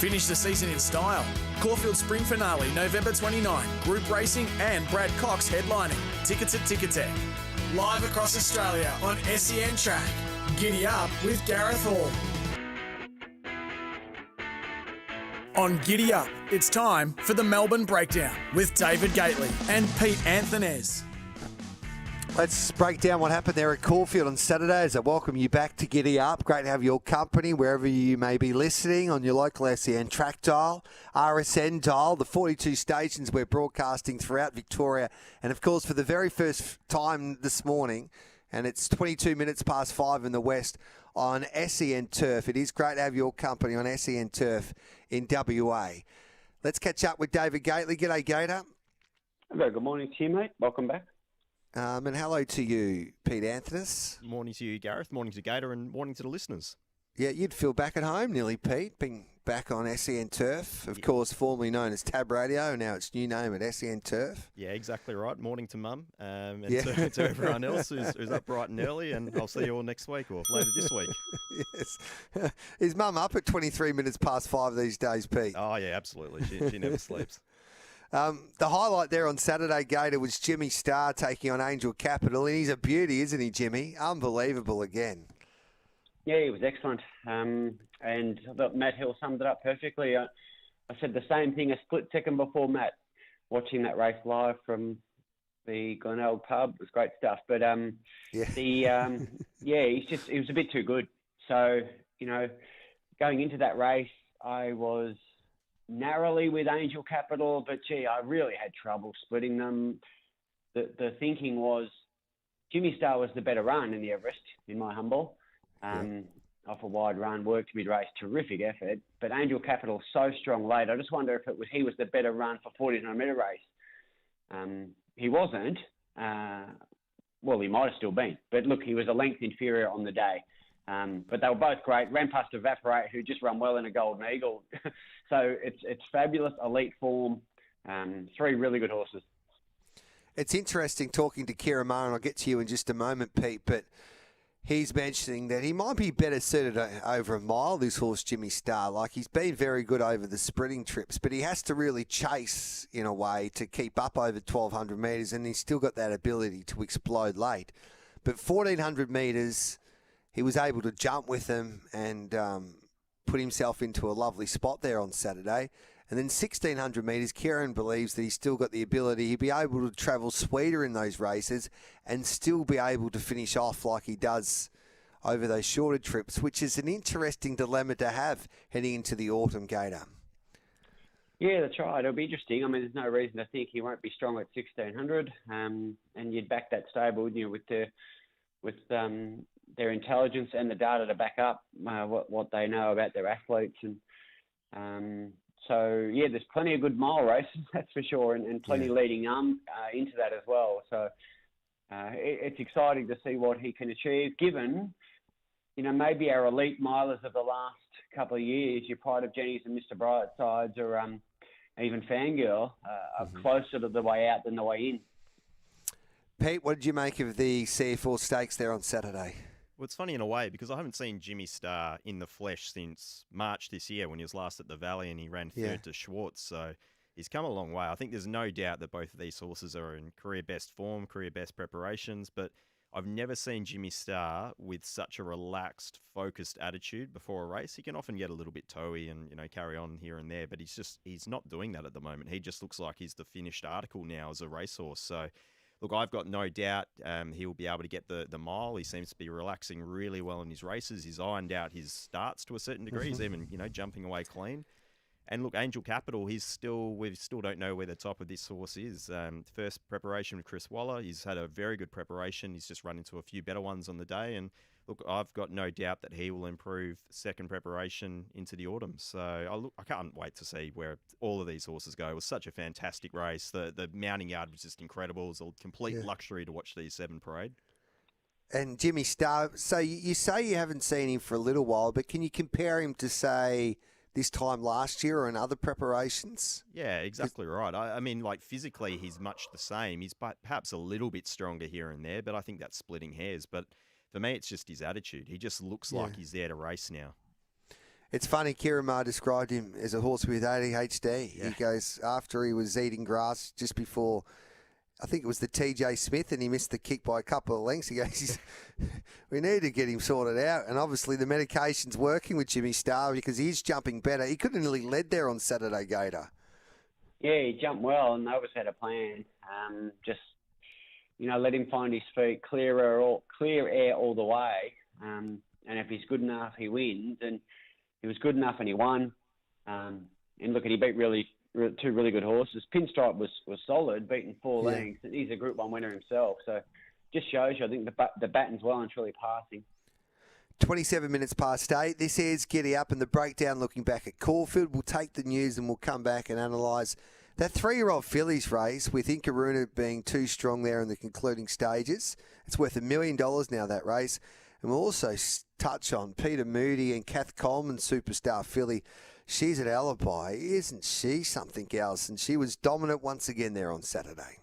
Finish the season in style. Caulfield Spring Finale, November 29. Group racing and Brad Cox headlining. Tickets at Ticketek. Live across Australia on SEN Track. Giddy Up with Gareth Hall. On Giddy Up, it's time for the Melbourne Breakdown with David Gately and Pete Anthonez. Let's break down what happened there at Caulfield on Saturday as I welcome you back to Giddy Up. Great to have your company wherever you may be listening on your local SEN track dial, RSN dial, the 42 stations we're broadcasting throughout Victoria. And of course, for the very first time this morning, and it's 22 minutes past 5 in the west on SEN Turf. It is great to have your company on SEN Turf in WA. Let's catch up with David Gately. G'day, Gator. Very good morning to you, mate. Welcome back. And hello to you, Pete Anthonez. Morning to you, Gareth. Morning to Gator, and morning to the listeners. Yeah, you'd feel back at home nearly, Pete, being back on SEN Turf, of course, formerly known as Tab Radio, now its new name at SEN Turf. Yeah, exactly right. Morning to Mum, and to everyone else who's up bright and early, and I'll see you all next week or later this week. Yes. Is Mum up at 23 minutes past 5 these days, Pete? Oh, yeah, absolutely. She never sleeps. The highlight there on Saturday, Gator, was Jimmy Starr taking on Angel Capital, and he's a beauty, isn't he, Jimmy? Unbelievable again. Yeah, he was excellent. And I thought Matt Hill summed it up perfectly. I said the same thing a split second before Matt, watching that race live from the Glenelg pub. It was great stuff. But, he was a bit too good. So, going into that race, I was narrowly with Angel Capital, but I really had trouble splitting them. The thinking was Jimmy Starr was the better run in the Everest, in my humble. Off a wide run, worked mid-race, terrific effort. But Angel Capital so strong late. I just wonder if he was the better run for 1,400-metre race. He wasn't. Well, he might have still been. But look, he was a length inferior on the day. But they were both great. Ran past Evaporate, who just run well in a Golden Eagle. So it's fabulous, elite form. 3 really good horses. It's interesting talking to Kieran Maher, and I'll get to you in just a moment, Pete, but he's mentioning that he might be better suited over a mile, this horse, Jimmy Starr. Like, he's been very good over the sprinting trips, but he has to really chase, in a way, to keep up over 1,200 metres, and he's still got that ability to explode late. But 1,400 metres, he was able to jump with them and put himself into a lovely spot there on Saturday. And then 1,600 metres, Kieran believes that he's still got the ability. He'd be able to travel sweeter in those races and still be able to finish off like he does over those shorter trips, which is an interesting dilemma to have heading into the autumn, Gator. Yeah, that's right. It'll be interesting. I mean, there's no reason to think he won't be strong at 1,600. And you'd back that stable, with their intelligence and the data to back up what they know about their athletes. And there's plenty of good mile races, that's for sure, and plenty leading into that as well. So it's exciting to see what he can achieve, given, maybe our elite milers of the last couple of years, your Pride of Jennies and Mr. Brightsides, or even Fangirl, are closer to the way out than the way in. Pete, what did you make of the CF4 Stakes there on Saturday? Well, it's funny in a way because I haven't seen Jimmy Starr in the flesh since March this year when he was last at the Valley and he ran third to Schwartz. So he's come a long way. I think there's no doubt that both of these horses are in career best form, career best preparations, but I've never seen Jimmy Starr with such a relaxed, focused attitude before a race. He can often get a little bit toey and, carry on here and there, but he's not doing that at the moment. He just looks like he's the finished article now as a racehorse. So look, I've got no doubt he'll be able to get the mile. He seems to be relaxing really well in his races. He's ironed out his starts to a certain degree. He's even, jumping away clean. And look, Angel Capital, we still don't know where the top of this horse is. First preparation with Chris Waller, he's had a very good preparation. He's just run into a few better ones on the day. And look, I've got no doubt that he will improve second preparation into the autumn. So I can't wait to see where all of these horses go. It was such a fantastic race. The mounting yard was just incredible. It was a complete luxury to watch these 7 parade. And Jimmy Starr, so you say you haven't seen him for a little while, but can you compare him to, say, this time last year or in other preparations? Yeah, exactly right. I mean, like, physically, he's much the same. He's perhaps a little bit stronger here and there, but I think that's splitting hairs. But for me, it's just his attitude. He just looks like he's there to race now. It's funny, Kiramar described him as a horse with ADHD. Yeah. He goes, after he was eating grass just before, I think it was the TJ Smith, and he missed the kick by a couple of lengths. He goes, we need to get him sorted out. And obviously the medication's working with Jimmy Star because he's jumping better. He could have nearly led there on Saturday, Gator. Yeah, he jumped well, and they always had a plan. Just, let him find his feet, clear air all the way. And if he's good enough, he wins. And he was good enough, and he won. And look, he beat two really good horses. Pinstripe was solid, beating 4 lengths. And he's a Group 1 winner himself. So just shows you, I think the batten's well and truly passing. 27 minutes past 8. This is Giddy Up, and the breakdown looking back at Caulfield. We'll take the news and we'll come back and analyse that 3-year-old fillies race with Inkaruna being too strong there in the concluding stages. It's worth $1 million now, that race. And we'll also touch on Peter Moody and Kath Coleman's superstar filly. She's at Alibi. Isn't she something else? And she was dominant once again there on Saturday.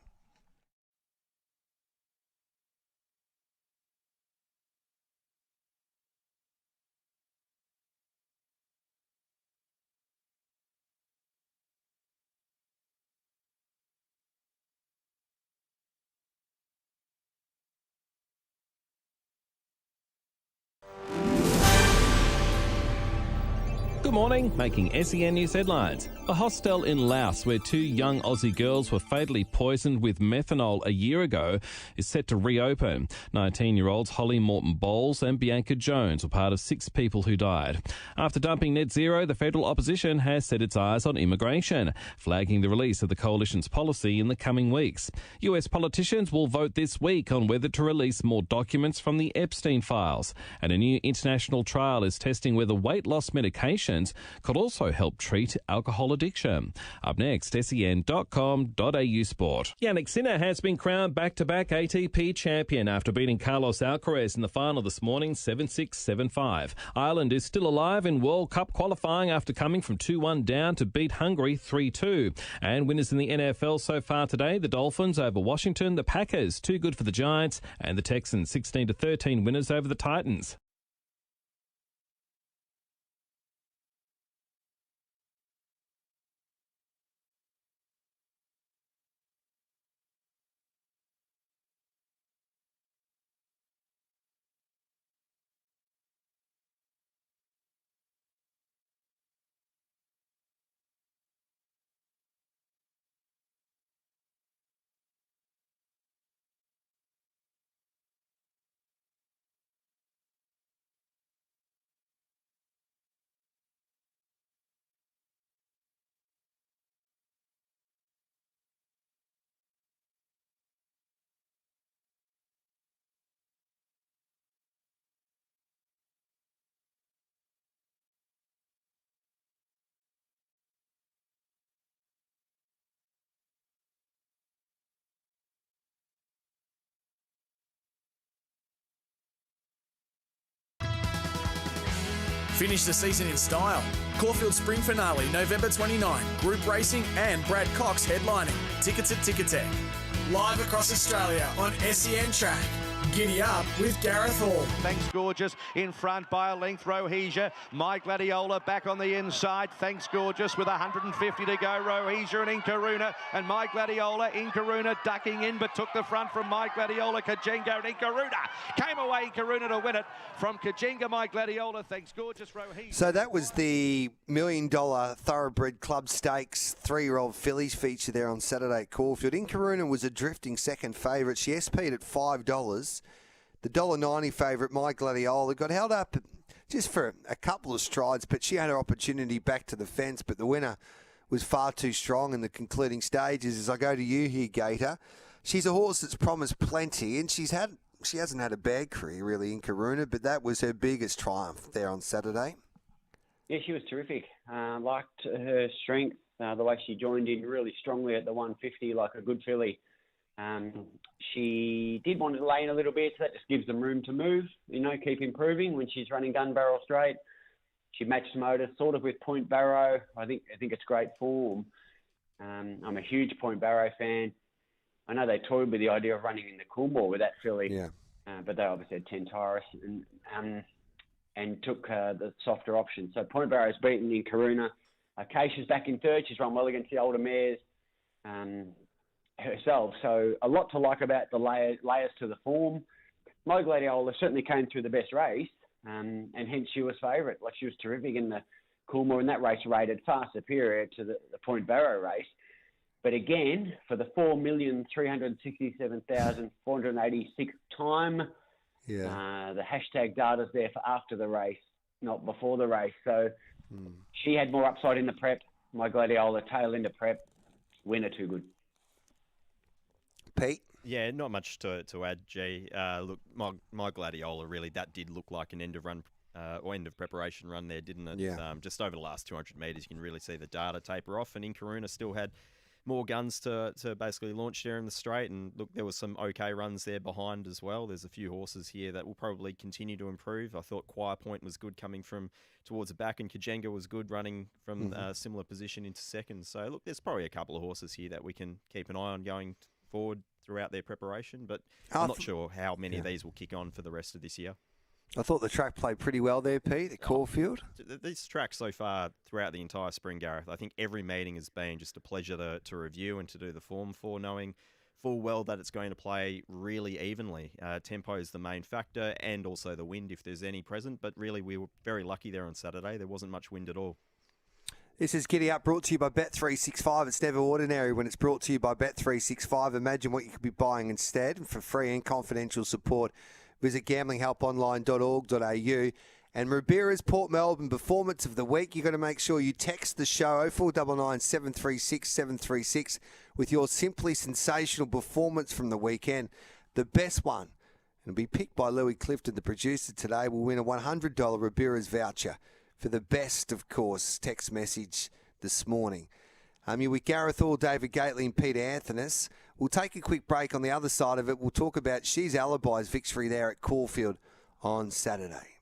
Good morning, making SEN News headlines. A hostel in Laos where 2 young Aussie girls were fatally poisoned with methanol a year ago is set to reopen. 19-year-olds Holly Morton Bowles and Bianca Jones were part of 6 people who died. After dumping net zero, the federal opposition has set its eyes on immigration, flagging the release of the coalition's policy in the coming weeks. US politicians will vote this week on whether to release more documents from the Epstein files. And a new international trial is testing whether weight loss medications could also help treat alcohol addiction. Up next, sen.com.au sport. Yannick Sinner has been crowned back-to-back ATP champion after beating Carlos Alcaraz in the final this morning 7-6, 7-5. Ireland is still alive in World Cup qualifying after coming from 2-1 down to beat Hungary 3-2. And winners in the NFL so far today, the Dolphins over Washington, the Packers too good for the Giants, and the Texans 16-13 winners over the Titans. Finish the season in style. Caulfield Spring Finale, November 29. Group racing and Brad Cox headlining. Tickets at Ticketek. Live across Australia on SEN Track. Giddy Up with Gareth Hall. Thanks Gorgeous in front by a length. Rohesia, My Gladiola back on the inside. Thanks Gorgeous with 150 to go. Rohesia and Inkaruna, and My Gladiola. Inkaruna ducking in but took the front from My Gladiola. Kajenga and Inkaruna came away. Inkaruna to win it from Kajenga. My Gladiola. Thanks Gorgeous. Rohesia. So that was the $1 million Thoroughbred Club Stakes 3-year-old fillies feature there on Saturday at Caulfield. Inkaruna was a drifting second favourite. She SP'd at $5. The $1.90 favourite, My Gladiola, got held up just for a couple of strides, but she had her opportunity back to the fence, but the winner was far too strong in the concluding stages. As I go to you here, Gator, she's a horse that's promised plenty, and she hasn't had a bad career, really, in Karuna, but that was her biggest triumph there on Saturday. Yeah, she was terrific. Liked her strength, the way she joined in really strongly at the 150, like a good filly. She did want to lane a little bit, so that just gives them room to move, keep improving when she's running gun barrel straight. She matched motor sort of with Point Barrow. I think it's great form. I'm a huge Point Barrow fan. I know they toyed with the idea of running in the Coolmore with that filly, yeah. But they obviously had 10 Taurus. And and took the softer option. So Point Barrow's beaten in Karuna. Acacia's back in third. She's run well against the older mares herself. So a lot to like about the layers to the form. My Gladiola certainly came through the best race, and hence she was favourite. Like, she was terrific in the Coolmore, and that race rated far superior to the Point Barrow race. But again, for the 4,367,486 time, the hashtag data's there for after the race, not before the race. So she had more upside in the prep. My Gladiola, tail into prep, winner too good. Pete? Yeah, not much to add, G. Look, my Gladiola, really, that did look like an end of preparation run there, didn't it? Yeah. Just over the last 200 metres, you can really see the data taper off, and Inkaruna still had more guns to basically launch there in the straight. And look, there was some okay runs there behind as well. There's a few horses here that will probably continue to improve. I thought Choir Point was good coming from towards the back, and Kajenga was good running from a similar position into second. So look, there's probably a couple of horses here that we can keep an eye on going forward throughout their preparation, but I'm not sure how many of these will kick on for the rest of this year. I thought the track played pretty well there, Pete, at Caulfield. This track so far throughout the entire spring, Gareth, I think every meeting has been just a pleasure to review and to do the form for, knowing full well that it's going to play really evenly. Tempo is the main factor, and also the wind if there's any present, but really we were very lucky there on Saturday. There wasn't much wind at all. This is Giddy Up, brought to you by Bet365. It's never ordinary when it's brought to you by Bet365. Imagine what you could be buying instead. For free and confidential support, visit gamblinghelponline.org.au. And Rubira's Port Melbourne Performance of the Week. You've got to make sure you text the show 0499 736 736 with your simply sensational performance from the weekend. The best one, it'll be picked by Louis Clifton, the producer today, will win a $100 Rubira's voucher for the best, of course, text message this morning. You're with Gareth Orr, David Gately and Peter Anthonys. We'll take a quick break. On the other side of it, we'll talk about She's Alibi's victory there at Caulfield on Saturday.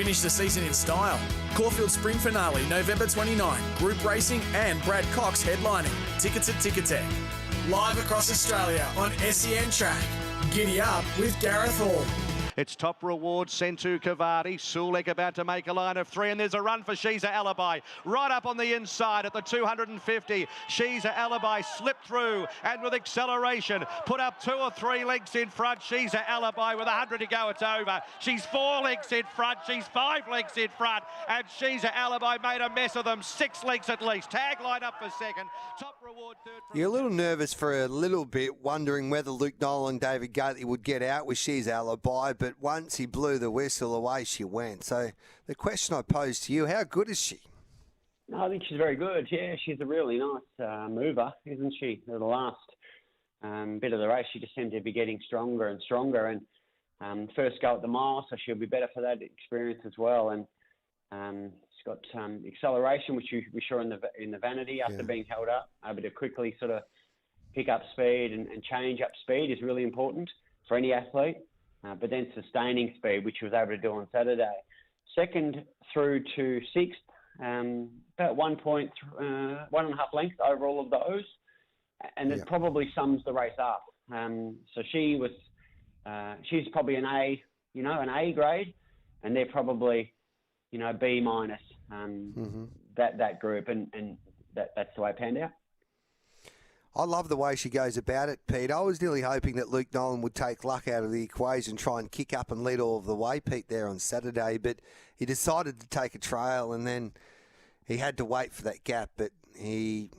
Finish the season in style. Caulfield Spring Finale, November 29. Group racing and Brad Cox headlining. Tickets at Ticketek. Live across Australia on SEN Track. Giddy up with Gareth Hall. It's top reward sent to Cavati. Sulek about to make a line of 3, and there's a run for She's a Alibi. Right up on the inside at the 250. She's a Alibi slipped through and with acceleration put up 2 or 3 lengths in front. She's a Alibi with 100 to go. It's over. She's 4 lengths in front. She's 5 lengths in front. And She's a Alibi made a mess of them. 6 lengths at least. Tagline up for second. Top reward third. You're a little nervous for a little bit, wondering whether Luke Nolan and David Gately would get out with She's a Alibi, but once he blew the whistle, away she went. So the question I pose to you, how good is she? No, I think she's very good. Yeah, she's a really nice mover, isn't she? The last bit of the race, she just seemed to be getting stronger and stronger. And first go at the mile, so she'll be better for that experience as well. And she's got acceleration, which we saw in the vanity after being held up, able to quickly sort of pick up speed and change up speed is really important for any athlete. But then sustaining speed, which she was able to do on Saturday. Second through to sixth, about 1.5 lengths over all of those, and it probably sums the race up. So she's probably an A grade, and they're probably, B minus. That group, and that's the way it panned out. I love the way she goes about it, Pete. I was nearly hoping that Luke Nolan would take luck out of the equation, try and kick up and lead all of the way, Pete, there on Saturday. But he decided to take a trail, and then he had to wait for that gap. But he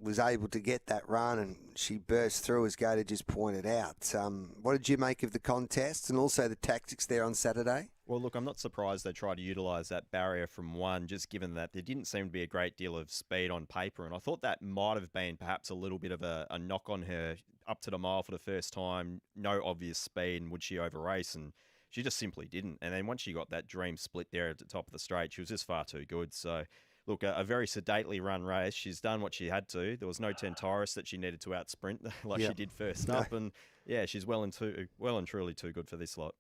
was able to get that run, and she burst through, as Gator just pointed out. What did you make of the contest and also the tactics there on Saturday? Well, look, I'm not surprised they tried to utilise that barrier from 1, just given that there didn't seem to be a great deal of speed on paper. And I thought that might have been perhaps a little bit of a knock on her up to the mile for the first time. No obvious speed, and would she over-race? And she just simply didn't. And then once she got that dream split there at the top of the straight, she was just far too good. So, look, a very sedately run race. She's done what she had to. There was no Tentaurus that she needed to out-sprint like she did first up. And, yeah, she's well and truly too good for this lot.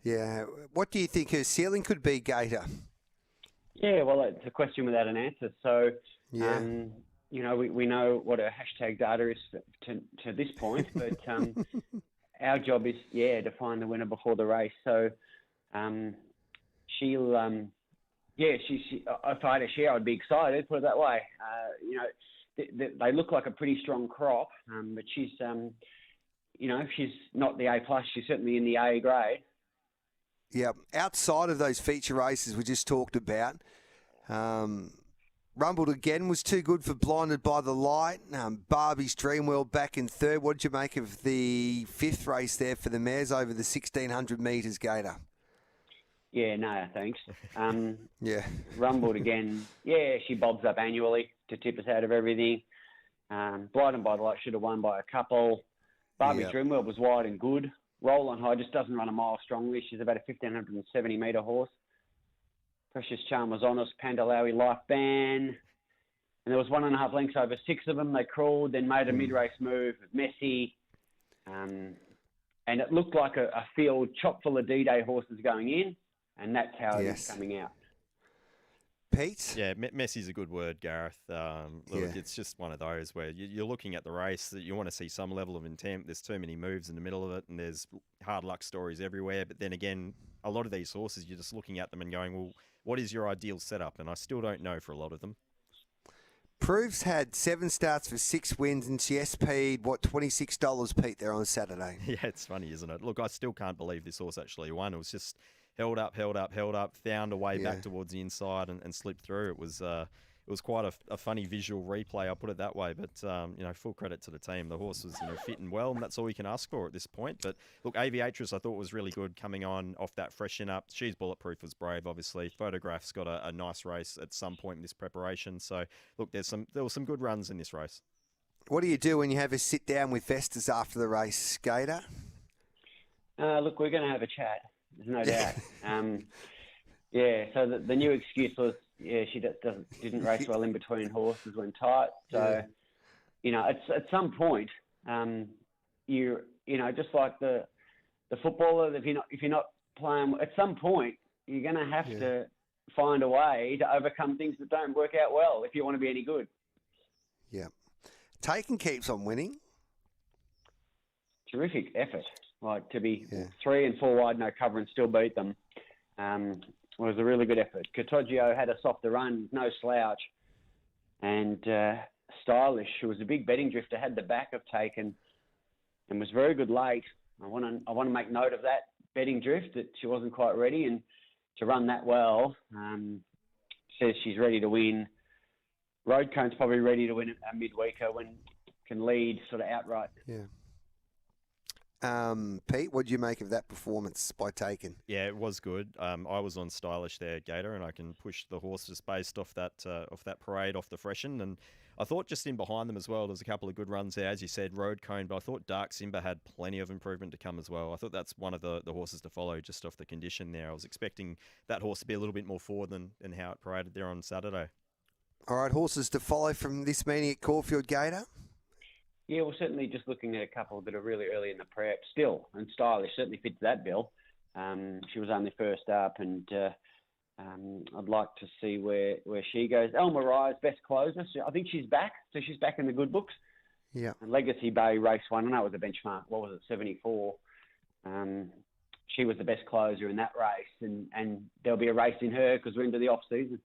Yeah. What do you think her ceiling could be, Gator? Yeah, well, it's a question without an answer. So, we know what her hashtag data is to this point, but our job is, to find the winner before the race. So, she'll, if I had a share, I'd be excited, put it that way. They look like a pretty strong crop, but she's, she's not the A+, she's certainly in the A grade. Yeah, outside of those feature races we just talked about, Rumbled again was too good for Blinded by the Light. Barbie's Dreamworld back in third. What did you make of the 5th race there for the mares over the 1,600 metres, Gator? Yeah, no, thanks. Yeah. Rumbled again. Yeah, she bobs up annually to tip us out of everything. Blinded by the Light should have won by a couple. Barbie's Dreamworld was wide and good. Roll on High just doesn't run a mile strongly. She's about a 1,570 metre horse. Precious Charm was honest. Pandalawi Life Ban. And there was 1.5 lengths over 6 of them. They crawled, then made a mid-race move. Messy. And it looked like a field chock full of D-Day horses going in. And that's how it's coming out. Pete? Yeah, messy's a good word, Gareth. Look, it's just one of those where you're looking at the race that you want to see some level of intent. There's too many moves in the middle of it, and there's hard luck stories everywhere. But then again, a lot of these horses, you're just looking at them and going, well, what is your ideal setup? And I still don't know for a lot of them. Proves had 7 starts for 6 wins, and she SP'd, $26, Pete, there on Saturday. Yeah, it's funny, isn't it? Look, I still can't believe this horse actually won. It was just held up, found a way back towards the inside and slipped through. It was quite a funny visual replay, I'll put it that way. But, full credit to the team. The horse was fit and well, and that's all you can ask for at this point. But, look, Aviatrix I thought was really good coming on off that freshen up. She's Bulletproof was brave, obviously. Photograph's got a nice race at some point in this preparation. So, look, there were some good runs in this race. What do you do when you have a sit down with Vestas after the race, Skater? Look, we're going to have a chat. There's no doubt. So the new excuse was, she didn't race well in between horses when tight. So, at some point, just like the footballer, if you're not playing, at some point, you're going to have to find a way to overcome things that don't work out well if you want to be any good. Yeah. Taken keeps on winning. Terrific effort. Like to be 3 and 4 wide, no cover, and still beat them was a really good effort. Katoggio had a softer run, no slouch, and Stylish, who was a big betting drifter, had the back of Taken and was very good late. I want to make note of that betting drift, that she wasn't quite ready, and to run that well says she's ready to win. Roadcone's probably ready to win a midweeker when can lead sort of outright. Yeah. Pete, what did you make of that performance by Taken? Yeah, it was good. I was on Stylish there, Gator, and I can push the horses based off that parade, off the freshen. And I thought just in behind them as well, there's a couple of good runs there, as you said, Road Cone. But I thought Dark Simba had plenty of improvement to come as well. I thought that's one of the horses to follow just off the condition there. I was expecting that horse to be a little bit more forward than how it paraded there on Saturday. All right, horses to follow from this meeting at Caulfield, Gator? Yeah, we're certainly just looking at a couple that are really early in the prep still, and Stylish certainly fits that bill. She was only first up, and I'd like to see where she goes. El Mariah's best closer, so I think she's back, so she's back in the good books. Yeah. And Legacy Bay race 1, I know it was a benchmark, what was it, 74? She was the best closer in that race, and there'll be a race in her because we're into the off-season.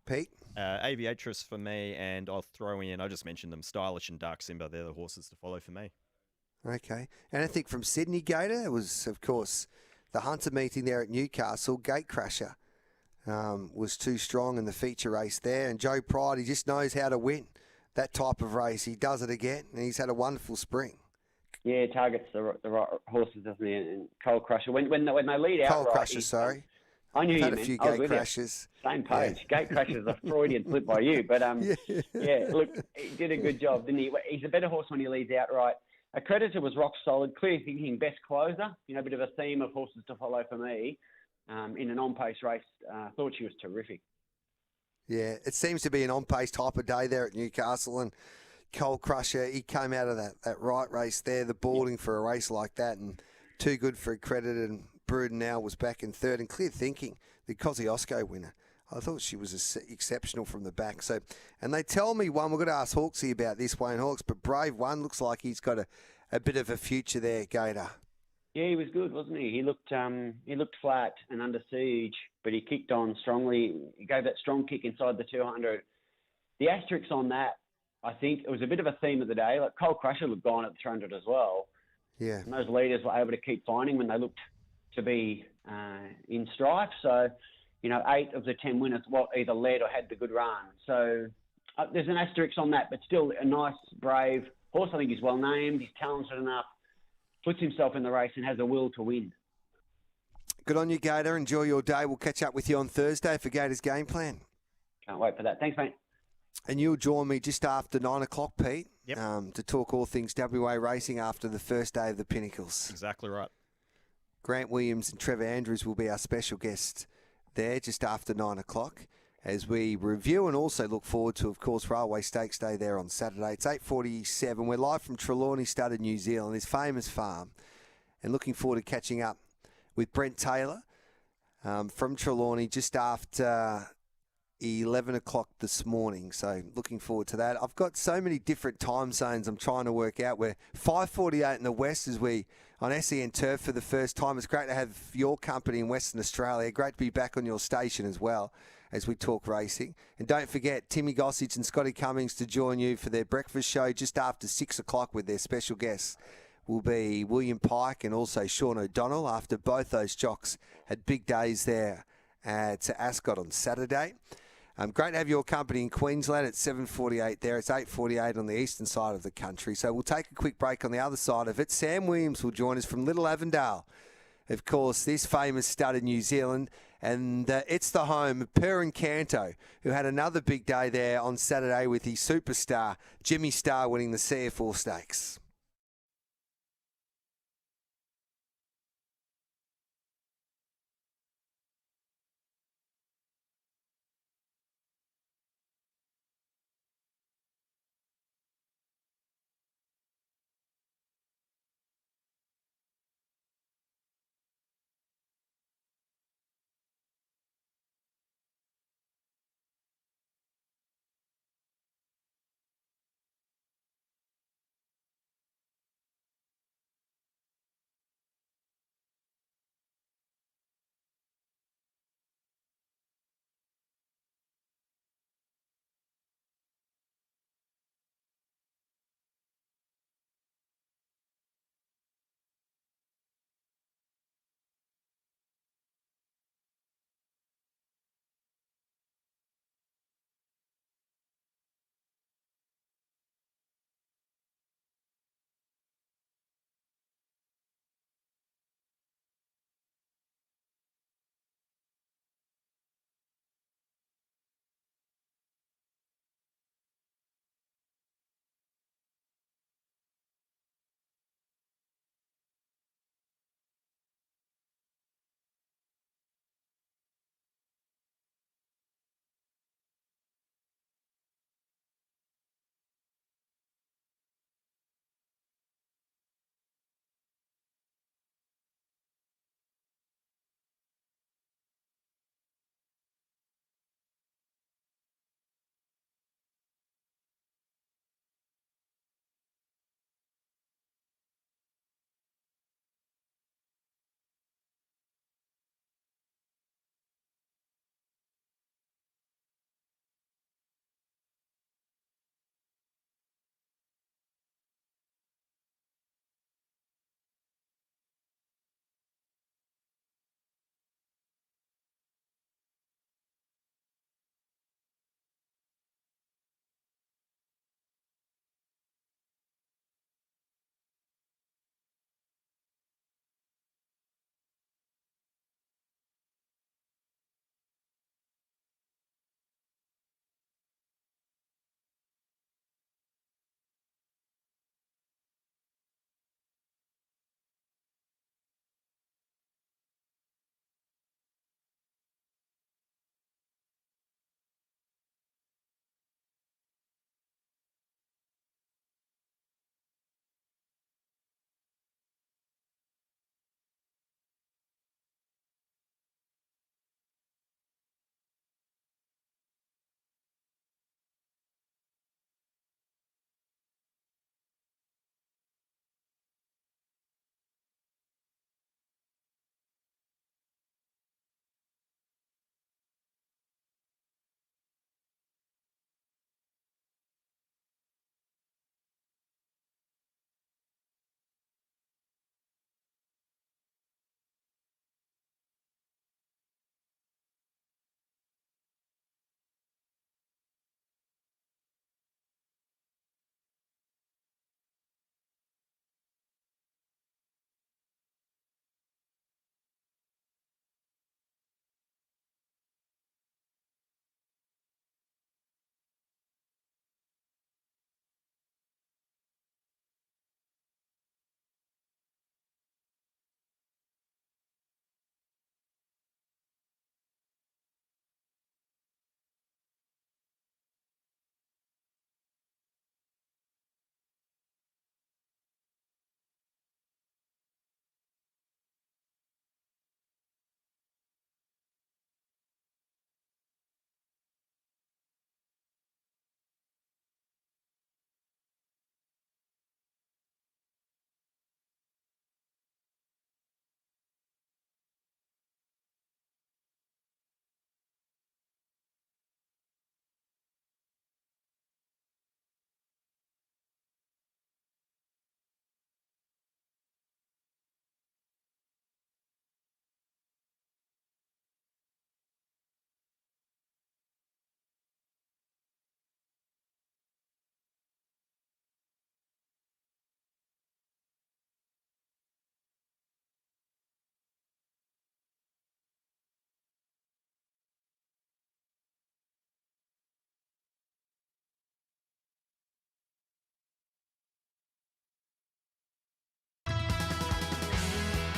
Pete? Aviatrix for me, and I'll throw in, I just mentioned them, Stylish and Dark Simba. They're the horses to follow for me. Okay. And I think from Sydney, Gator, it was, of course, the Hunter meeting there at Newcastle. Gatecrasher was too strong in the feature race there. And Joe Pride, he just knows how to win that type of race. He does it again, and he's had a wonderful spring. Yeah, targets the right horses, doesn't he? And Coal Crusher. When they lead out, Coal Crusher, sorry. I knew I've you, had man. a few I was gate with you. crashes. Same page. Yeah. Gate crashes a Freudian slip by you, but yeah. Look, he did a good job, didn't he? He's a better horse when he leads outright. Accreditor was rock solid, clear thinking, best closer. You know, a bit of a theme of horses to follow for me in an on-pace race. Thought she was terrific. Yeah, it seems to be an on-pace type of day there at Newcastle, and Coal Crusher, he came out of that right race there, the boarding for a race like that, and too good for Accredited, and Brudenell was back in third, and clear thinking, the Kosciuszko winner. I thought she was exceptional from the back. So, and they tell me one, we're going to ask Hawksy about this, Wayne Hawks, but Brave One looks like he's got a bit of a future there, Gator. Yeah, he was good, wasn't he? He looked flat and under siege, but he kicked on strongly. He gave that strong kick inside the 200. The asterisks on that, I think it was a bit of a theme of the day. Like Coal Crusher looked gone at the 200 as well. Yeah. And those leaders were able to keep finding when they looked to be in strife. So, 8 of the 10 winners either led or had the good run. So there's an asterisk on that, but still a nice, brave horse. I think he's well named. He's talented enough, puts himself in the race and has a will to win. Good on you, Gator. Enjoy your day. We'll catch up with you on Thursday for Gator's Game Plan. Can't wait for that. Thanks, mate. And you'll join me just after 9 o'clock, Pete, Yep. To talk all things WA racing after the first day of the Pinnacles. Exactly right. Grant Williams and Trevor Andrews will be our special guests there just after 9 o'clock as we review and also look forward to, of course, Railway Stakes Day there on Saturday. It's 8:47. We're live from Trelawney Stud, New Zealand, his famous farm, and looking forward to catching up with Brent Taylor from Trelawney just after 11 o'clock this morning. So looking forward to that. I've got so many different time zones I'm trying to work out. We're 5:48 in the west as we on SEN Turf for the first time. It's great to have your company in Western Australia. Great to be back on your station as well as we talk racing. And don't forget Timmy Gossage and Scotty Cummings to join you for their breakfast show just after 6 o'clock with their special guests. Will be William Pike and also Sean O'Donnell after both those jocks had big days there at Ascot on Saturday. Great to have your company in Queensland at 7:48 there. It's 8:48 on the eastern side of the country. So we'll take a quick break on the other side of it. Sam Williams will join us from Little Avondale. Of course, this famous stud in New Zealand. And it's the home of Per and Canto, who had another big day there on Saturday with his superstar, Jimmy Starr, winning the CF4 Stakes.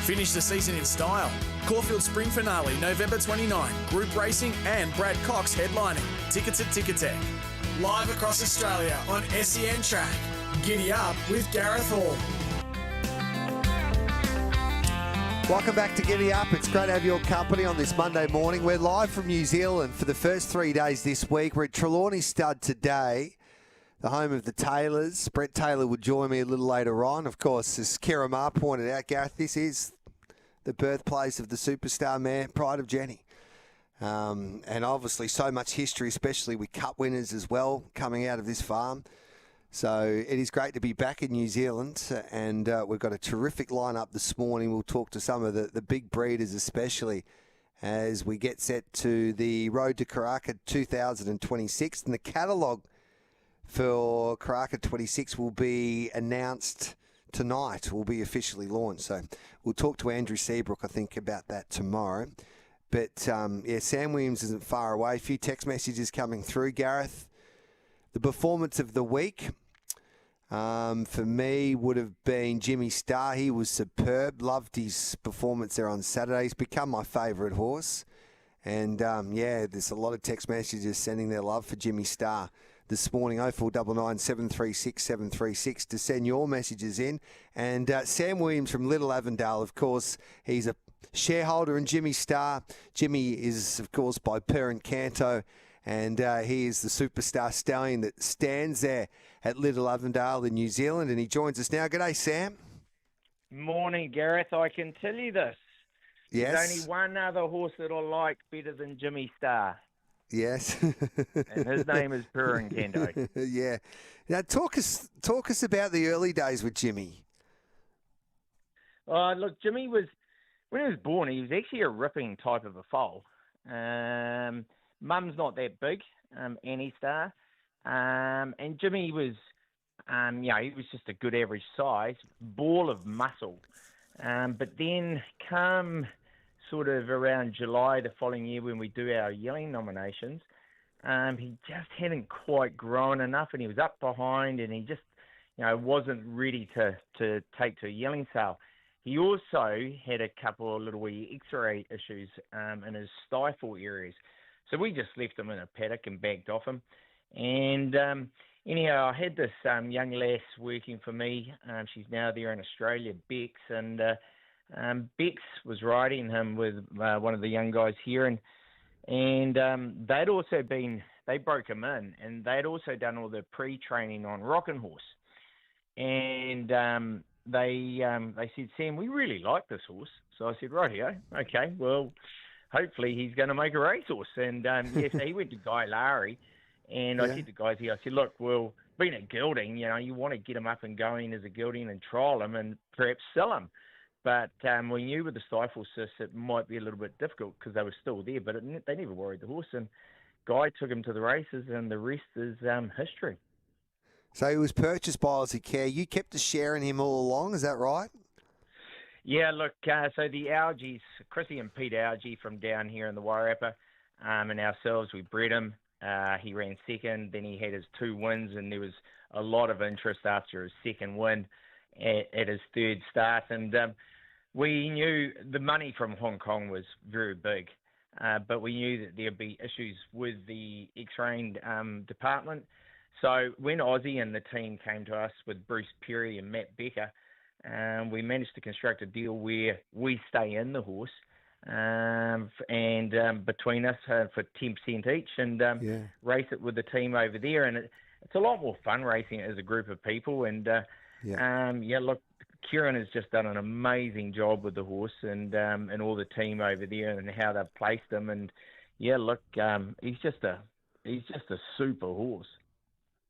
Finish the season in style. Caulfield Spring Finale, November 29. Group racing and Brad Cox headlining. Tickets at Ticketek. Live across Australia on SEN Track. Giddy up with Gareth Hall. Welcome back to Giddy Up. It's great to have your company on this Monday morning. We're live from New Zealand for the first 3 days this week. We're at Trelawney Stud today, the home of the Taylors. Brett Taylor will join me a little later on. Of course, as Kira Ma pointed out, Gareth, this is the birthplace of the superstar mare, Pride of Jenny. And obviously so much history, especially with cup winners as well, coming out of this farm. So it is great to be back in New Zealand, and we've got a terrific lineup this morning. We'll talk to some of the big breeders, especially as we get set to the Road to Karaka 2026. And the catalogue for Karaka 26 will be announced tonight, will be officially launched. So we'll talk to Andrew Seabrook, I think, about that tomorrow. But, Sam Williams isn't far away. A few text messages coming through, Gareth. The performance of the week for me would have been Jimmy Star. He was superb. Loved his performance there on Saturday. He's become my favourite horse. And, there's a lot of text messages sending their love for Jimmy Star this morning. 0499 736 736 to send your messages in. And Sam Williams from Little Avondale, of course, he's a shareholder in Jimmy Star. Jimmy is, of course, by Per and Canto. And he is the superstar stallion that stands there at Little Avondale in New Zealand. And he joins us now. G'day, Sam. Morning, Gareth. I can tell you this. Yes. There's only one other horse that I like better than Jimmy Star. Yes. And his name is Purin Kendo. Yeah. Now, talk us about the early days with Jimmy. Look, Jimmy was, when he was born, he was actually a ripping type of a foal. Mum's not that big, Annie Star. And Jimmy was, he was just a good average size, ball of muscle. But then come sort of around July the following year when we do our yelling nominations, he just hadn't quite grown enough, and he was up behind, and he just, wasn't ready to take to a yelling sale. He also had a couple of little wee X-ray issues in his stifle areas. So we just left him in a paddock and backed off him. And anyhow, I had this young lass working for me. She's now there in Australia, Bex. And Bex was riding him with one of the young guys here. And they'd also they broke him in. And they'd also done all the pre-training on Rockin' Horse. And they said, Sam, we really like this horse. So I said, rightio, okay, well, hopefully he's going to make a racehorse. And so he went to Guy Lowry, and I said to guys here, I said, look, well, being a gelding, you want to get him up and going as a gelding and trial him and perhaps sell him. But we knew with the stifle cysts it might be a little bit difficult because they were still there, but they never worried the horse. And Guy took him to the races, and the rest is history. So he was purchased by Aussie Care. You kept a share in him all along, is that right? Yeah, look, so the Algies, Chrissy and Pete Algie from down here in the Wairarapa, and ourselves, we bred him. He ran second, then he had his 2 wins, and there was a lot of interest after his second win at his third start. And we knew the money from Hong Kong was very big, but we knew that there'd be issues with the X-raying department. So when Aussie and the team came to us with Bruce Perry and Matt Becker, we managed to construct a deal where we stay in the horse and between us for 10% each and race it with the team over there. And it's a lot more fun racing it as a group of people. And, look, Kieran has just done an amazing job with the horse and all the team over there and how they've placed him. And, he's just a super horse.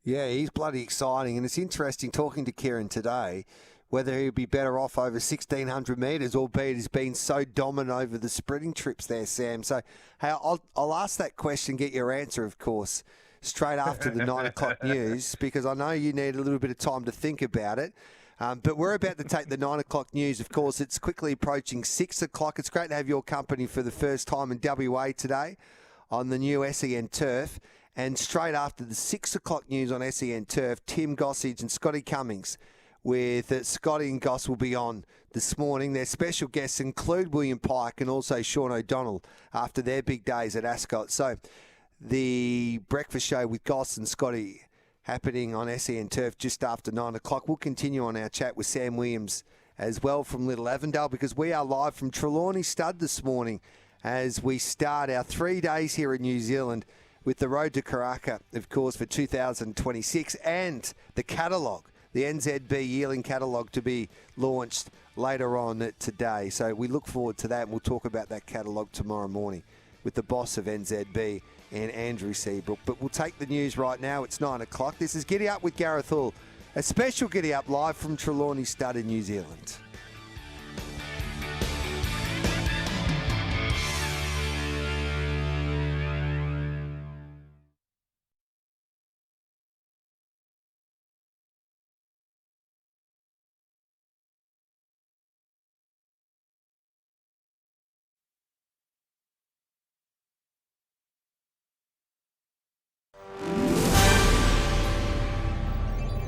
Yeah, he's bloody exciting. And it's interesting talking to Kieran today, whether he'd be better off over 1,600 metres, albeit he's been so dominant over the sprinting trips there, Sam. So, hey, I'll ask that question, get your answer, of course, straight after the 9 o'clock news, because I know you need a little bit of time to think about it. But we're about to take the 9 o'clock news. Of course, it's quickly approaching 6 o'clock. It's great to have your company for the first time in WA today on the new SEN Turf. And straight after the 6 o'clock news on SEN Turf, Tim Gossage and Scotty Cummings with Scotty and Goss will be on this morning. Their special guests include William Pike and also Sean O'Donnell after their big days at Ascot. So the breakfast show with Goss and Scotty happening on SEN Turf just after 9 o'clock. We'll continue on our chat with Sam Williams as well from Little Avondale, because we are live from Trelawney Stud this morning as we start our 3 days here in New Zealand with the Road to Karaka, of course, for 2026, and the catalogue, the NZB yearling catalogue, to be launched later on today. So we look forward to that, and we'll talk about that catalogue tomorrow morning with the boss of NZB and Andrew Seabrook. But we'll take the news right now. It's 9 o'clock. This is Giddy Up with Gareth Hall, a special Giddy Up live from Trelawney Stud in New Zealand.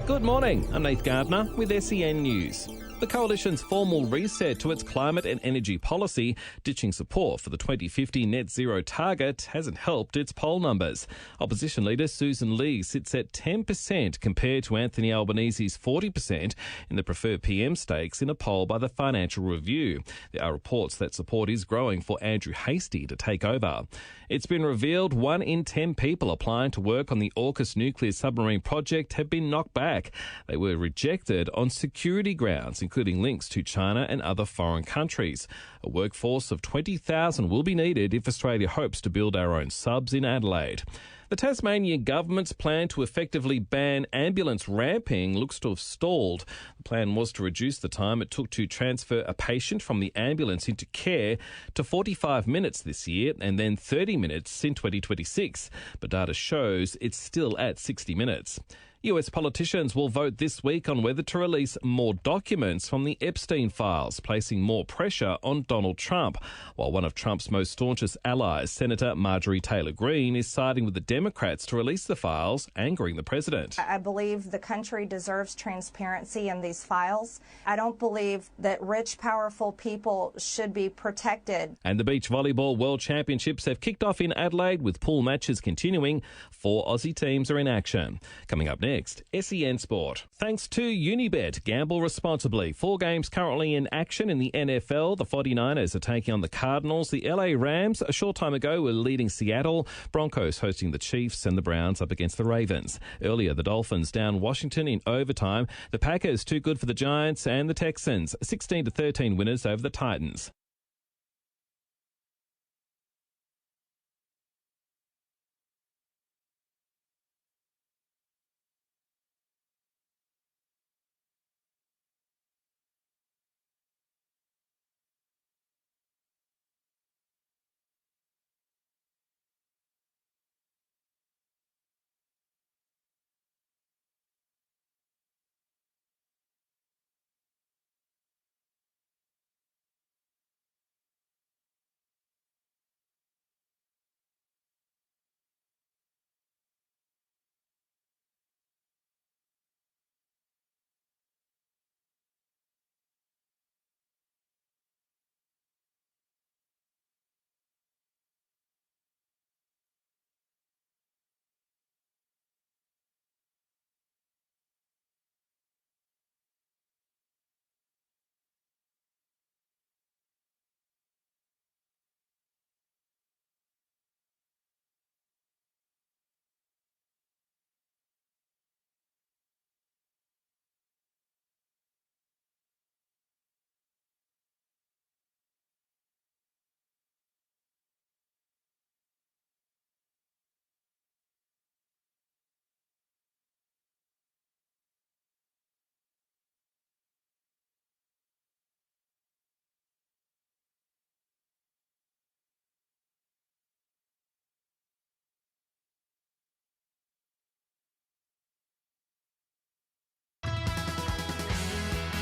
Good morning, I'm Nath Gardner with SEN News. The Coalition's formal reset to its climate and energy policy, ditching support for the 2050 net zero target, hasn't helped its poll numbers. Opposition leader Susan Lee sits at 10% compared to Anthony Albanese's 40% in the preferred PM stakes in a poll by the Financial Review. There are reports that support is growing for Andrew Hastie to take over. It's been revealed 1 in 10 people applying to work on the AUKUS nuclear submarine project have been knocked back. They were rejected on security grounds, including links to China and other foreign countries. A workforce of 20,000 will be needed if Australia hopes to build our own subs in Adelaide. The Tasmanian government's plan to effectively ban ambulance ramping looks to have stalled. The plan was to reduce the time it took to transfer a patient from the ambulance into care to 45 minutes this year and then 30 minutes in 2026. But data shows it's still at 60 minutes. US politicians will vote this week on whether to release more documents from the Epstein files, placing more pressure on Donald Trump, while one of Trump's most staunchest allies, Senator Marjorie Taylor Greene, is siding with the Democrats to release the files, angering the president. I believe the country deserves transparency in these files. I don't believe that rich, powerful people should be protected. And the Beach Volleyball World Championships have kicked off in Adelaide with pool matches continuing. 4 Aussie teams are in action. Coming up next, SEN Sport. Thanks to Unibet. Gamble responsibly. 4 games currently in action in the NFL. The 49ers are taking on the Cardinals. The LA Rams, a short time ago, were leading Seattle. Broncos hosting the Chiefs, and the Browns up against the Ravens. Earlier, the Dolphins down Washington in overtime. The Packers too good for the Giants, and the Texans 16-13 winners over the Titans.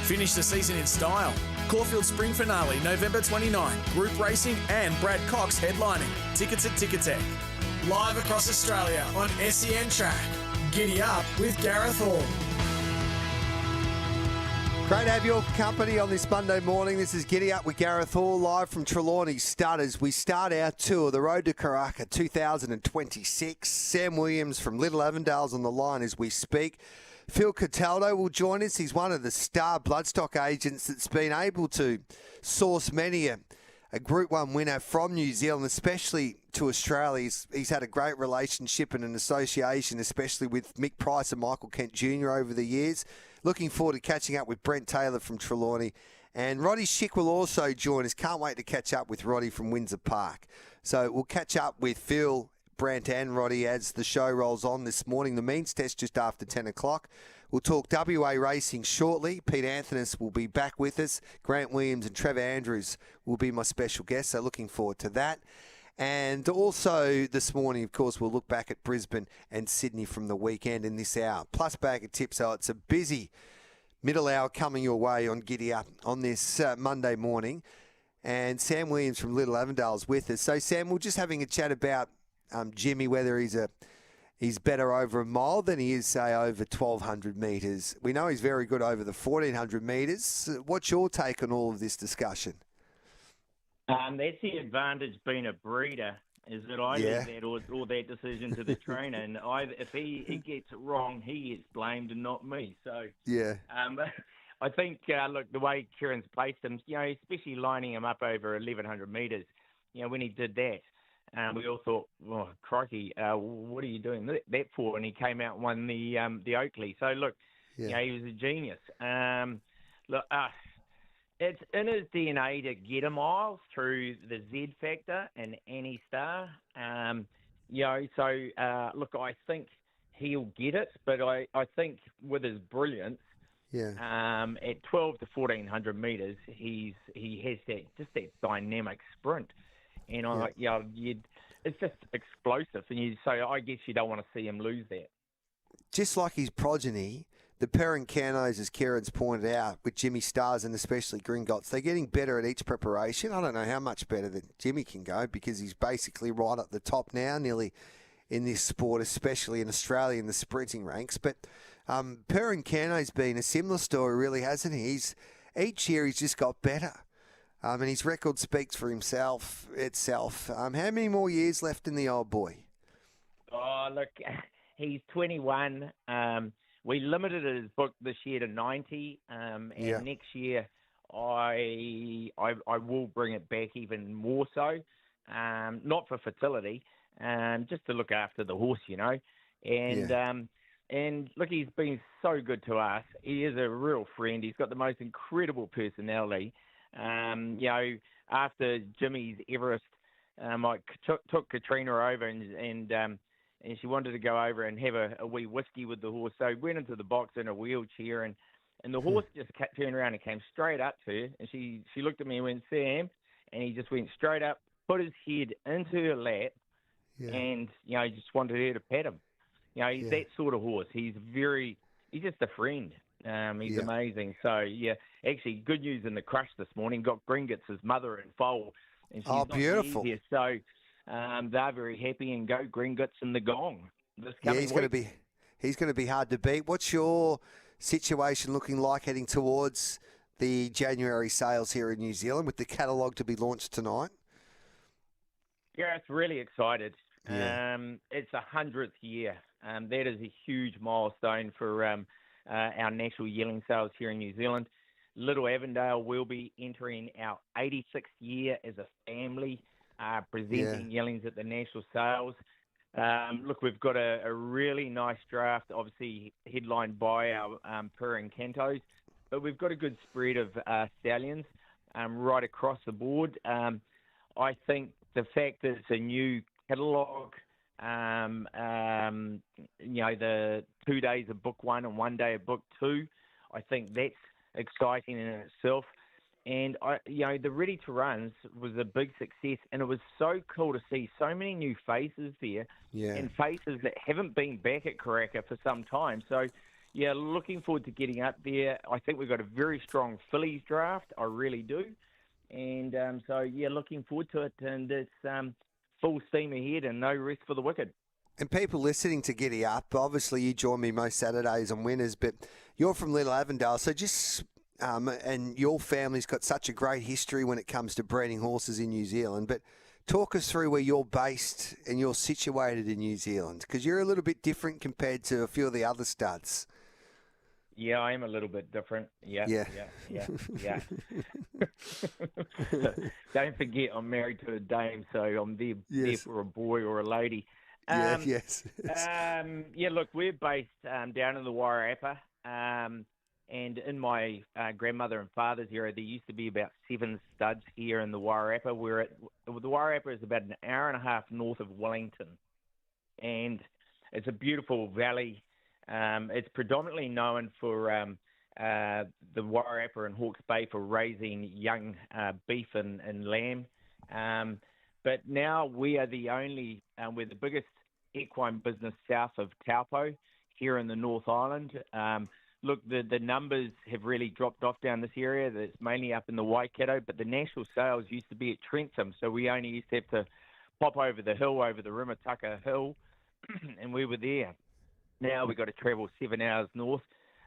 Finish the season in style. Caulfield Spring Finale, November 29. Group racing and Brad Cox headlining. Tickets at Ticketek. Live across Australia on SEN Track. Giddy Up with Gareth Hall. Great to have your company on this Monday morning. This is Giddy Up with Gareth Hall, live from Trelawney Stud as we start our tour, the Road to Karaka 2026. Sam Williams from Little Avondale's on the line as we speak. Phil Cataldo will join us. He's one of the star bloodstock agents that's been able to source many a Group 1 winner from New Zealand, especially to Australia. He's had a great relationship and an association, especially with Mick Price and Michael Kent Jr. over the years. Looking forward to catching up with Brent Taylor from Trelawney. And Roddy Schick will also join us. Can't wait to catch up with Roddy from Windsor Park. So we'll catch up with Phil, Brent and Roddy as the show rolls on this morning. The means test just after 10 o'clock. We'll talk WA racing shortly. Pete Anthonys will be back with us. Grant Williams and Trevor Andrews will be my special guests, so looking forward to that. And also this morning, of course, we'll look back at Brisbane and Sydney from the weekend in this hour. Plus bag of tips, so it's a busy middle hour coming your way on Giddy Up on this Monday morning. And Sam Williams from Little Avondale's with us. So, Sam, we're just having a chat about Jimmy, whether he's better over a mile than he is, say, over 1,200 metres. We know he's very good over the 1,400 metres. What's your take on all of this discussion? That's the advantage being a breeder, is that I leave that or that decision to the trainer, and if he gets it wrong, he gets blamed and not me. So I think look, the way Kieran's placed him, especially lining him up over 1,100 metres, when he did that, we all thought, oh crikey, what are you doing that for? And he came out and won the Oakley. So look, he was a genius. It's in his DNA to get a mile through the Z factor and any star. Look, I think he'll get it, but I think with his brilliance, at 12 to 1,400 metres, he has that dynamic sprint, and it's just explosive, and so I guess you don't want to see him lose that. Just like his progeny, the Perencanos, as Kieran's pointed out, with Jimmy Stars and especially Gringotts, they're getting better at each preparation. I don't know how much better that Jimmy can go because he's basically right at the top now, nearly in this sport, especially in Australia in the sprinting ranks. But Perencano's been a similar story, really, hasn't he? Each year he's just got better. And his record speaks for itself. How many more years left in the old boy? Oh, look, he's 21. We limited his book this year to 90, and next year I will bring it back even more so, not for fertility, just to look after the horse, And look, he's been so good to us. He is a real friend. He's got the most incredible personality. After Jimmy's Everest, I took Katrina over and she wanted to go over and have a wee whiskey with the horse. So went into the box in a wheelchair, and the horse just turned around and came straight up to her. And she looked at me and went, Sam, and he just went straight up, put his head into her lap, and, he just wanted her to pet him. He's that sort of horse. He's just a friend. He's amazing. So, actually, good news in the crush this morning. Got Gringotts' mother in foal. And she's beautiful. Easier, so they're very happy, and go Gringotts and the Gong this coming week. He's going to be hard to beat. What's your situation looking like heading towards the January sales here in New Zealand with the catalogue to be launched tonight? Yeah, it's really excited. Yeah. It's 100th year. That is a huge milestone for our national yearling sales here in New Zealand. Little Avondale will be entering our 86th year as a family, presenting yearlings at the national sales. Look, we've got a really nice draft, obviously headlined by our Perencantos, but we've got a good spread of stallions right across the board. I think the fact that it's a new catalogue, the 2 days of book one and 1 day of book two, I think that's exciting in itself. And the Ready to Runs was a big success, and it was so cool to see so many new faces there, and faces that haven't been back at Karaka for some time. So, looking forward to getting up there. I think we've got a very strong fillies draft. I really do. And looking forward to it. And it's full steam ahead and no rest for the wicked. And people listening to Giddy Up, obviously you join me most Saturdays on Winners, but you're from Little Avondale, so just and your family's got such a great history when it comes to breeding horses in New Zealand. But talk us through where you're based and you're situated in New Zealand, because you're a little bit different compared to a few of the other studs. Yeah, I am a little bit different. Yeah. Don't forget, I'm married to a dame, so I'm there for a boy or a lady. Yes. Look, we're based down in the Wairarapa, and in my grandmother and father's era, there used to be about 7 studs here in the Wairarapa. The Wairarapa is about an hour and a half north of Wellington, and it's a beautiful valley. It's predominantly known for the Wairarapa and Hawke's Bay for raising young beef and lamb. But now we are we're the biggest equine business south of Taupo here in the North Island. Look, the numbers have really dropped off down this area. It's mainly up in the Waikato, but the national sales used to be at Trentham, so we only used to have to pop over the hill, over the Rimataka Hill, and we were there. Now we've got to travel 7 hours north.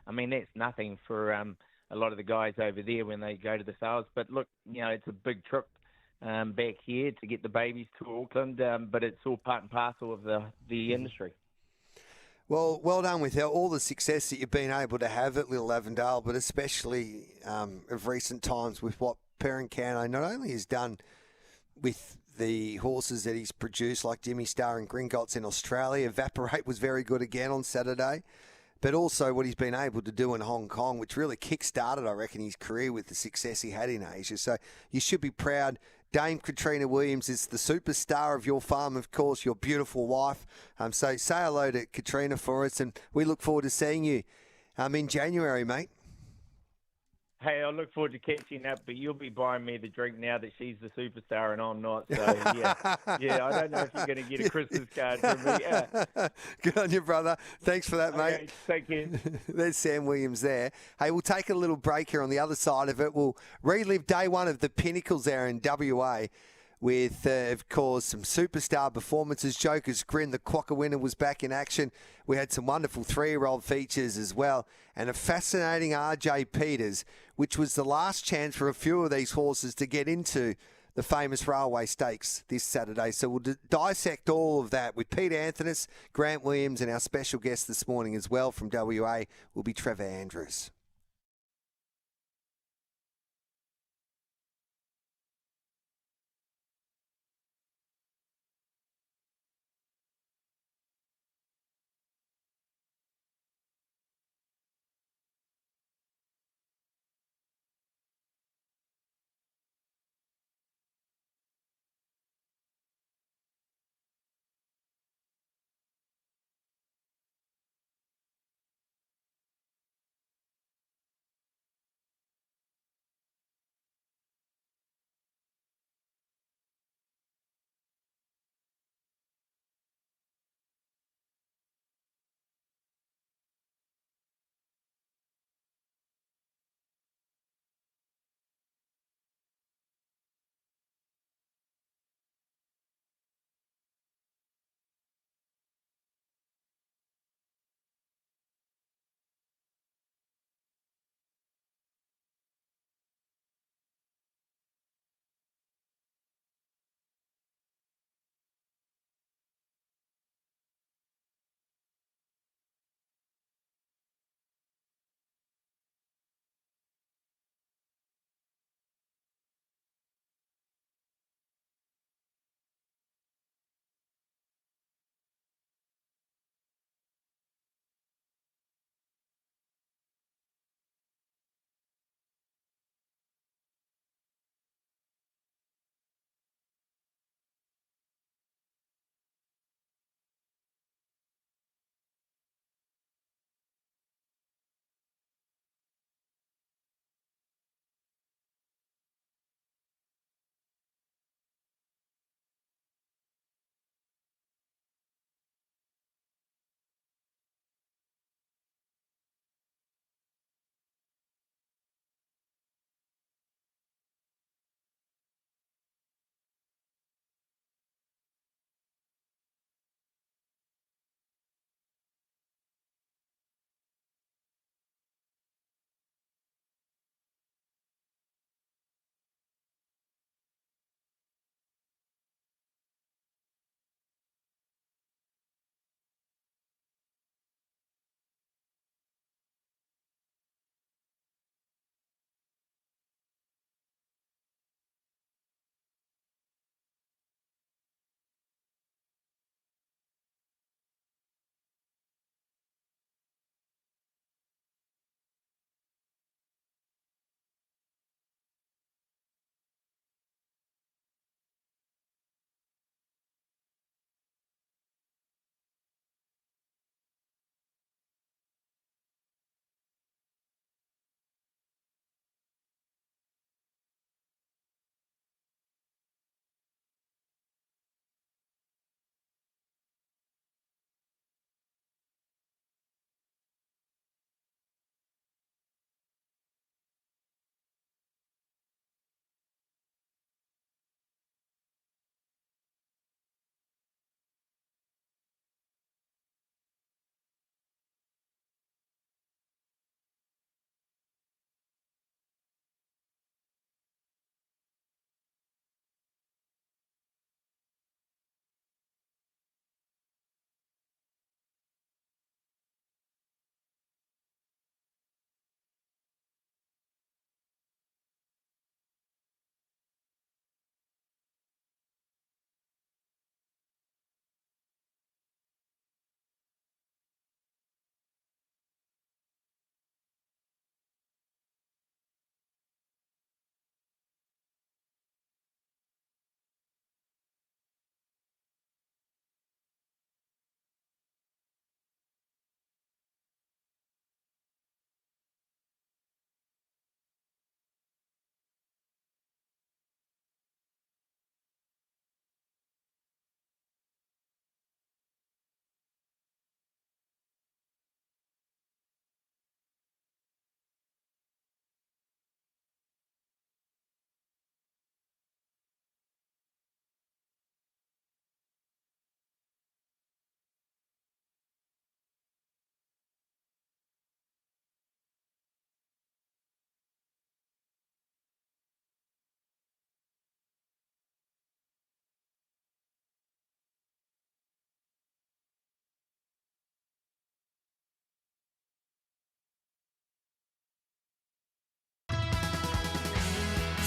I mean, that's nothing for a lot of the guys over there when they go to the sales. But look, it's a big trip back here to get the babies to Auckland, but it's all part and parcel of the industry. Well done with all the success that you've been able to have at Little Avondale, but especially of recent times with what Perencano not only has done with the horses that he's produced, like Jimmy Star and Gringotts in Australia. Evaporate was very good again on Saturday. But also what he's been able to do in Hong Kong, which really kick-started, I reckon, his career with the success he had in Asia. So you should be proud. Dame Katrina Williams is the superstar of your farm, of course, your beautiful wife. So say hello to Katrina for us, and we look forward to seeing you in January, mate. Hey, I look forward to catching up, but you'll be buying me the drink now that she's the superstar and I'm not. So, yeah, I don't know if you're going to get a Christmas card from me. Yeah. Good on you, brother. Thanks for that, mate. Okay, take care. There's Sam Williams there. Hey, we'll take a little break here on the other side of it. We'll relive day one of the Pinnacles there in WA with, of course, some superstar performances. Joker's Grin, the Quokka winner, was back in action. We had some wonderful 3-year-old features as well, and a fascinating RJ Peters, which was the last chance for a few of these horses to get into the famous Railway Stakes this Saturday. So we'll dissect all of that with Pete Anthony, Grant Williams, and our special guest this morning as well from WA will be Trevor Andrews.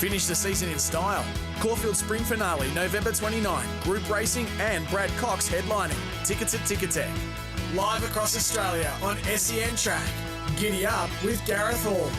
Finish the season in style. Caulfield Spring Finale, November 29. Group racing and Brad Cox headlining. Tickets at Ticketek. Live across Australia on SEN Track. Giddy up with Gareth Hall.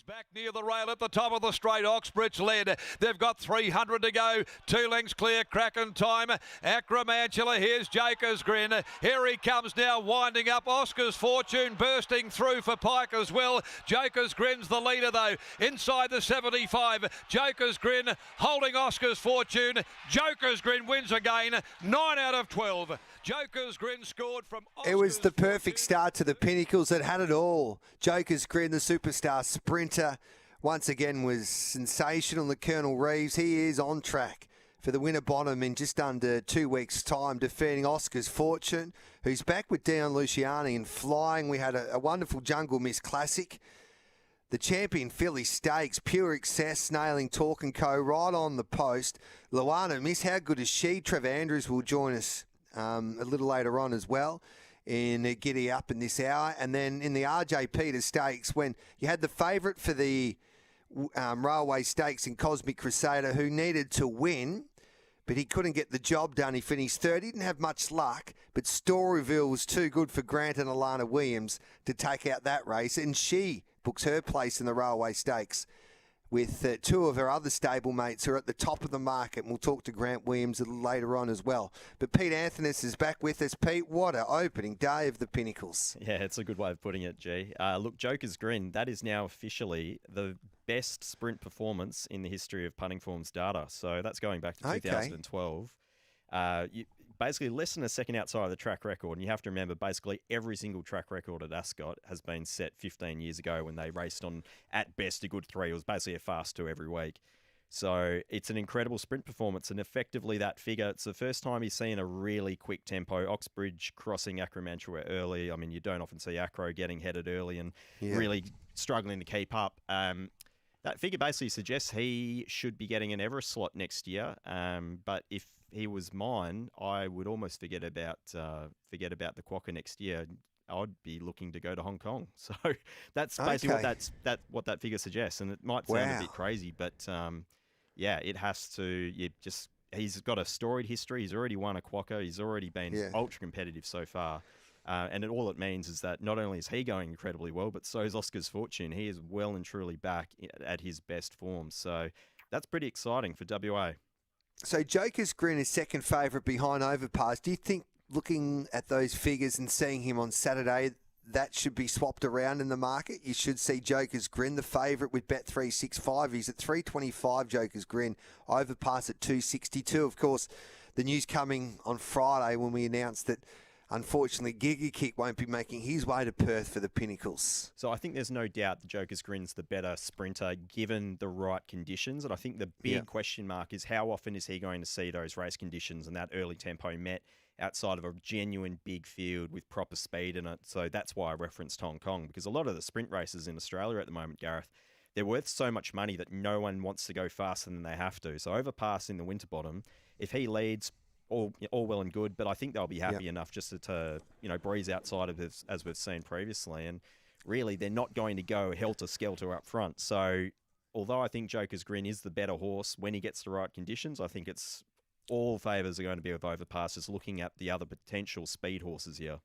Back near the rail at the top of the straight, Oxbridge led. They've got 300 to go. 2 lengths clear, Kraken time. Acromantula, here's Joker's Grin. Here he comes now, winding up. Oscar's Fortune bursting through for Pike as well. Joker's Grin's the leader though. Inside the 75, Joker's Grin holding Oscar's Fortune. Joker's Grin wins again, 9 out of 12. Joker's Grin scored from Oscar's It was the perfect Fortune. start to the Pinnacles that had it all. Joker's Grin, the superstar sprinter, once again was sensational. The Colonel Reeves, he is on track for the winner bottom in just under 2 weeks' time, defeating Oscar's Fortune, who's back with Dion Luciani and flying. We had a wonderful Jungle Miss Classic. The Champion Philly Stakes, Pure Excess, nailing Talk & Co. right on the post. Luana Miss, how good is she? Trevor Andrews will join us a little later on as well in Giddy Up in this hour. And then in the RJ Peters Stakes, when you had the favourite for the Railway Stakes in Cosmic Crusader who needed to win, but he couldn't get the job done. He finished third. He didn't have much luck, but Storyville was too good for Grant and Alana Williams to take out that race, and she books her place in the Railway Stakes with 2 of her other stablemates who are at the top of the market. And we'll talk to Grant Williams a little later on as well. But Pete Anthony's is back with us. Pete, what an opening day of the Pinnacles. Yeah, it's a good way of putting it, G. Look, Joker's Grin, that is now officially the best sprint performance in the history of punting forms data. So that's going back to 2012. Basically less than a second outside of the track record. And you have to remember, basically every single track record at Ascot has been set 15 years ago when they raced on, at best, a good 3. It was basically a fast 2 every week. So it's an incredible sprint performance, and effectively that figure, it's the first time he's seen a really quick tempo. Oxbridge crossing Acromantula early. I mean, you don't often see Acro getting headed early and really struggling to keep up. That figure basically suggests he should be getting an Everest slot next year. But if he was mine, I would almost forget about the Quokka next year. I'd be looking to go to Hong Kong. So that's basically what that figure suggests. And it might sound a bit crazy, but it has to. He's got a storied history. He's already won a Quokka. He's already been ultra competitive so far. And all it means is that not only is he going incredibly well, but so is Oscar's Fortune. He is well and truly back at his best form. So that's pretty exciting for WA. So Joker's Grin is second favourite behind Overpass. Do you think, looking at those figures and seeing him on Saturday, that should be swapped around in the market? You should see Joker's Grin, the favourite with Bet365. He's at 325, Joker's Grin. Overpass at 262. Of course, the news coming on Friday when we announced that, unfortunately, Giga Kick won't be making his way to Perth for the Pinnacles. So I think there's no doubt the Joker's Grin's the better sprinter given the right conditions. And I think the big question mark is how often is he going to see those race conditions and that early tempo met outside of a genuine big field with proper speed in it. So that's why I referenced Hong Kong, because a lot of the sprint races in Australia at the moment, Gareth, they're worth so much money that no one wants to go faster than they have to. So Overpass in the Winterbottom, if he leads, all well and good, but I think they'll be happy enough just to breeze outside of this, as we've seen previously. And really, they're not going to go helter-skelter up front. So although I think Joker's Grin is the better horse when he gets the right conditions, I think it's all favours are going to be with Overpass, just looking at the other potential speed horses here.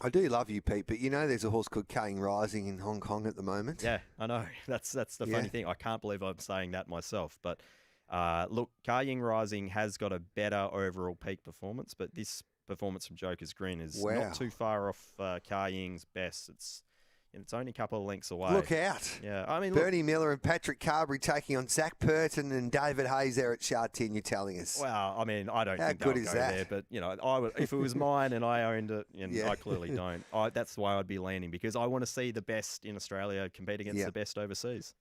I do love you, Pete, but you know there's a horse called Kaying Rising in Hong Kong at the moment. Yeah, I know. That's the funny thing. I can't believe I'm saying that myself, but... look, Kaying Rising has got a better overall peak performance, but this performance from Joker's Grin is not too far off Kaying's best. It's only a couple of lengths away. Look out. Yeah, I mean, Bernie Miller and Patrick Carberry taking on Zach Purton and David Hayes there at Shartin, you're telling us. Well, I mean, I don't How think good they'll is go that? there, but, I would, if it was mine and I owned it, and I clearly don't, that's why I'd be leaning, because I want to see the best in Australia compete against the best overseas.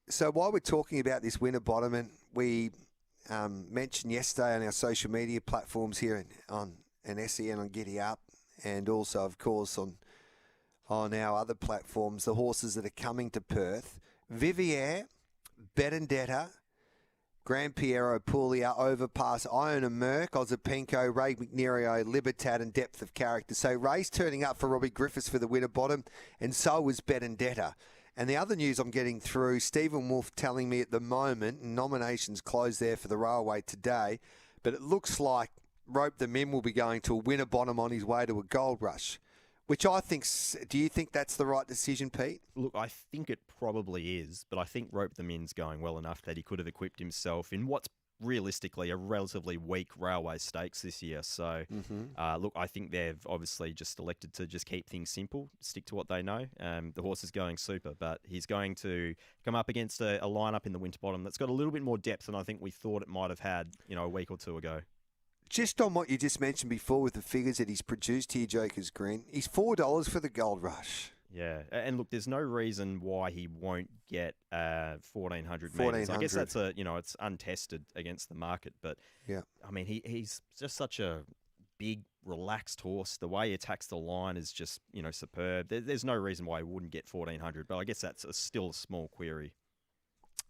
So while we're talking about this winner bottom, and we mentioned yesterday on our social media platforms here on SEN on Giddy Up, and also, of course, on our other platforms, the horses that are coming to Perth. Vivier, Betendetta, Grand Piero, Puglia, Overpass, Iona Merck, Ozapenko, Ray McNerio, Libertad, and Depth of Character. So race turning up for Robbie Griffiths for the winner bottom, and so was Betendetta. And the other news I'm getting through, Stephen Wolf telling me at the moment, nominations closed there for the Railway today, but it looks like Rope the Min will be going to a winner bottom on his way to a Gold Rush, which I think, do you think that's the right decision, Pete? Look, I think it probably is, but I think Rope the Min's going well enough that he could have equipped himself in what's realistically a relatively weak Railway Stakes this year. So, look, I think they've obviously just elected to just keep things simple, stick to what they know. The horse is going super, but he's going to come up against a lineup in the Winterbottom that's got a little bit more depth than I think we thought it might have had, a week or two ago. Just on what you just mentioned before with the figures that he's produced here, Joker's Grin, he's $4 for the Gold Rush. Yeah, and look, there's no reason why he won't get 1,400 metres. I guess that's it's untested against the market, but yeah, I mean, he's just such a big, relaxed horse. The way he attacks the line is just superb. There's no reason why he wouldn't get 1,400, but I guess that's still a small query.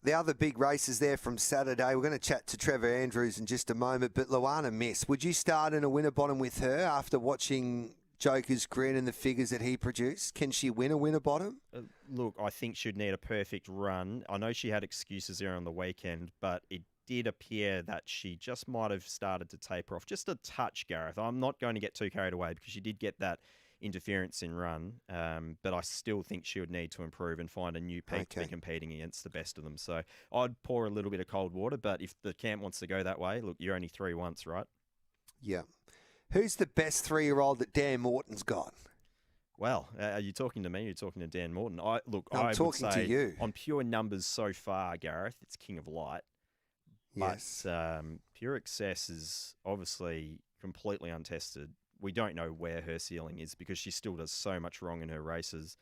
The other big races there from Saturday, we're going to chat to Trevor Andrews in just a moment, but Luana Miss, would you start in a winner bottom with her after watching Joker's Grin and the figures that he produced? Can she win a winner bottom? Look, I think she'd need a perfect run. I know she had excuses there on the weekend, but it did appear that she just might have started to taper off just a touch, Gareth. I'm not going to get too carried away because she did get that interference in run, but I still think she would need to improve and find a new peak to be competing against the best of them. So I'd pour a little bit of cold water, but if the camp wants to go that way, look, you're only 3 once, right? Yeah. Who's the best 3-year-old that Dan Morton's got? Well, are you talking to me? You're talking to Dan Morton. I'm talking to you. On pure numbers so far, Gareth, it's King of Light. Yes. But Pure Excess is obviously completely untested. We don't know where her ceiling is because she still does so much wrong in her races.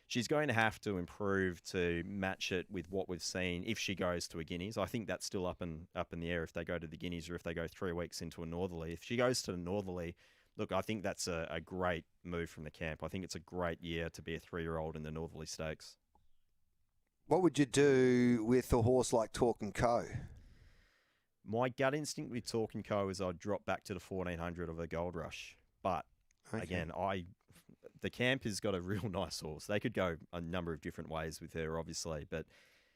She's going to have to improve to match it with what we've seen if she goes to a Guineas. I think that's still up in the air if they go to the Guineas or if they go 3 weeks into a Northerly. If she goes to the Northerly, look, I think that's a great move from the camp. I think it's a great year to be a 3-year-old in the Northerly Stakes. What would you do with a horse like Talk and Co? My gut instinct with Talk and Co is I'd drop back to the 1,400 of a Gold Rush. But again, the camp has got a real nice horse. They could go a number of different ways with her, obviously, but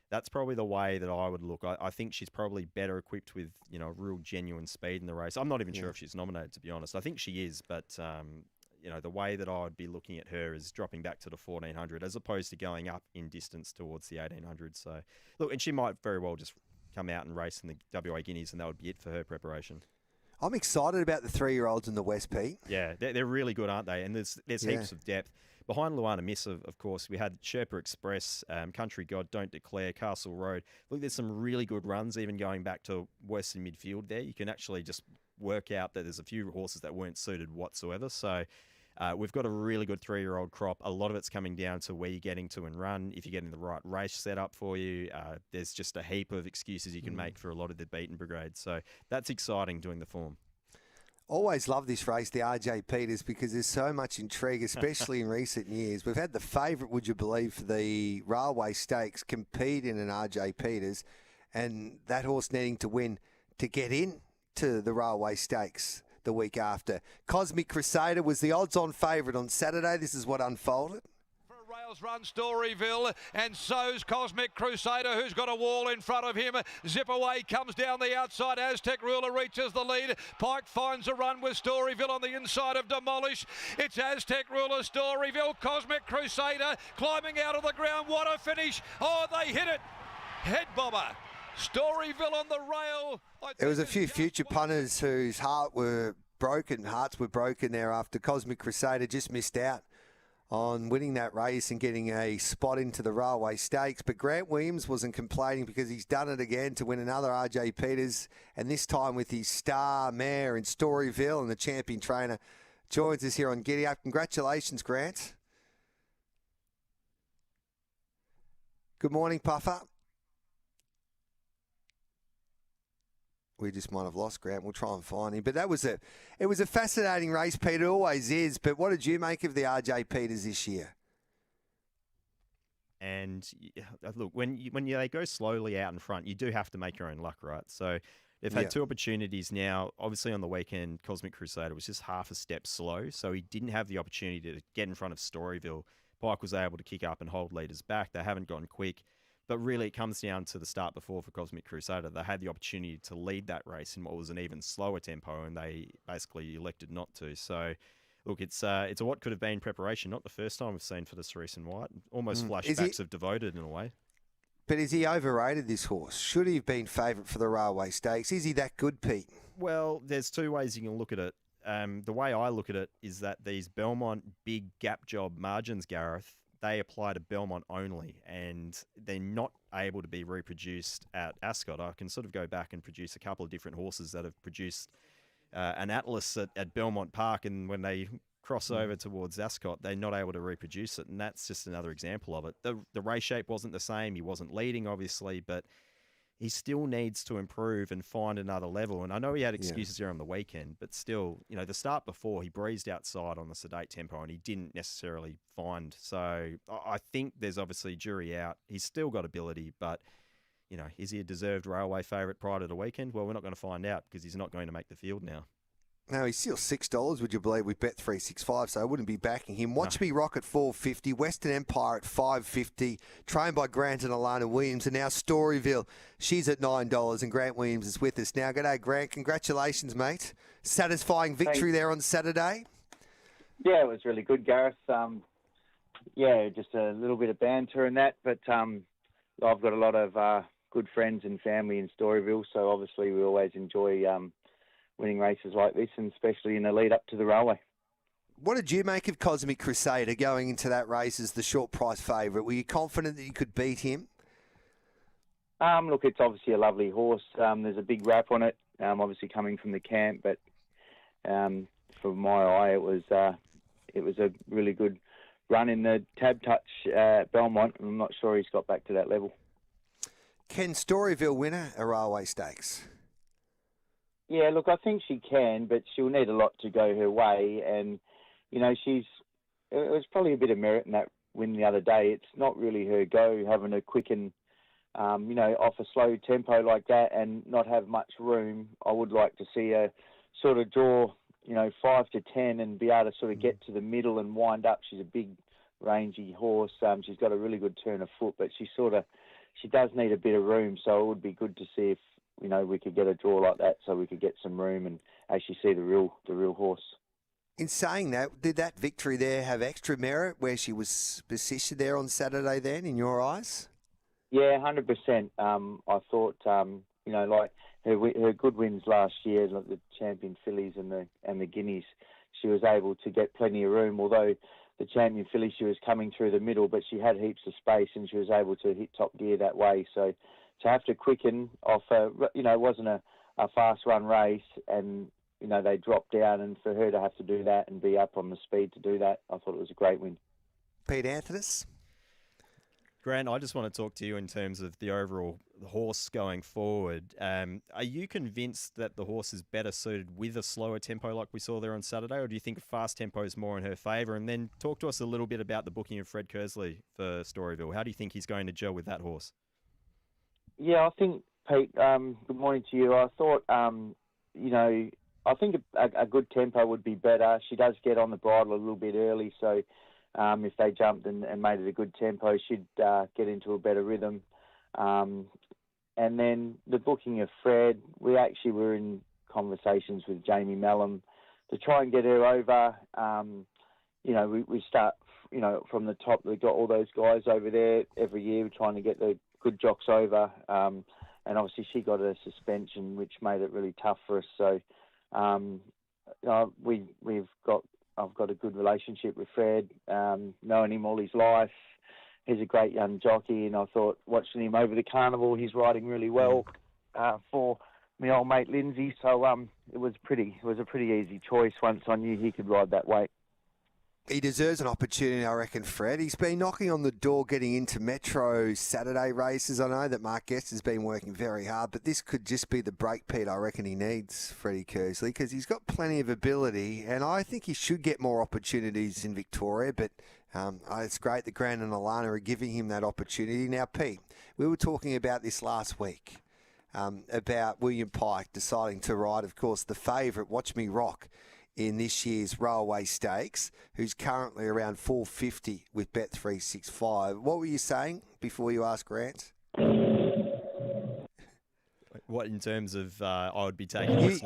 that's probably the way that I would look. I think she's probably better equipped with, real genuine speed in the race. I'm not even sure if she's nominated, to be honest. I think she is, but, the way that I would be looking at her is dropping back to the 1,400 as opposed to going up in distance towards the 1,800. So, look, and she might very well just come out and race in the WA Guineas, and that would be it for her preparation. I'm excited about the 3-year-olds in the West, Pete. Yeah, they're really good, aren't they? And there's heaps of depth. Behind Luana Miss, of course, we had Sherpa Express, Country God, Don't Declare, Castle Road. Look, there's some really good runs, even going back to Western midfield there. You can actually just work out that there's a few horses that weren't suited whatsoever. So we've got a really good 3-year-old crop. A lot of it's coming down to where you're getting to and run. If you're getting the right race set up for you, there's just a heap of excuses you can make for a lot of the beaten brigade. So that's exciting doing the form. Always love this race, the RJ Peters, because there's so much intrigue, especially in recent years. We've had the favourite, would you believe, for the Railway Stakes compete in an RJ Peters, and that horse needing to win to get in to the Railway Stakes the week after. Cosmic Crusader was the odds-on favourite on Saturday. This is what unfolded. Rails run Storyville, and so's Cosmic Crusader, who's got a wall in front of him. Zip Away comes down the outside. Aztec Ruler reaches the lead. Pike finds a run with Storyville on the inside of Demolish. It's Aztec Ruler, Storyville, Cosmic Crusader climbing out of the ground. What a finish. Oh, they hit it. Head bomber. Storyville on the rail. There was a few future punters whose hearts were broken there after Cosmic Crusader just missed out on winning that race and getting a spot into the Railway Stakes. But Grant Williams wasn't complaining because he's done it again to win another RJ Peters, and this time with his star mare in Storyville, and the champion trainer joins us here on Giddy Up. Congratulations, Grant. Good morning, Puffer. We just might have lost Grant. We'll try and find him. But it was a fascinating race, Peter. It always is. But what did you make of the RJ Peters this year? And look, when they go slowly out in front, you do have to make your own luck, right? So they've had two opportunities now. Obviously, on the weekend, Cosmic Crusader was just half a step slow, so he didn't have the opportunity to get in front of Storyville Pike was able to kick up and hold leaders back. They haven't gone quick. But really, it comes down to the start before for Cosmic Crusader. They had the opportunity to lead that race in what was an even slower tempo, and they basically elected not to. So, look, it's a what could have been preparation. Not the first time we've seen for the Cerise and White. Almost flashbacks of Devoted in a way. But is he overrated, this horse? Should he have been favourite for the Railway Stakes? Is he that good, Pete? Well, there's two ways you can look at it. The way I look at it is that these Belmont big gap job margins, Gareth, they apply to Belmont only, and they're not able to be reproduced at Ascot. I can sort of go back and produce a couple of different horses that have produced an Atlas at Belmont Park, and when they cross over towards Ascot, they're not able to reproduce it, and that's just another example of it. The race shape wasn't the same. He wasn't leading, obviously, but he still needs to improve and find another level. And I know he had excuses here on the weekend, but still, the start before, he breezed outside on the sedate tempo and he didn't necessarily find. So I think there's obviously jury out. He's still got ability, but, is he a deserved Railway favourite prior to the weekend? Well, we're not going to find out because he's not going to make the field now. No, he's still $6, would you believe, with Bet365, so I wouldn't be backing him. Watch Me Rock at $4.50, Western Empire at $5.50, trained by Grant and Alana Williams, and now Storyville, she's at $9, and Grant Williams is with us now. G'day, Grant. Congratulations, mate. Satisfying victory there on Saturday. Yeah, it was really good, Gareth. Just a little bit of banter and that, but I've got a lot of good friends and family in Storyville, so obviously we always enjoy winning races like this, and especially in the lead up to the Railway. What did you make of Cosmic Crusader going into that race as the short price favourite? Were you confident that you could beat him? Look, it's obviously a lovely horse. There's a big rap on it, obviously coming from the camp, but from my eye, it was a really good run in the Tab Touch at Belmont. I'm not sure he's got back to that level. Can Storyville win a Railway Stakes? Yeah, look, I think she can, but she'll need a lot to go her way. And, it was probably a bit of merit in that win the other day. It's not really her go, having a quicken, off a slow tempo like that and not have much room. I would like to see her sort of draw, 5 to 10 and be able to sort of get to the middle and wind up. She's a big, rangy horse. She's got a really good turn of foot, but she does need a bit of room. So it would be good to see if, we could get a draw like that so we could get some room and actually see the real horse. In saying that, did that victory there have extra merit where she was positioned there on Saturday then, in your eyes? Yeah, 100%. I thought, like her good wins last year, like the Champion Fillies and the Guineas, she was able to get plenty of room, although the Champion Filly, she was coming through the middle, but she had heaps of space and she was able to hit top gear that way. So to have to quicken off, it wasn't a fast run race, and they dropped down, and for her to have to do that and be up on the speed to do that, I thought it was a great win. Pete Anthony? Grant, I just want to talk to you in terms of the overall horse going forward. Are you convinced that the horse is better suited with a slower tempo like we saw there on Saturday, or do you think fast tempo is more in her favour? And then talk to us a little bit about the booking of Fred Kersley for Storyville. How do you think he's going to gel with that horse? Yeah, I think, Pete, good morning to you. I thought, I think a good tempo would be better. She does get on the bridle a little bit early, so if they jumped and made it a good tempo, she'd get into a better rhythm. And then the booking of Fred, we actually were in conversations with Jamie Mellum to try and get her over. We start, from the top. We've got all those guys over there every year. We're trying to get the good jocks over. And obviously she got a suspension, which made it really tough for us. So I've got a good relationship with Fred, knowing him all his life. He's a great young jockey, and I thought watching him over the carnival, he's riding really well for my old mate Lindsay. So it was a pretty easy choice once I knew he could ride that weight. He deserves an opportunity, I reckon, Fred. He's been knocking on the door getting into Metro Saturday races. I know that Mark Guest has been working very hard, but this could just be the break, Pete, I reckon he needs, Freddie Kersley, because he's got plenty of ability, and I think he should get more opportunities in Victoria, but it's great that Grant and Alana are giving him that opportunity. Now, Pete, we were talking about this last week, about William Pike deciding to ride, of course, the favourite, Watch Me Rock, in this year's Railway Stakes, who's currently around 450 with Bet365. What were you saying before you asked Grant? What in terms of I would be taking?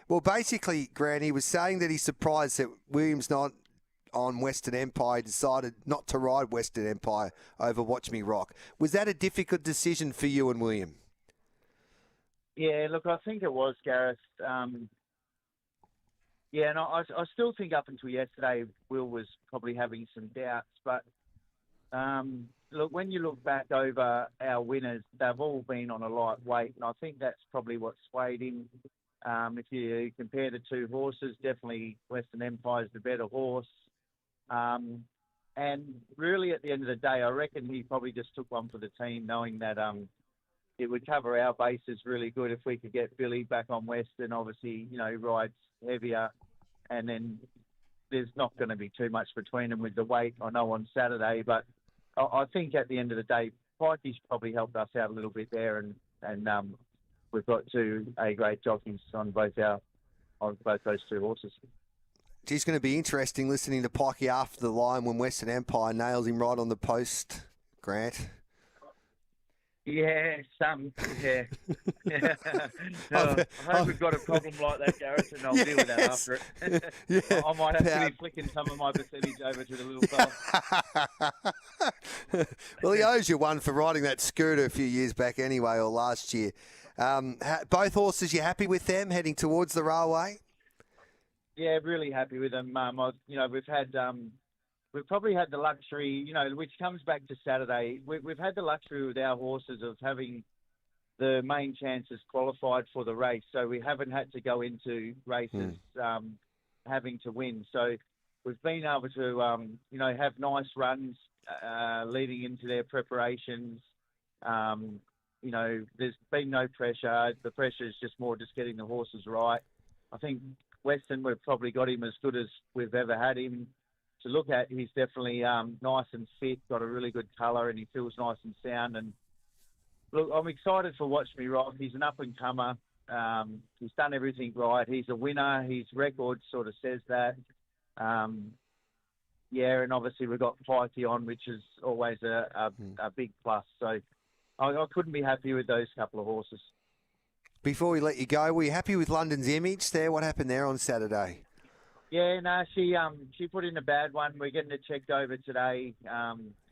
Well, basically, Grant, he was saying that he's surprised that Williams not on Western Empire decided not to ride Western Empire over Watch Me Rock. Was that a difficult decision for you and William? Yeah, look, I think it was, Gareth. Yeah, and I still think up until yesterday, Will was probably having some doubts. But look, when you look back over our winners, they've all been on a light weight, and I think that's probably what swayed him. If you compare the two horses, definitely Western Empire's the better horse. And really, at the end of the day, I reckon he probably just took one for the team, knowing that it would cover our bases really good if we could get Billy back on Western. Obviously, rides heavier, and then there's not going to be too much between them with the weight, I know, on Saturday. But I think at the end of the day, Pikey's probably helped us out a little bit there, and we've got two A-grade jockeys on both those two horses. It's going to be interesting listening to Pikey after the line when Western Empire nails him right on the post, Grant. Yeah. I hope we've got a problem like that, Gareth, and I'll deal with that after it. Yeah. I might have to be flicking some of my percentage over to the little fella. Well, he owes you one for riding that scooter a few years back anyway, or last year. Both horses, you happy with them heading towards the railway? Yeah, really happy with them. We've probably had the luxury, which comes back to Saturday. We've had the luxury with our horses of having the main chances qualified for the race, so we haven't had to go into races having to win. So we've been able to, have nice runs leading into their preparations. There's been no pressure. The pressure is just more just getting the horses right. I think Western, we've probably got him as good as we've ever had him to look at. He's definitely nice and fit, got a really good colour, and he feels nice and sound. And look, I'm excited for Watch Me Rock. He's an up-and-comer. He's done everything right. He's a winner. His record sort of says that. And obviously we've got Pikey on, which is always a big plus. So I couldn't be happy with those couple of horses. Before we let you go, were you happy with London's Image there? What happened there on Saturday? Yeah, no, she put in a bad one. We're getting it checked over today.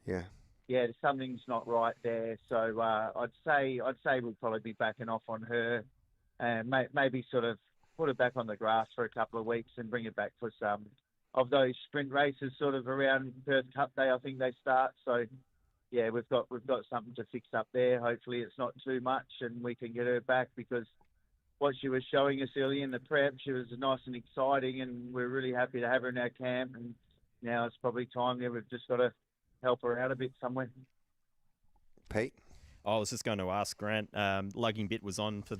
Yeah, something's not right there. So I'd say we'll probably be backing off on her, and maybe sort of put her back on the grass for a couple of weeks and bring it back for some of those sprint races, sort of around Perth Cup Day. I think they start. So yeah, we've got something to fix up there. Hopefully it's not too much, and we can get her back, because what she was showing us early in the prep, she was nice and exciting, and we're really happy to have her in our camp. And now it's probably time that we've just got to help her out a bit somewhere. Pete? I was just going to ask Grant, lugging bit was on for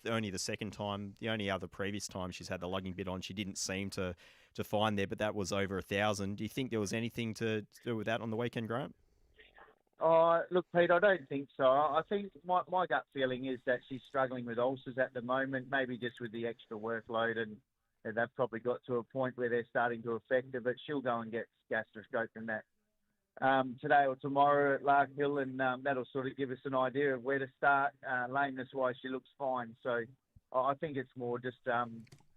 only the second time. The only other previous time she's had the lugging bit on, she didn't seem to find there, but that was over 1,000. Do you think there was anything to do with that on the weekend, Grant? Oh, look, Pete, I don't think so. I think my gut feeling is that she's struggling with ulcers at the moment, maybe just with the extra workload, and they've probably got to a point where they're starting to affect her, but she'll go and get gastroscope and that today or tomorrow at Lark Hill, and that'll sort of give us an idea of where to start. Lameness-wise, she looks fine. So I think it's more just,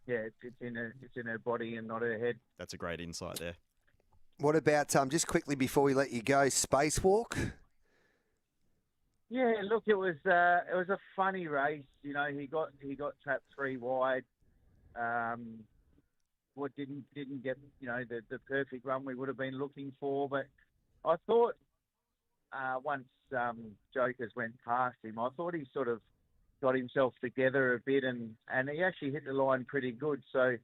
it's in her body and not her head. That's a great insight there. What about, just quickly before we let you go, Spacewalk? Yeah, look, it was a funny race. He got trapped 3 wide. What didn't get the perfect run we would have been looking for, but I thought once Jokers went past him, I thought he sort of got himself together a bit, and he actually hit the line pretty good. So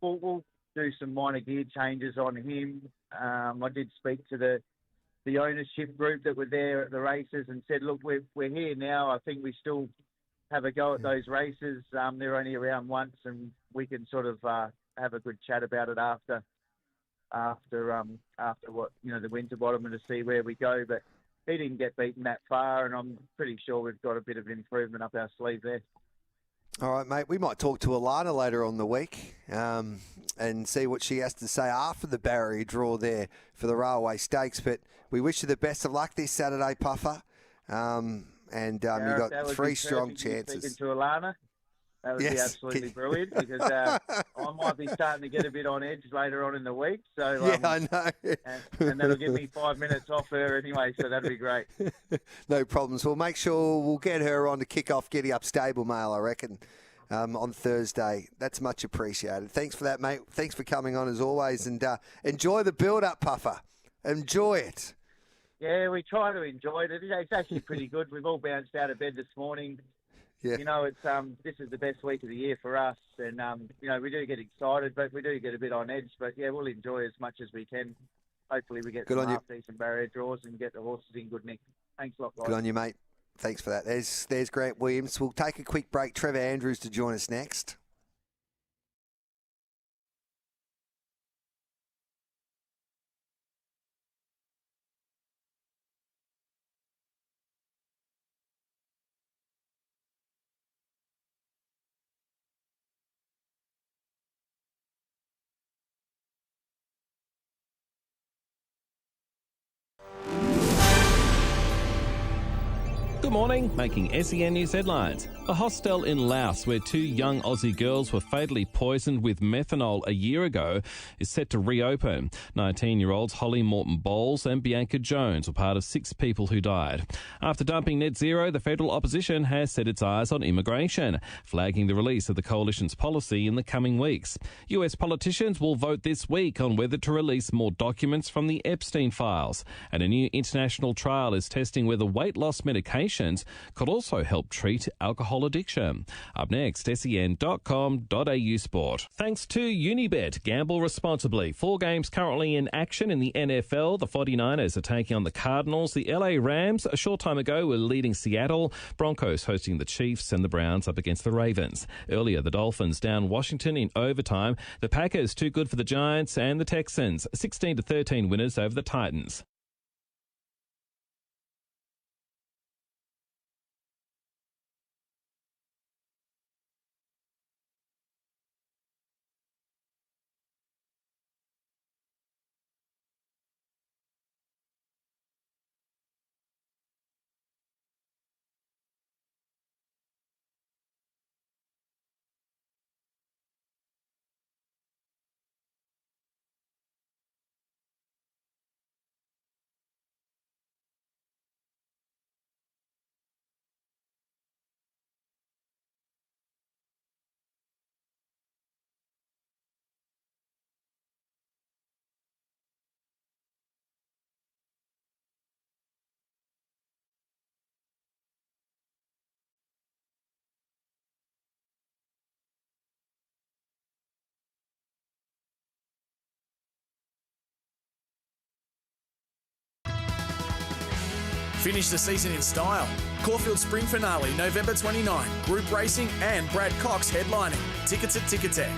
we'll do some minor gear changes on him. I did speak to the ownership group that were there at the races and said, look, we're here now. I think we still have a go at those races. They're only around once, and we can sort of have a good chat about it after what the Winterbottom, and to see where we go. But he didn't get beaten that far, and I'm pretty sure we've got a bit of improvement up our sleeve there. All right, mate. We might talk to Alana later on the week and see what she has to say after the barrier draw there for the Railway Stakes. But we wish you the best of luck this Saturday, Puffer. You've got 3 strong chances. Speaking to Alana, that would be absolutely brilliant because I might be starting to get a bit on edge later on in the week. So yeah, I know. and that'll give me 5 minutes off her anyway, so that'd be great. No problems. We'll make sure we'll get her on to kick off Giddy Up Stable Mail, I reckon, on Thursday. That's much appreciated. Thanks for that, mate. Thanks for coming on as always, and enjoy the build-up, Puffer. Enjoy it. Yeah, we try to enjoy it. It's actually pretty good. We've all bounced out of bed this morning. Yeah. You know, it's this is the best week of the year for us, and we do get excited, but we do get a bit on edge. But yeah, we'll enjoy as much as we can. Hopefully, we get some half-decent barrier draws and get the horses in good nick. Thanks a lot, guys. Good on you, mate. Thanks for that. There's Grant Williams. We'll take a quick break. Trevor Andrews to join us next. Good morning, making SEN News headlines. A hostel in Laos where 2 young Aussie girls were fatally poisoned with methanol a year ago is set to reopen. 19-year-olds Holly Morton Bowles and Bianca Jones were part of 6 people who died. After dumping net zero, the federal opposition has set its eyes on immigration, flagging the release of the coalition's policy in the coming weeks. US politicians will vote this week on whether to release more documents from the Epstein files. And a new international trial is testing whether weight loss medication could also help treat alcohol addiction. Up next, sen.com.au sport. Thanks to Unibet. Gamble responsibly. 4 games currently in action in the NFL. The 49ers are taking on the Cardinals. The LA Rams, a short time ago, were leading Seattle. Broncos hosting the Chiefs, and the Browns up against the Ravens. Earlier, the Dolphins down Washington in overtime. The Packers too good for the Giants, and the Texans 16-13 winners over the Titans. Finish the season in style. Caulfield Spring Finale, November 29. Group racing and Brad Cox headlining. Tickets at Ticketek.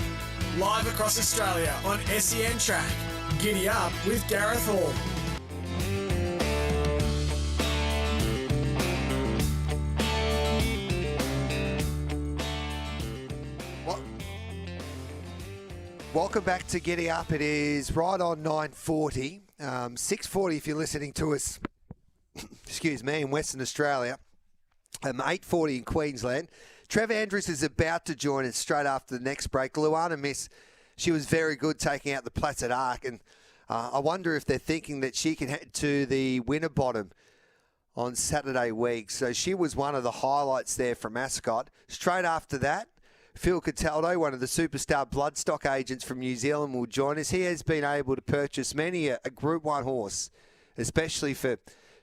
Live across Australia on SEN Track. Giddy Up with Gareth Hall. Welcome back to Giddy Up. It is right on 9:40, 6:40 if you're listening to us. Excuse me, in Western Australia, 8:40 in Queensland. Trevor Andrews is about to join us straight after the next break. Luana Miss, she was very good taking out the Placid Arc, and I wonder if they're thinking that she can head to the Winterbottom on Saturday week. So she was one of the highlights there from Ascot. Straight after that, Phil Cataldo, one of the superstar bloodstock agents from New Zealand, will join us. He has been able to purchase many a Group 1 horse, especially for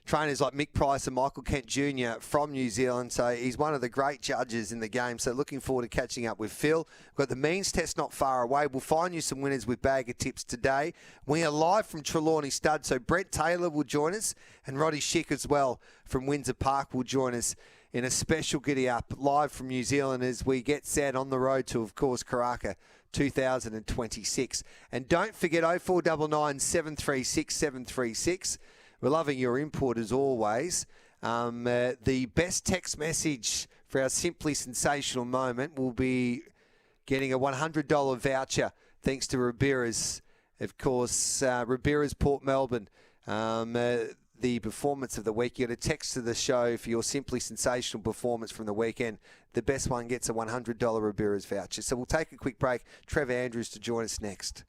trainers like Mick Price and Michael Kent Jr. from New Zealand. So he's one of the great judges in the game. So looking forward to catching up with Phil. We've got the means test not far away. We'll find you some winners with Bag of Tips today. We are live from Trelawney Stud. So Brett Taylor will join us, and Roddy Schick as well from Windsor Park will join us in a special Giddy Up live from New Zealand as we get set on the road to, of course, Karaka 2026. And don't forget 0499 736 736. We're loving your input as always. The best text message for our Simply Sensational moment, we'll be getting a $100 voucher thanks to Ribera's. Of course, Ribera's Port Melbourne. The performance of the week. You get a text to the show for your Simply Sensational performance from the weekend. The best one gets a $100 Ribera's voucher. So we'll take a quick break. Trevor Andrews to join us next.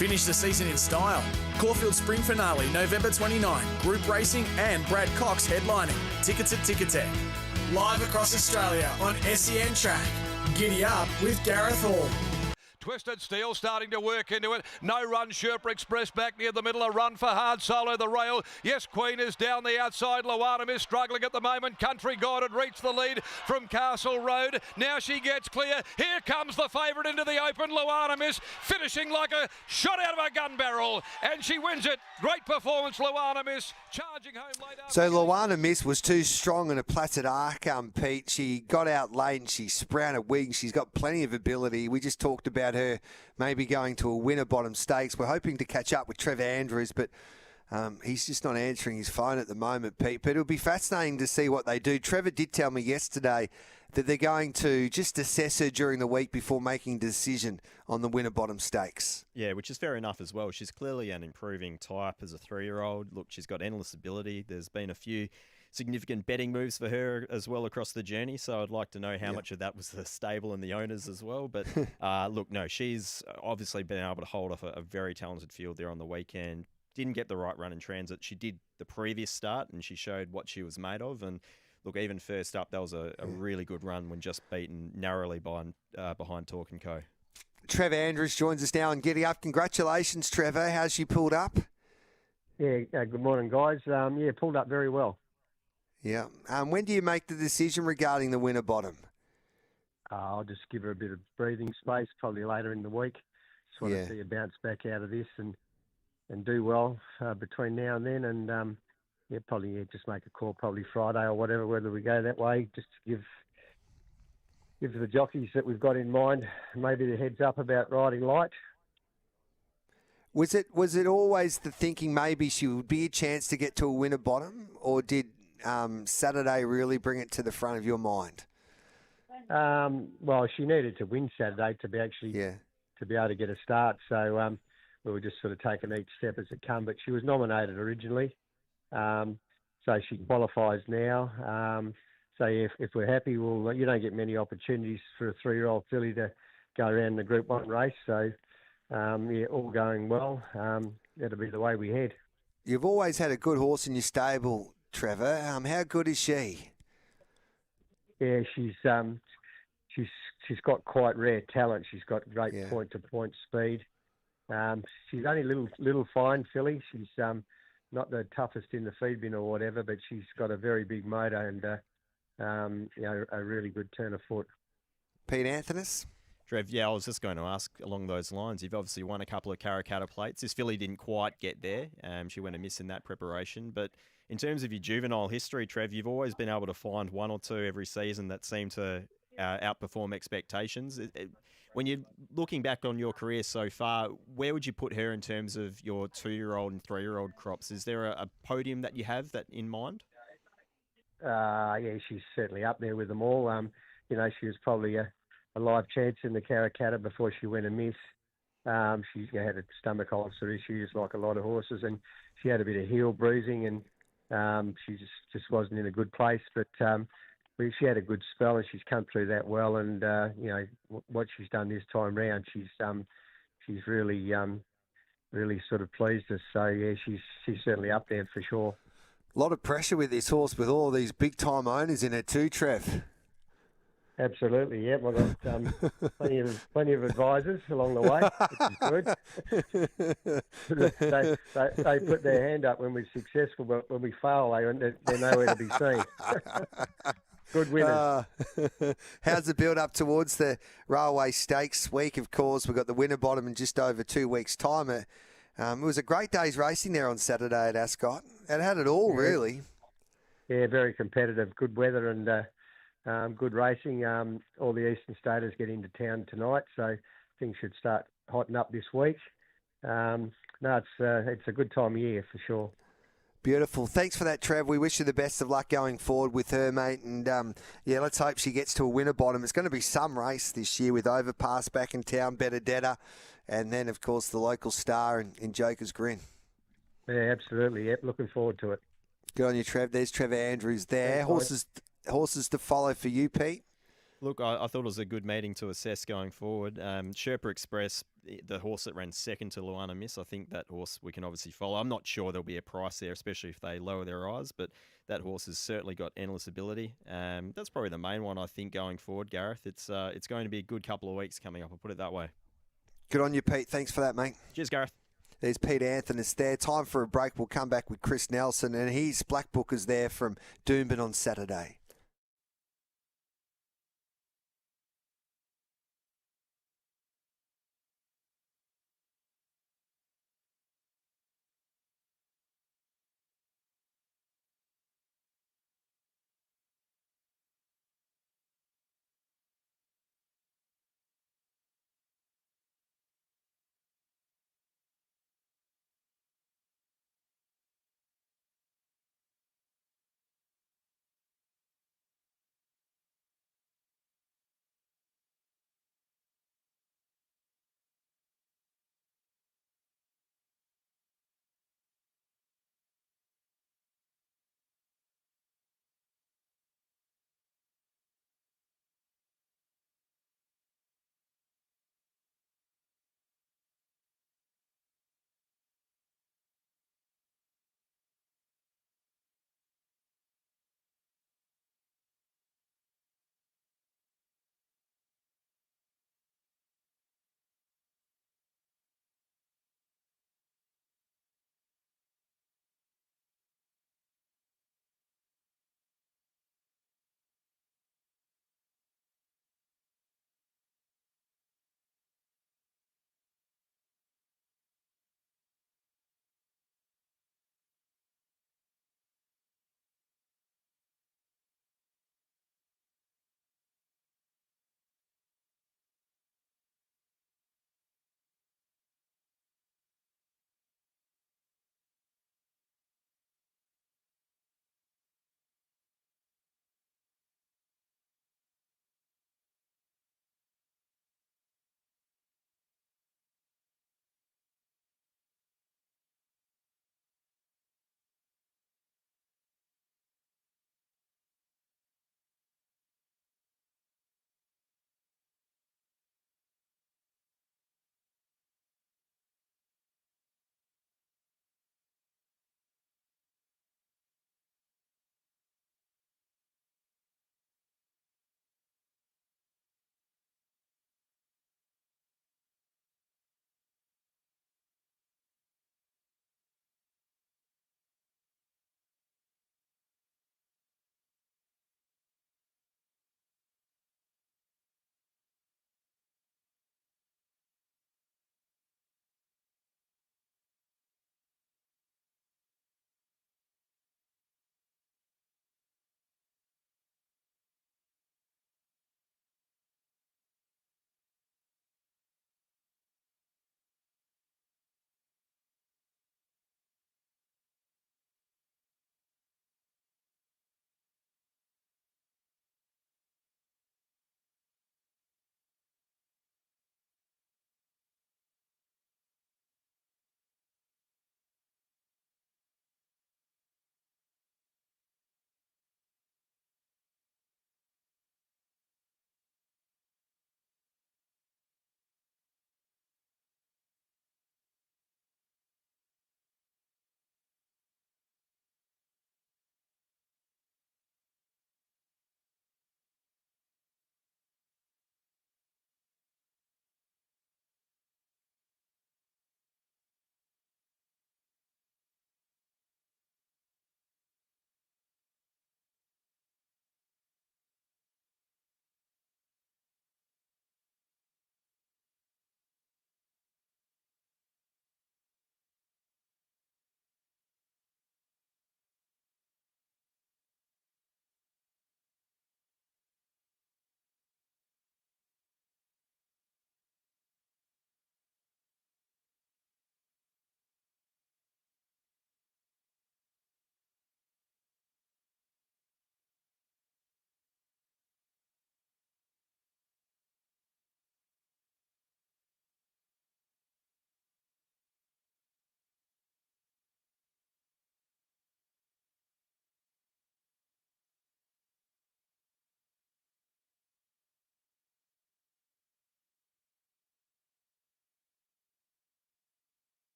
Finish the season in style. Caulfield Spring Finale, November 29. Group racing and Brad Cox headlining. Tickets at Ticketek. Live across Australia on SEN Track. Giddy Up with Gareth Hall. Twisted Steel starting to work into it. No run, Sherpa Express back near the middle. A run for Hard Solo, the rail. Yes, Queen is down the outside. Luanum is struggling at the moment. Country God had reached the lead from Castle Road. Now she gets clear. Here comes the favourite into the open. Luanum is finishing like a shot out of a gun barrel. And she wins it. Great performance, Luanum is charging home late. So Luana Miss was too strong in a placid arc, Pete. She got out late and she sprouted wings. She's got plenty of ability. We just talked about her maybe going to a winner bottom stakes. We're hoping to catch up with Trevor Andrews, but he's just not answering his phone at the moment, Pete. But it'll be fascinating to see what they do. Trevor did tell me yesterday that they're going to just assess her during the week before making a decision on the winner bottom stakes. Yeah, which is fair enough as well. She's clearly an improving type as a 3-year-old. Look, she's got endless ability. There's been a few significant betting moves for her as well across the journey, so I'd like to know how much of that was the stable and the owners as well. But look, no, she's obviously been able to hold off a very talented field there on the weekend. Didn't get the right run in transit. She did the previous start and she showed what she was made of. And look, even first up, that was a really good run when just beaten narrowly behind Talk & Co. Trevor Andrews joins us now on Giddy Up. Congratulations, Trevor. How's she pulled up? Yeah, good morning, guys. Pulled up very well. Yeah. When do you make the decision regarding the winner bottom? I'll just give her a bit of breathing space, probably later in the week. Just want to see her bounce back out of this and do well between now and then. And just make a call probably Friday or whatever, whether we go that way, just to give the jockeys that we've got in mind maybe the heads up about riding light. Was it always the thinking maybe she would be a chance to get to a winner bottom, or did Saturday really bring it to the front of your mind? Well, she needed to win Saturday to be able to get a start. So we were just sort of taking each step as it come. But she was nominated originally, so she qualifies now. So if we're happy, you don't get many opportunities for a 3-year-old filly to go around the Group 1 race. So all going well. That'll be the way we head. You've always had a good horse in your stable, Trevor. How good is she? Yeah, she's got quite rare talent. She's got great point-to-point speed. She's only a little fine filly. She's not the toughest in the feed bin or whatever, but she's got a very big motor and a really good turn of foot. Pete Anthonys? Trev, I was just going to ask along those lines. You've obviously won a couple of Karrakatta plates. This filly didn't quite get there. She went amiss in that preparation. But in terms of your juvenile history, Trev, you've always been able to find one or two every season that seem to outperform expectations. When you're looking back on your career so far, where would you put her in terms of your 2-year-old and 3-year-old crops? Is there a podium that you have that in mind? She's certainly up there with them all. She was probably a live chance in the Karrakatta before she went amiss. She had a stomach ulcer issues like a lot of horses, and she had a bit of heel bruising, and she just wasn't in a good place. But she had a good spell, and she's come through that well. And what she's done this time round, she's really sort of pleased us. So she's certainly up there for sure. A lot of pressure with this horse, with all these big time owners in it too, Trev. Absolutely, yeah. We've got plenty of advisors along the way, which is good. they put their hand up when we're successful, but when we fail, they're nowhere to be seen. Good winners. How's the build up towards the Railway Stakes week? Of course, we've got the winner bottom in just over 2 weeks' time. It was a great day's racing there on Saturday at Ascot. It had it all, really. Yeah, very competitive. Good weather and good racing. All the Eastern Staters get into town tonight, so things should start hotting up this week. It's a good time of year for sure. Beautiful. Thanks for that, Trev. We wish you the best of luck going forward with her, mate. And, let's hope she gets to a winner bottom. It's going to be some race this year with Overpass back in town, Benedetta, and then, of course, the local star in Joker's Grin. Yeah, absolutely. Yep, looking forward to it. Good on you, Trev. There's Trevor Andrews there. Thanks, horses to follow for you, Pete? Look, I thought it was a good meeting to assess going forward. Sherpa Express, the horse that ran second to Luana Miss, I think that horse we can obviously follow. I'm not sure there'll be a price there, especially if they lower their eyes, but that horse has certainly got endless ability. That's probably the main one, I think, going forward, Gareth. It's going to be a good couple of weeks coming up, I'll put it that way. Good on you, Pete. Thanks for that, mate. Cheers, Gareth. There's Pete Anthony there. Time for a break. We'll come back with Chris Nelson, and his Black Book is there from Doomben on Saturday.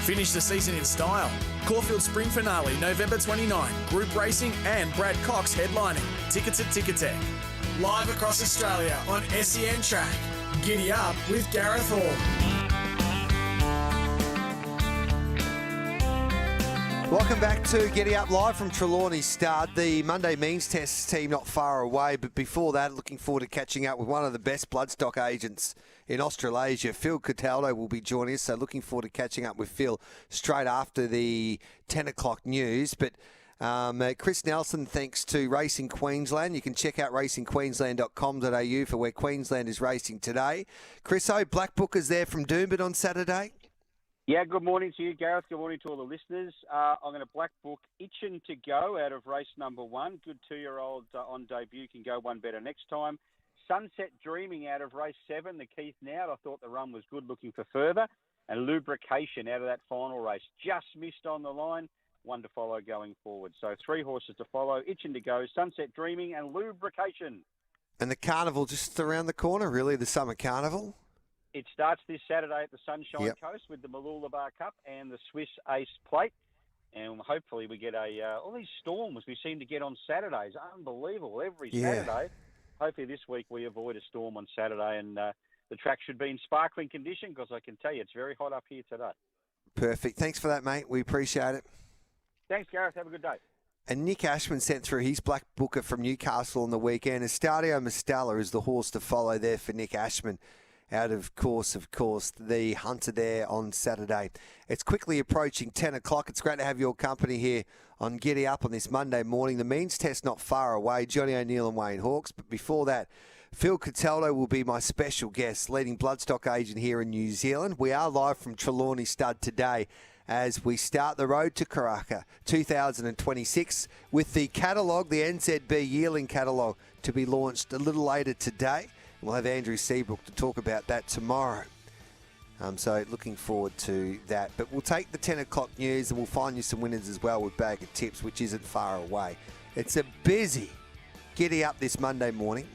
Finish the season in style. Caulfield Spring Finale, November 29. Group racing and Brad Cox headlining. Tickets at Ticketek. Live across Australia on SEN Track. Giddy up with Gareth Hall. Welcome back to Giddy Up live from Trelawney Stud. The Monday Means Test team not far away, but before that, looking forward to catching up with one of the best bloodstock agents in Australasia. Phil Cataldo will be joining us, so looking forward to catching up with Phil straight after the 10 o'clock news. But Chris Nelson, thanks to Racing Queensland. You can check out racingqueensland.com.au for where Queensland is racing today. Chris O, Black Bookers there from Doomben on Saturday. Yeah, good morning to you, Gareth. Good morning to all the listeners. I'm going to black book Itchin' to Go out of race number 1. Good 2-year-old on debut, can go one better next time. Sunset Dreaming out of race 7, the Keith Nout. I thought the run was good, looking for further. And Lubrication out of that final race. Just missed on the line. One to follow going forward. So 3 horses to follow. Itchin' to Go, Sunset Dreaming and Lubrication. And the carnival just around the corner, really, the summer carnival. It starts this Saturday at the Sunshine Coast with the Mooloolaba Cup and the Swiss Ace Plate. And hopefully we get all these storms we seem to get on Saturdays. Unbelievable, every Saturday. Hopefully this week we avoid a storm on Saturday and the track should be in sparkling condition because I can tell you it's very hot up here today. Perfect. Thanks for that, mate. We appreciate it. Thanks, Gareth. Have a good day. And Nick Ashman sent through his Black Booker from Newcastle on the weekend. Estadio Mastella is the horse to follow there for Nick Ashman. Out of course, the Hunter there on Saturday. It's quickly approaching 10 o'clock. It's great to have your company here on Giddy Up on this Monday morning. The Means Test not far away. Johnny O'Neill and Wayne Hawkes. But before that, Phil Cataldo will be my special guest, leading bloodstock agent here in New Zealand. We are live from Trelawney Stud today as we start the road to Karaka 2026 with the catalogue, the NZB yearling catalogue, to be launched a little later today. We'll have Andrew Seabrook to talk about that tomorrow. So looking forward to that. But we'll take the 10 o'clock news and we'll find you some winners as well with Bag of Tips, which isn't far away. It's a busy Giddy Up this Monday morning.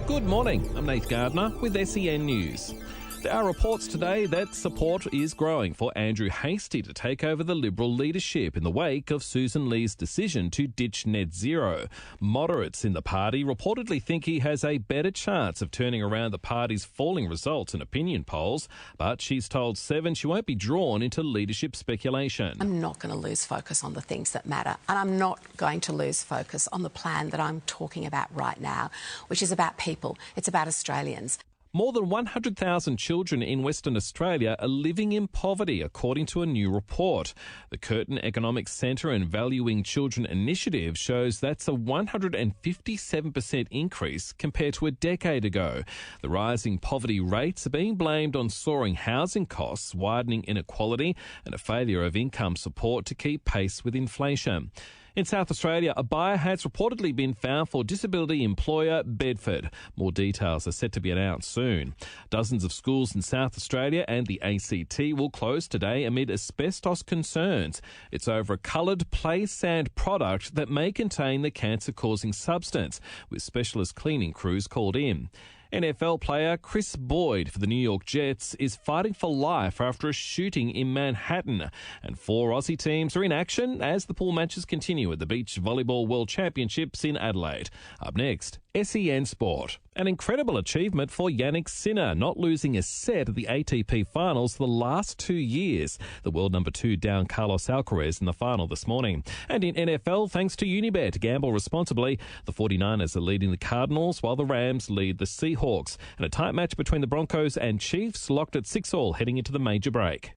Good morning, I'm Nate Gardner with SEN News. There are reports today that support is growing for Andrew Hastie to take over the Liberal leadership in the wake of Susan Lee's decision to ditch net zero. Moderates in the party reportedly think he has a better chance of turning around the party's falling results in opinion polls, but she's told Seven she won't be drawn into leadership speculation. I'm not going to lose focus on the things that matter, and I'm not going to lose focus on the plan that I'm talking about right now, which is about people. It's about Australians. More than 100,000 children in Western Australia are living in poverty, according to a new report. The Curtin Economic Centre and Valuing Children initiative shows that's a 157% increase compared to a decade ago. The rising poverty rates are being blamed on soaring housing costs, widening inequality, and a failure of income support to keep pace with inflation. In South Australia, a buyer has reportedly been found for disability employer Bedford. More details are set to be announced soon. Dozens of schools in South Australia and the ACT will close today amid asbestos concerns. It's over a coloured play sand product that may contain the cancer-causing substance, with specialist cleaning crews called in. NFL player Chris Boyd for the New York Jets is fighting for life after a shooting in Manhattan. And 4 Aussie teams are in action as the pool matches continue at the Beach Volleyball World Championships in Adelaide. Up next, SEN Sport. An incredible achievement for Yannick Sinner, not losing a set at the ATP finals the last 2 years. The world number 2 down Carlos Alcaraz in the final this morning. And in NFL, thanks to Unibet, gamble responsibly. The 49ers are leading the Cardinals while the Rams lead the Seahawks. And a tight match between the Broncos and Chiefs locked at 6-all heading into the major break.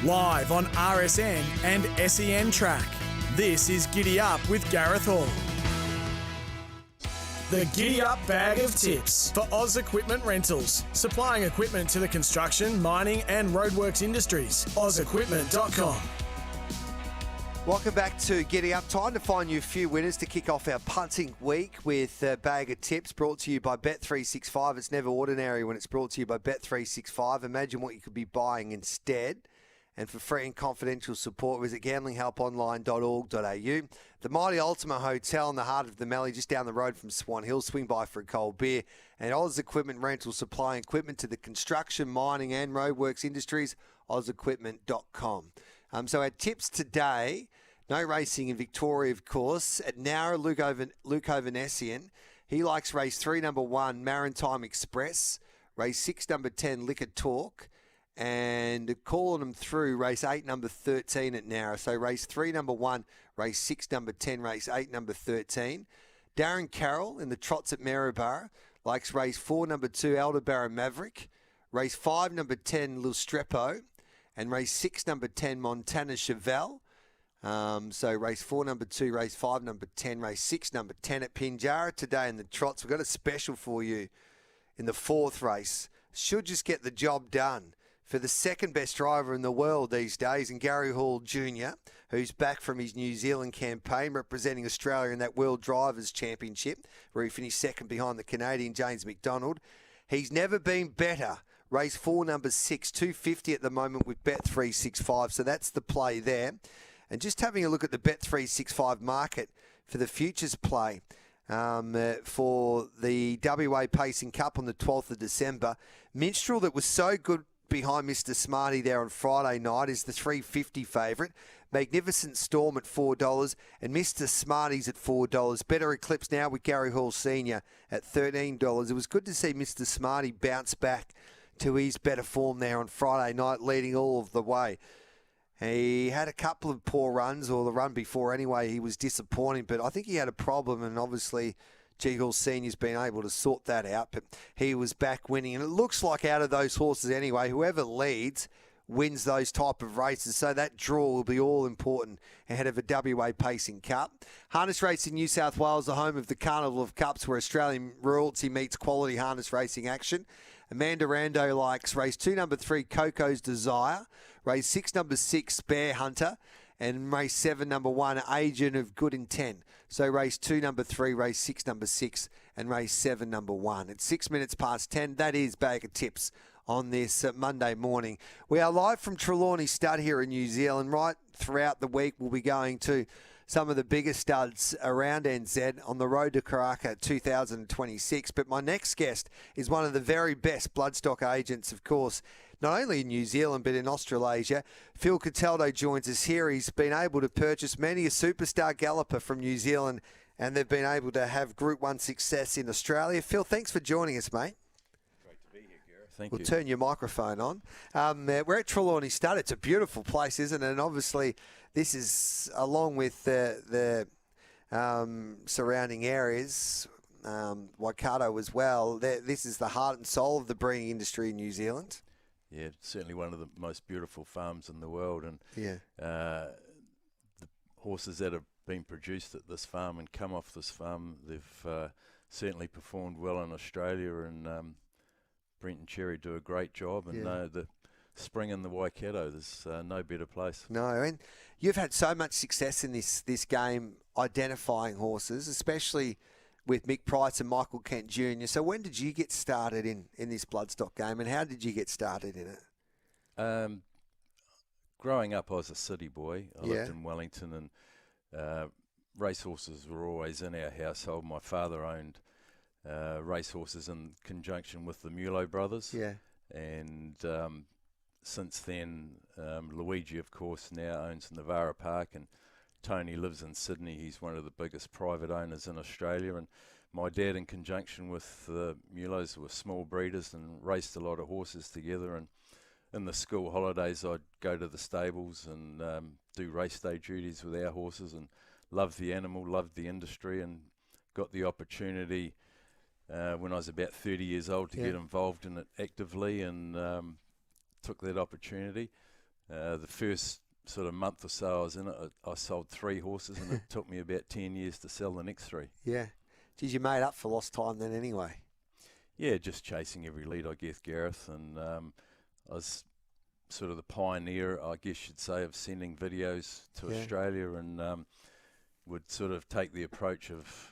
Live on RSN and SEN Track. This is Giddy Up with Gareth Hall. The Giddy Up Bag of Tips for Oz Equipment Rentals. Supplying equipment to the construction, mining and roadworks industries. OzEquipment.com. Welcome back to Giddy Up. Time to find you a few winners to kick off our punting week with a bag of tips brought to you by Bet365. It's never ordinary when it's brought to you by Bet365. Imagine what you could be buying instead. And for free and confidential support, visit gamblinghelponline.org.au. The Mighty Ultima Hotel in the heart of the Mallee, just down the road from Swan Hill. Swing by for a cold beer. And Oz Equipment Rental, supplying equipment to the construction, mining and roadworks industries. OzEquipment.com. So our tips today, no racing in Victoria, of course. At Nowra, Luke Ovanessian. He likes race 3, number 1, Maritime Express. Race 6, number 10, Liquor Talk. And calling them through race 8, number 13 at Nowra. So race 3, number 1, race 6, number 10, race 8, number 13. Darren Carroll in the trots at Maryborough likes race 4, number 2, Aldebaran Maverick. Race 5, number 10, Lil Strepo. And race 6, number 10, Montana Chevelle. So race 4, number 2, race 5, number 10, race 6, number 10 at Pinjarra today in the trots. We've got a special for you in the 4th race. Should just get the job done for the second best driver in the world these days, and Gary Hall Jr., who's back from his New Zealand campaign representing Australia in that World Drivers' Championship, where he finished second behind the Canadian James McDonald. He's never been better. Race 4, number 6, 250 at the moment with Bet365, so that's the play there. And just having a look at the Bet365 market for the futures play for the WA Pacing Cup on the 12th of December. Minstrel, that was so good behind Mr. Smarty there on Friday night, is the $3.50 favourite. Magnificent Storm at $4 and Mr. Smarty's at $4. Better Eclipse now with Gary Hall Sr. at $13. It was good to see Mr. Smarty bounce back to his better form there on Friday night, leading all of the way. He had a couple of poor runs, or the run before anyway, he was disappointing, but I think he had a problem, and obviously G. Hall Sr.'s been able to sort that out, but he was back winning. And it looks like out of those horses anyway, whoever leads wins those type of races. So that draw will be all important ahead of a WA Pacing Cup. Harness Racing New South Wales, the home of the Carnival of Cups, where Australian royalty meets quality harness racing action. Amanda Rando likes race 2, number 3, Coco's Desire. Race 6, number 6, Bear Hunter. And race 7, number 1, Agent of Good Intent. So race 2, number 3, race 6, number 6, and race 7, number 1. It's 6 minutes past 10. That is Bag of Tips on this Monday morning. We are live from Trelawney Stud here in New Zealand. Right throughout the week, we'll be going to some of the biggest studs around NZ on the road to Karaka 2026. But my next guest is one of the very best bloodstock agents, of course, not only in New Zealand but in Australasia. Phil Cataldo joins us here. He's been able to purchase many a superstar galloper from New Zealand, and they've been able to have Group 1 success in Australia. Phil, thanks for joining us, mate. Great to be here, Gareth. Thank you. We'll turn your microphone on. We're at Trelawney Stud. It's a beautiful place, isn't it? And obviously this is, along with the surrounding areas, Waikato as well, this is the heart and soul of the breeding industry in New Zealand. Yeah, certainly one of the most beautiful farms in the world, and the horses that have been produced at this farm and come off this farm, they've certainly performed well in Australia, and Brent and Cherry do a great job, and the spring in the Waikato, there's no better place. No, and you've had so much success in this game identifying horses, especially with Mick Price and Michael Kent Jr. So when did you get started in this bloodstock game, and how did you get started in it? Growing up, I was a city boy. I lived in Wellington, and racehorses were always in our household. My father owned racehorses in conjunction with the Mulo brothers. Yeah. And since then, Luigi, of course, now owns Navara Park, and Tony lives in Sydney. He's one of the biggest private owners in Australia, and my dad, in conjunction with the Mulos, were small breeders and raced a lot of horses together. And in the school holidays, I'd go to the stables and do race day duties with our horses, and loved the animal, loved the industry, and got the opportunity when I was about 30 years old to get involved in it actively, and took that opportunity. The first sort of month or so I was in it, I sold 3 horses, and it took me about 10 years to sell the next 3. Yeah. Did you made up for lost time then anyway? Yeah, just chasing every lead, I guess, Gareth. And I was sort of the pioneer, I guess you'd say, of sending videos to Australia, and would sort of take the approach of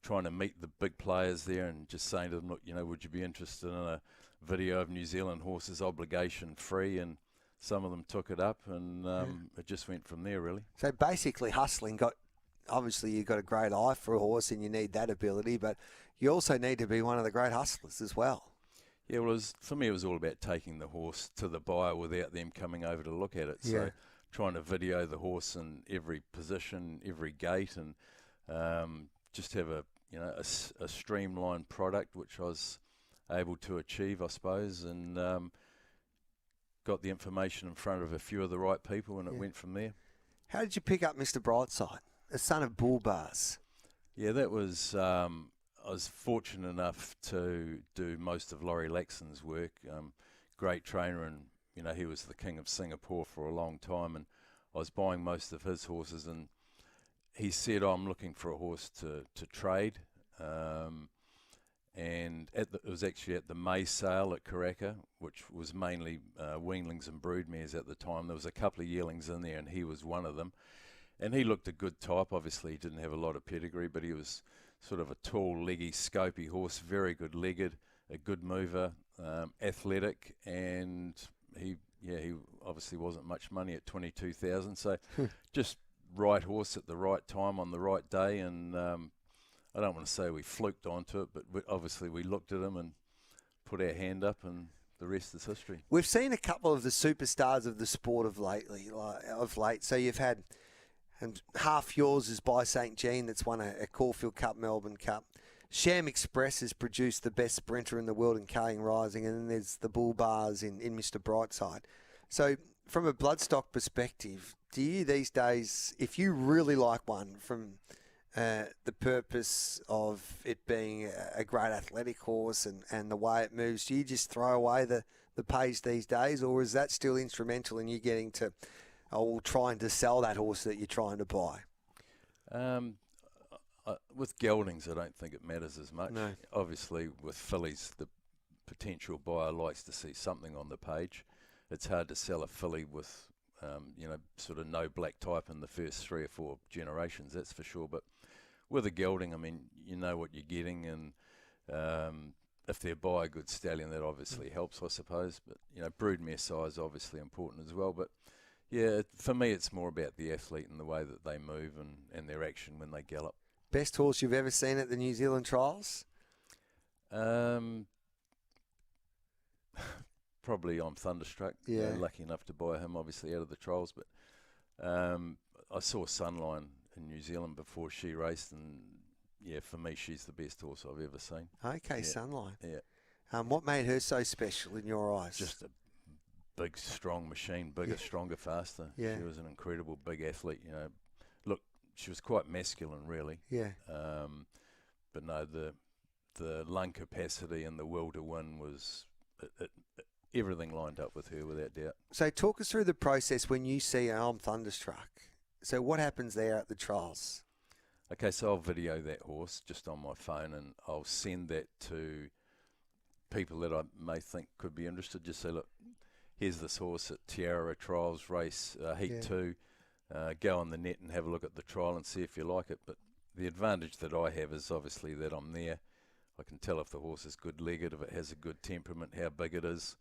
trying to meet the big players there and just saying to them, look, would you be interested in a video of New Zealand horses obligation free? And some of them took it up, and it just went from there, really. So basically hustling obviously you've got a great eye for a horse and you need that ability, but you also need to be one of the great hustlers as well. Yeah, well, for me it was all about taking the horse to the buyer without them coming over to look at it. Yeah. So trying to video the horse in every position, every gait, and just have a streamlined product, which I was able to achieve, I suppose, and got the information in front of a few of the right people, and it went from there. How did you pick up Mr. Brightside, a son of Bull Bars? Yeah, that was, I was fortunate enough to do most of Laurie Laxton's work. Great trainer, and he was the king of Singapore for a long time, and I was buying most of his horses, and he said, I'm looking for a horse to trade. And it was actually at the May sale at Karaka, which was mainly weanlings and broodmares at the time. There was a couple of yearlings in there, and he was one of them. And he looked a good type. Obviously, he didn't have a lot of pedigree, but he was sort of a tall, leggy, scopy horse, very good legged, a good mover, athletic, and he obviously wasn't much money at 22,000. So just right horse at the right time on the right day, and I don't want to say we fluked onto it, but obviously we looked at him and put our hand up, and the rest is history. We've seen a couple of the superstars of the sport of late. So you've had, and half yours is by St. Jean, that's won a Caulfield Cup, Melbourne Cup. Sham Express has produced the best sprinter in the world in Carling Rising, and then there's the Bull Bars in Mr. Brightside. So from a bloodstock perspective, do you these days, if you really like one from the purpose of it being a great athletic horse and the way it moves, do you just throw away the page these days, or is that still instrumental in you getting to, trying to sell that horse that you're trying to buy? With geldings, I don't think it matters as much. No. Obviously, with fillies, the potential buyer likes to see something on the page. It's hard to sell a filly with, sort of no black type in the first 3 or 4 generations, that's for sure. But with a gelding, I mean, you know what you're getting, and if they buy a good stallion, that obviously helps, I suppose. But, broodmare size is obviously important as well. But, yeah, for me, it's more about the athlete and the way that they move and their action when they gallop. Best horse you've ever seen at the New Zealand trials? Probably I'm Thunderstruck. Yeah. Lucky enough to buy him, obviously, out of the trials. But I saw Sunline in New Zealand before she raced, and, yeah, for me, she's the best horse I've ever seen. Okay, yeah. Sunline. Yeah. What made her so special in your eyes? Just a big, strong machine, bigger, stronger, faster. Yeah. She was an incredible big athlete, Look, she was quite masculine, really. Yeah. But no, the lung capacity and the will to win was everything lined up with her, without doubt. So talk us through the process when you see I'm Thunderstruck. So what happens there at the trials? Okay, so I'll video that horse just on my phone, and I'll send that to people that I may think could be interested. Just say, look, here's this horse at Tiara Trials race, Heat 2. Go on the net and have a look at the trial and see if you like it. But the advantage that I have is obviously that I'm there. I can tell if the horse is good-legged, if it has a good temperament, how big it is,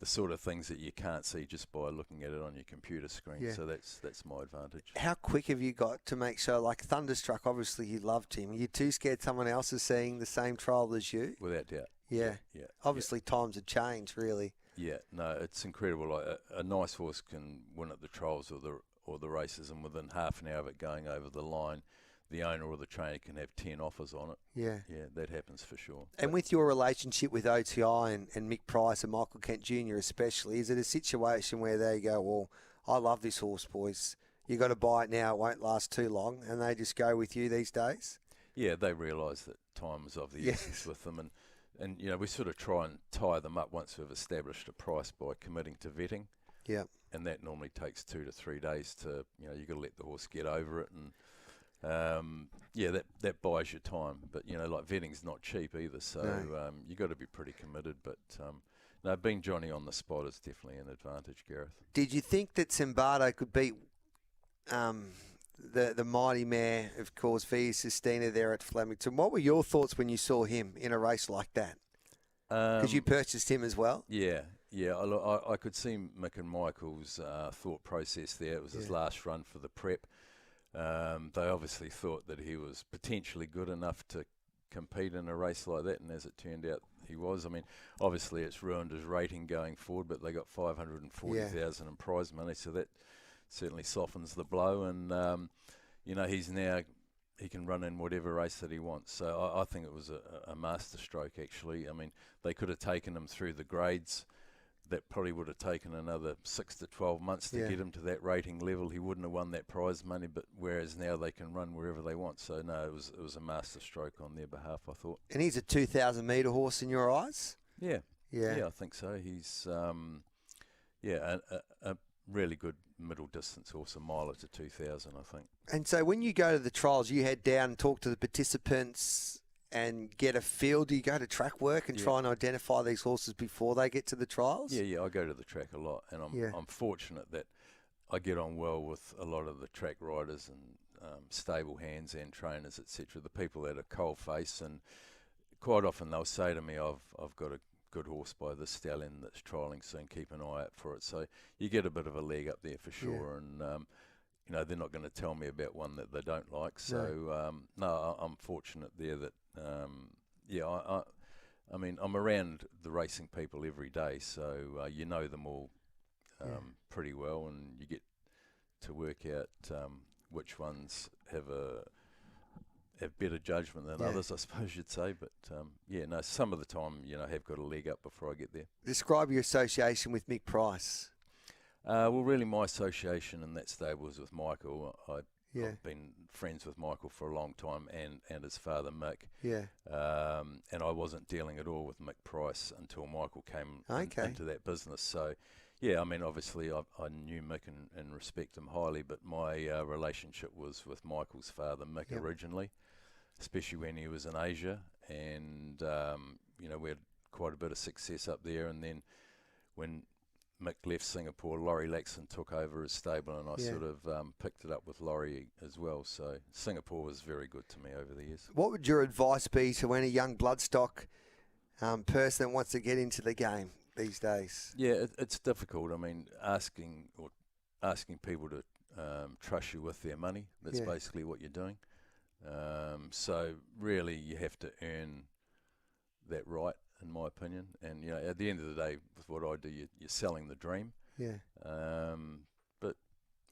the sort of things that you can't see just by looking at it on your computer screen. Yeah. So that's my advantage. How quick have you got to make sure, like Thunderstruck, obviously you loved him. Are you too scared someone else is seeing the same trial as you? Without doubt. Yeah. Yeah. Obviously times have changed, really. Yeah, no, it's incredible. Like a nice horse can win at the trials or the races, and within half an hour of it going over the line, the owner or the trainer can have 10 offers on it. Yeah. Yeah, that happens for sure. And with your relationship with OTI and Mick Price and Michael Kent Jr. especially, is it a situation where they go, well, I love this horse, boys. You got to buy it now. It won't last too long. And they just go with you these days? Yeah, they realise that time is of the essence with them. And, we sort of try and tie them up once we've established a price by committing to vetting. Yeah. And that normally takes 2 to 3 days to, you've got to let the horse get over it. And, that buys you time. But, like vetting's not cheap either. So you've got to be pretty committed. But, no, being Johnny on the spot is definitely an advantage, Gareth. Did you think that Zimbardo could beat the mighty mare, of course, Via Sistina there at Flemington? What were your thoughts when you saw him in a race like that? Because you purchased him as well. Yeah. I could see Mick and Michael's thought process there. It was his last run for the prep. They obviously thought that he was potentially good enough to compete in a race like that, and as it turned out, he was. I mean, obviously it's ruined his rating going forward, but they got 540,000 in prize money, so that certainly softens the blow. And he can run in whatever race that he wants. So I think it was a master stroke, actually. I mean, they could have taken him through the grades. That probably would have taken another 6 to 12 months to get him to that rating level. He wouldn't have won that prize money, but whereas now they can run wherever they want. So, no, it was a master stroke on their behalf, I thought. And he's a 2,000 metre horse in your eyes? Yeah, I think so. He's, a really good middle distance horse, a miler to 2,000, I think. And so when you go to the trials, you head down and talk to the participants and get a feel. Do you go to track work and try and identify these horses before they get to the trials? Yeah, I go to the track a lot, and I'm fortunate that I get on well with a lot of the track riders and stable hands and trainers, etc. The people that are cold face, and quite often they'll say to me, I've got a good horse by this stallion that's trialling soon, keep an eye out for it. So you get a bit of a leg up there for sure, and they're not going to tell me about one that they don't like. So no, I'm fortunate there that I mean, I'm around the racing people every day, so you know them all pretty well, and you get to work out which ones have better judgment than others, I suppose you'd say. But some of the time, have got a leg up before I get there. Describe your association with Mick Price. Well, really, my association in that stable was with Michael. I've been friends with Michael for a long time, and his father Mick. Yeah. And I wasn't dealing at all with Mick Price until Michael came into that business. So, I mean, obviously I knew Mick and respect him highly, but my relationship was with Michael's father Mick originally, especially when he was in Asia, and we had quite a bit of success up there. And then when Mick left Singapore, Laurie Laxton took over his stable, and I sort of picked it up with Laurie as well. So Singapore was very good to me over the years. What would your advice be to any young bloodstock person that wants to get into the game these days? Yeah, it's difficult. I mean, asking people to trust you with their money, that's basically what you're doing. So really you have to earn that right, in my opinion. And at the end of the day, with what I do, you're selling the dream. Yeah. But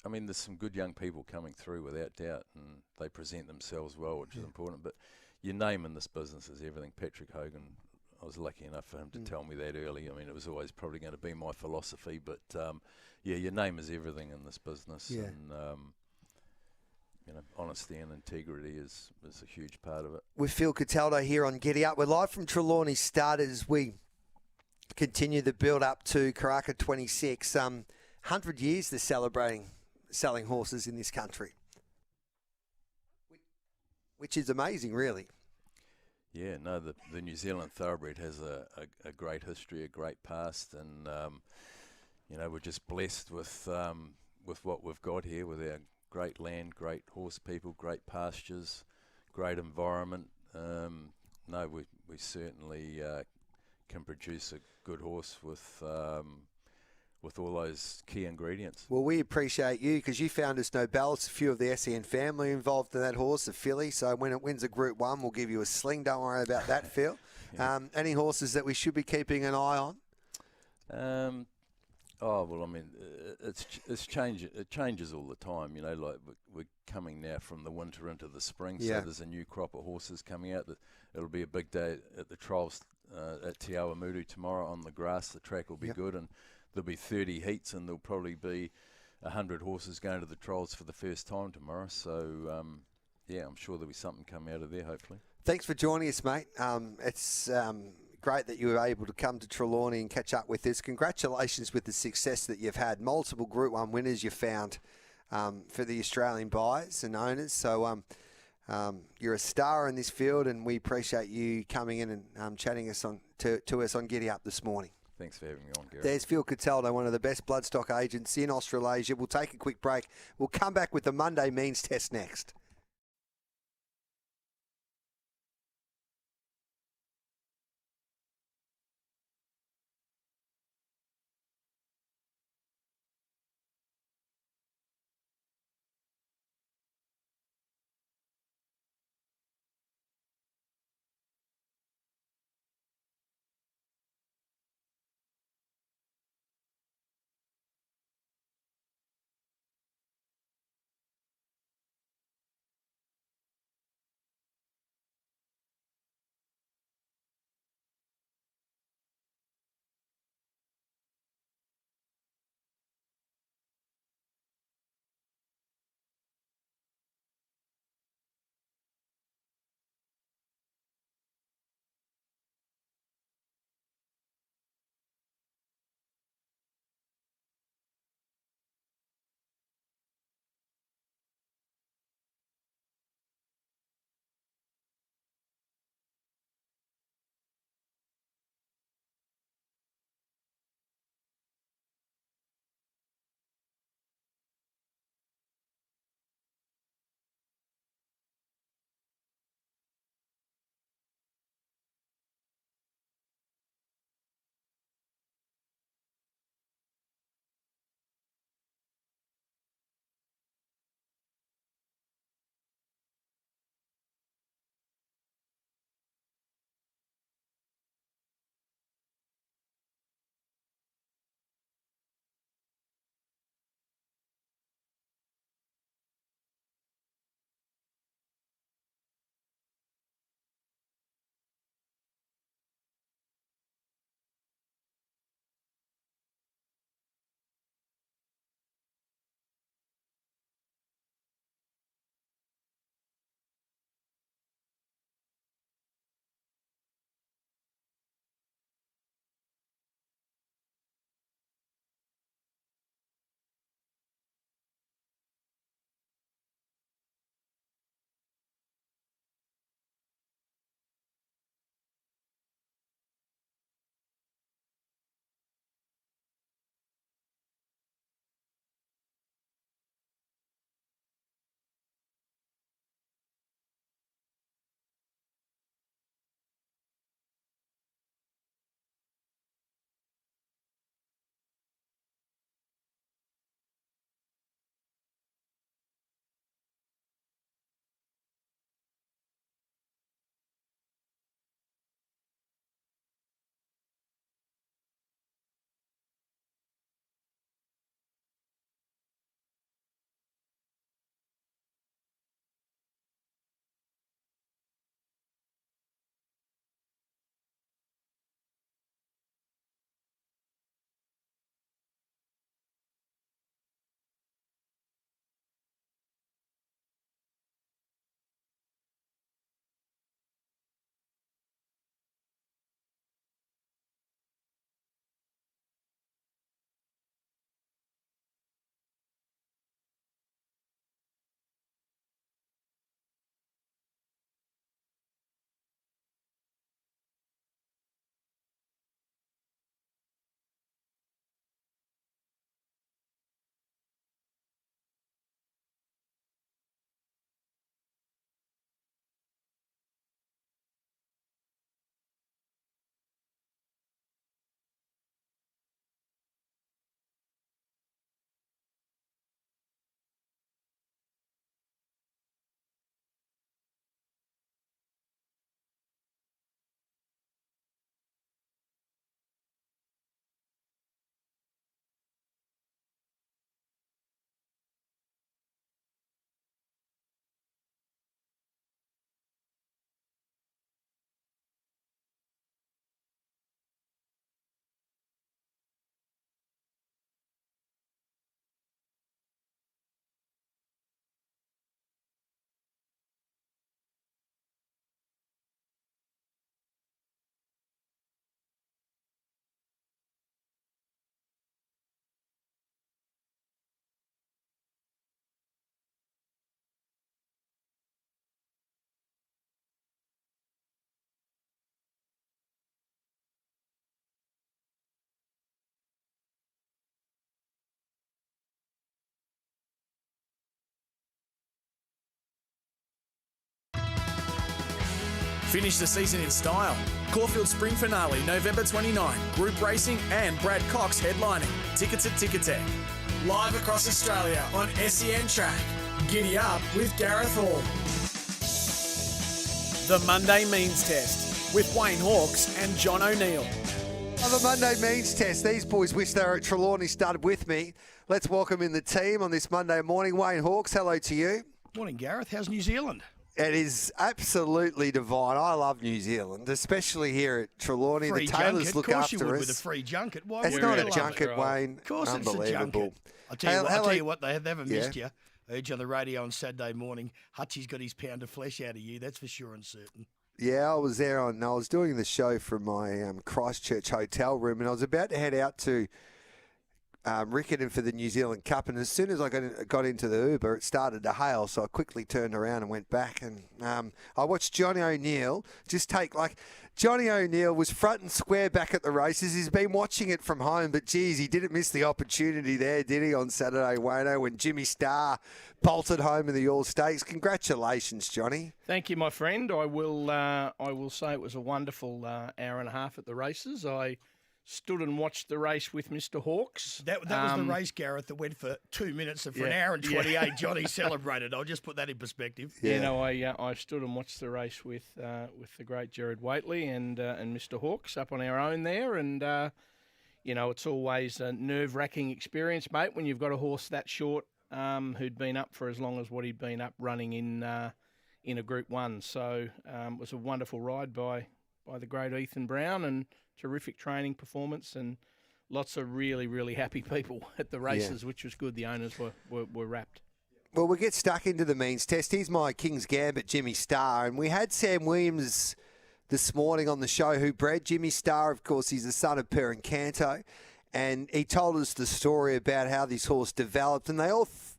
I mean, there's some good young people coming through without doubt, and they present themselves well, which is important. But your name in this business is everything. Patrick Hogan, I was lucky enough for him to tell me that early. I mean, it was always probably going to be my philosophy, but your name is everything in this business. Yeah. And honesty and integrity is a huge part of it. With Phil Cataldo here on Giddy Up. We're live from Trelawney Stud as we continue the build up to Karaka 26. 100 years they're celebrating selling horses in this country, which is amazing, really. Yeah, no, the New Zealand thoroughbred has a great history, a great past, and we're just blessed with what we've got here with our great land, great horse people, great pastures, great environment. We certainly can produce a good horse with all those key ingredients. Well, we appreciate you because you found us no ballots. A few of the SEN family involved in that horse, a filly. So when it wins a Group 1, we'll give you a sling. Don't worry about that, Phil. Any horses that we should be keeping an eye on? Well, I mean, it's changing. It changes all the time. Like we're coming now from the winter into the spring, so there's a new crop of horses coming out. It'll be a big day at the trials at Te Awamutu tomorrow on the grass. The track will be good, and there'll be 30 heats, and there'll probably be 100 horses going to the trials for the first time tomorrow. So, I'm sure there'll be something come out of there, hopefully. Thanks for joining us, mate. It's great great that you were able to come to Trelawney and catch up with us. Congratulations with the success that you've had. Multiple Group 1 winners you found for the Australian buyers and owners. So you're a star in this field, and we appreciate you coming in and chatting us to us on Giddy Up this morning. Thanks for having me on, Gary. There's Phil Cataldo, one of the best bloodstock agents in Australasia. We'll take a quick break. We'll come back with the Monday means test next. Finish the season in style. Caulfield Spring Finale, November 29. Group racing and Brad Cox headlining. Tickets at Ticketek. Live across Australia on SEN Track. Giddy up with Gareth Hall. The Monday Means Test with Wayne Hawkes and John O'Neill. On the Monday Means Test, these boys wish they were at Trelawney started with me. Let's welcome in the team on this Monday morning. Wayne Hawkes, hello to you. Morning, Gareth. How's New Zealand? It is absolutely divine. I love New Zealand, especially here at Trelawney. Free the Taylors junket. look Of course after you would us. with a free junket. Why It's not a junket, Wayne. Of course Unbelievable. it's a junket. I'll tell you what, they haven't missed Yeah. you. I heard you on the radio on Saturday morning. Hutchie's got his pound of flesh out of you, that's for sure and certain. Yeah, I was there I was doing the show from my Christchurch hotel room, and I was about to head out to Riccarton for the New Zealand Cup, and as soon as I got into the Uber, it started to hail, so I quickly turned around and went back, and I watched Johnny O'Neill Johnny O'Neill was front and square back at the races. He's been watching it from home, but geez, he didn't miss the opportunity there, did he, on Saturday, Wayno, when Jimmy Starr bolted home in the All-Stakes. Congratulations, Johnny. Thank you, my friend. I will say it was a wonderful hour and a half at the races. I stood and watched the race with Mr. Hawkes. That was the race, Gareth, that went for 2 minutes and for an hour and 28. Johnny celebrated. I'll just put that in perspective. I stood and watched the race with the great Gerard Whateley and Mr. Hawkes up on our own there, and it's always a nerve-wracking experience, mate, when you've got a horse that short who'd been up for as long as what he'd been up running in a Group 1. So it was a wonderful ride by the great Ethan Brown, and terrific training performance, and lots of really, really happy people at the races, which was good. The owners were wrapped. Well, we'll get stuck into the means test. Here's my King's Gambit, Jimmy Starr. And we had Sam Williams this morning on the show who bred Jimmy Starr. Of course, he's the son of Per and Canto. And he told us the story about how this horse developed. And they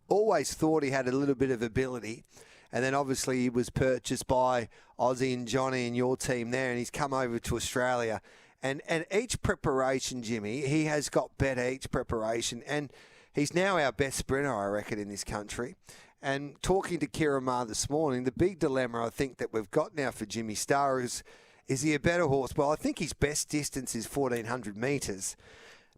always thought he had a little bit of ability. And then obviously he was purchased by Ozzy and Johnny and your team there. And he's come over to Australia. And each preparation, Jimmy, he has got better each preparation. And he's now our best sprinter, I reckon, in this country. And talking to Kira Ma this morning, the big dilemma I think that we've got now for Jimmy Starr is he a better horse? Well, I think his best distance is 1,400 metres.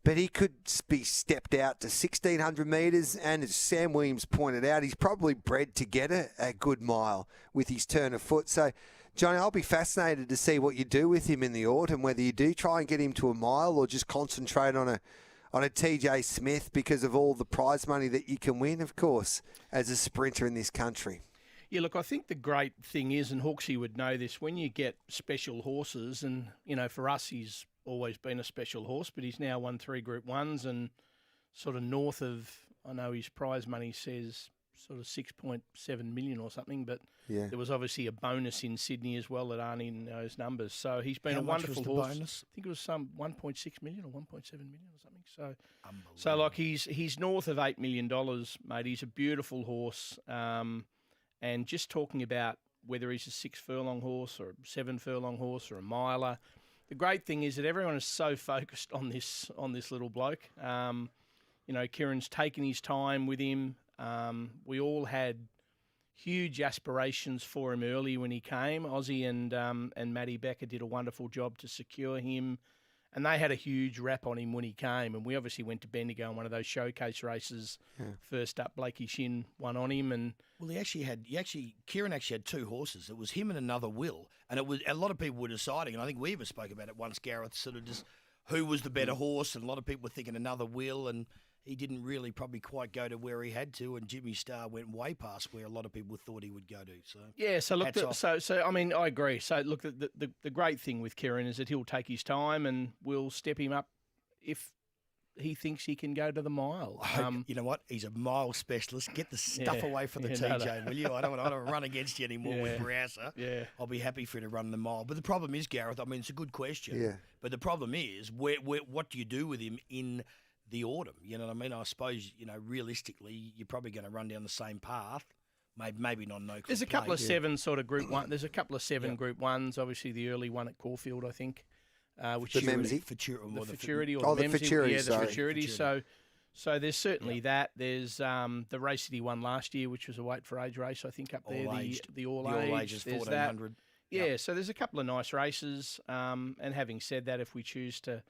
But he could be stepped out to 1,600 metres. And as Sam Williams pointed out, he's probably bred to get a good mile with his turn of foot. So, Johnny, I'll be fascinated to see what you do with him in the autumn, whether you do try and get him to a mile or just concentrate on a TJ Smith because of all the prize money that you can win, of course, as a sprinter in this country. Yeah, look, I think the great thing is, and Hawksy would know this, when you get special horses, and, for us, he's always been a special horse, but he's now won 3 Group 1s and sort of north of, I know his prize money says sort of 6.7 million or something, but there was obviously a bonus in Sydney as well that aren't in those numbers. So he's been a wonderful horse. Bonus? I think it was some 1.6 million or 1.7 million or something. So like he's north of $8 million, mate. He's a beautiful horse. And just talking about whether he's a 6 furlong horse or a 7 furlong horse or a miler, the great thing is that everyone is so focused on this little bloke. Kieran's taken his time with him. We all had huge aspirations for him early when he came. Ozzy and Matty Becker did a wonderful job to secure him, and they had a huge rap on him when he came. And we obviously went to Bendigo in one of those showcase races. Yeah. First up, Blakey Shin won on him, and Kieran actually had 2 horses. It was him and another Will, and it was a lot of people were deciding, and I think we even spoke about it once, Gareth, sort of just who was the better horse, and a lot of people were thinking another Will, and he didn't really probably quite go to where he had to, and Jimmy Starr went way past where a lot of people thought he would go to. So yeah, so look, I mean, I agree. So look, the great thing with Kieran is that he'll take his time, and we'll step him up if he thinks he can go to the mile. You know what? He's a mile specialist. Get the stuff away from the TJ, will you? I don't want to run against you anymore with Browser. Yeah. I'll be happy for you to run the mile. But the problem is, Gareth, I mean, it's a good question. Yeah. But the problem is, what do you do with him in the autumn? You know what I mean? I suppose, realistically, you're probably going to run down the same path. Maybe not no. There's a couple of 7 sort of Group 1. There's a couple of 7 Group 1s. Obviously, the early one at Caulfield, I think. Which the Memsey? the Futurity or the Memsey. Futurity, yeah, the Futurity. So there's certainly that. There's the race that he won last year, which was a weight for age race, I think, up there. The All Age. Ages, There's 1400. Yeah, so there's a couple of nice races. And having said that, if we choose to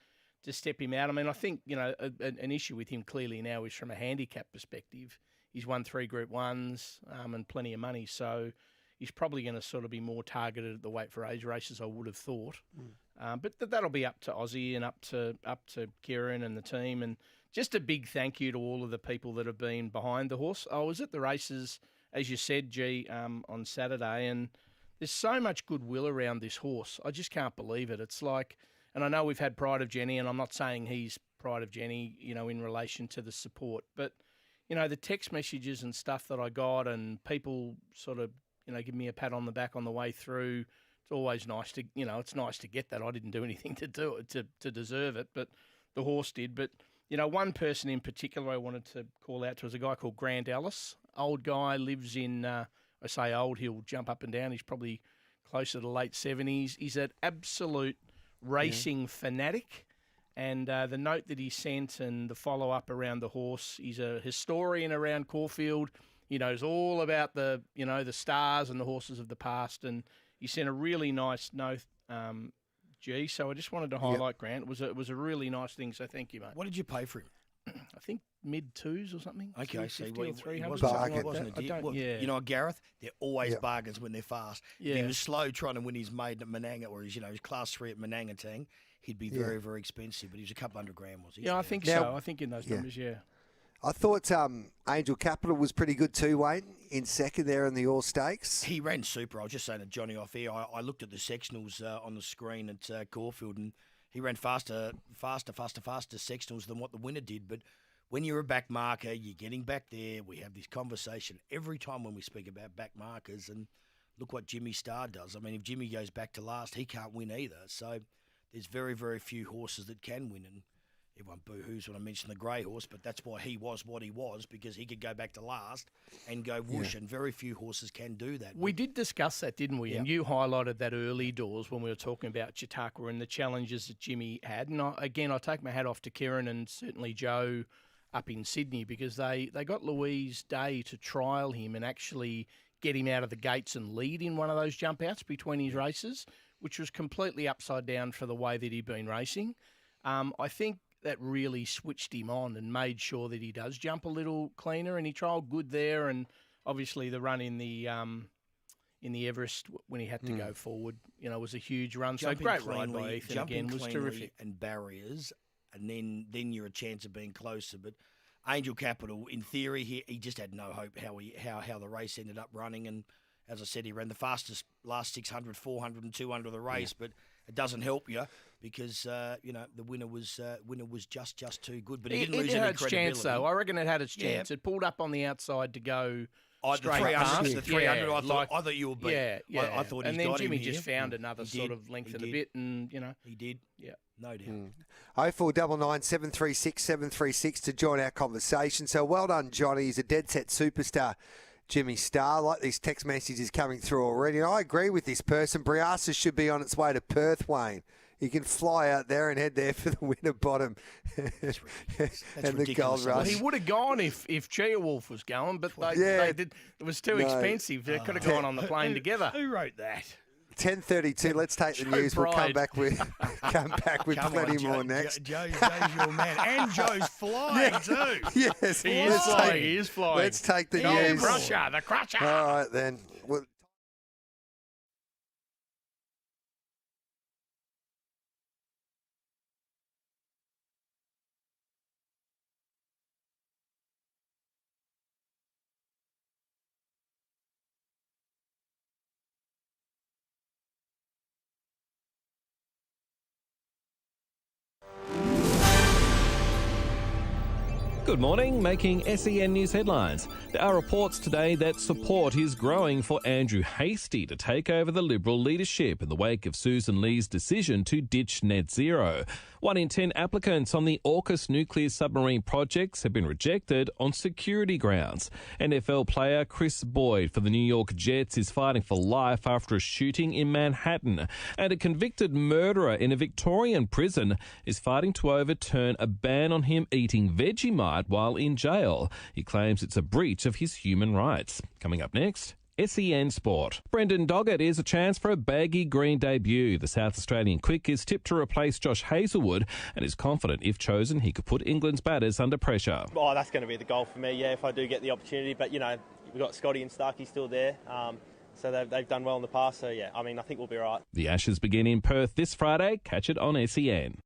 step him out, I mean, I think, an issue with him clearly now is from a handicap perspective. He's won 3 Group 1s and plenty of money, so he's probably going to sort of be more targeted at the weight for age races, I would have thought. But that'll be up to Aussie and up to Kieran and the team. And just a big thank you to all of the people that have been behind the horse. I was at the races, as you said, G, on Saturday, and there's so much goodwill around this horse. I just can't believe it. It's like, and I know we've had Pride of Jenny, and I'm not saying he's Pride of Jenny, in relation to the support, but, the text messages and stuff that I got and people sort of, give me a pat on the back on the way through. It's always nice to, it's nice to get that. I didn't do anything to do it, to deserve it, but the horse did. But, one person in particular I wanted to call out to was a guy called Grant Ellis. Old guy, lives in, I say old, he'll jump up and down. He's probably closer to late 70s. He's an absolute racing fanatic. And the note that he sent and the follow-up around the horse, he's a historian around Caulfield. He knows all about the stars and the horses of the past. And he sent a really nice note, G. So I just wanted to highlight Grant. It was a really nice thing, so thank you, mate. What did you pay for him? I think mid-2s or something. Okay, so he or 300. Wasn't a deal. You know, Gareth, they're always bargains when they're fast. Yeah. If he was slow trying to win his maiden at Menanga, or his class 3 at Menangatang, he'd be very, very expensive. But he was a couple $100 grand, was he? Yeah, I think so. I think in those numbers, I thought Angel Capital was pretty good too, Wayne, in second there in the All Stakes. He ran super. I was just saying to Johnny off air, I looked at the sectionals on the screen at Caulfield, and he ran faster sectionals than what the winner did. But when you're a back marker, you're getting back there. We have this conversation every time when we speak about back markers, and look what Jimmy Starr does. I mean, if Jimmy goes back to last, he can't win either. So there's very, very few horses that can win, and everyone boo-hoos when I mention the grey horse, but that's why he was what he was, because he could go back to last and go whoosh, and very few horses can do that. We did discuss that, didn't we? Yeah. And you highlighted that early doors when we were talking about Chautauqua and the challenges that Jimmy had. And I take my hat off to Kieran and certainly Joe up in Sydney, because they got Louise Day to trial him and actually get him out of the gates and lead in one of those jump outs between his races, which was completely upside down for the way that he'd been racing. I think that really switched him on and made sure that he does jump a little cleaner, and he trialled good there. And obviously the run in the Everest when he had to go forward, was a huge run. Jumping so great cleanly, ride by Ethan again was terrific. And barriers, and then you're a chance of being closer. But Angel Capital, in theory, he just had no hope how the race ended up running. And as I said, he ran the fastest last 600, 400 and 200 of the race, but it doesn't help you because the winner was just too good. But he didn't lose any credibility. It had its chance, though. I reckon it had its chance. It pulled up on the outside to go straight past. The 300, I thought you were beat. Yeah. I thought and he's then got Jimmy him just here. found another sort of length and a bit, and he did. Yeah, no doubt. 0499 736 736 to join our conversation. So well done, Johnny. He's a dead set superstar. Jimmy Starr, like these text messages coming through already. And I agree with this person. Briasa should be on its way to Perth, Wayne. You can fly out there and head there for the winter bottom That's and the gold rush. Well, he would have gone if Chia Wolf was going, but they did. It was too expensive. They could have gone on the plane together. Who wrote that? 10:32. Let's take the news. We'll come back with plenty more next. Joe's your man, and Joe's flying too. Yes, he is flying. Let's take the news. The crusher. All right then. Good morning, making SEN News headlines. There are reports today that support is growing for Andrew Hastie to take over the Liberal leadership in the wake of Susan Lee's decision to ditch net zero. 1 in 10 applicants on the AUKUS nuclear submarine projects have been rejected on security grounds. NFL player Chris Boyd for the New York Jets is fighting for life after a shooting in Manhattan. And a convicted murderer in a Victorian prison is fighting to overturn a ban on him eating Vegemite while in jail. He claims it's a breach of his human rights. Coming up next. SEN Sport. Brendan Doggett is a chance for a baggy green debut. The South Australian quick is tipped to replace Josh Hazlewood and is confident if chosen he could put England's batters under pressure. Oh, that's going to be the goal for me, yeah, if I do get the opportunity. But, we've got Scotty and Starkey still there. So they've done well in the past. So, yeah, I think we'll be all right. The Ashes begin in Perth this Friday. Catch it on SEN.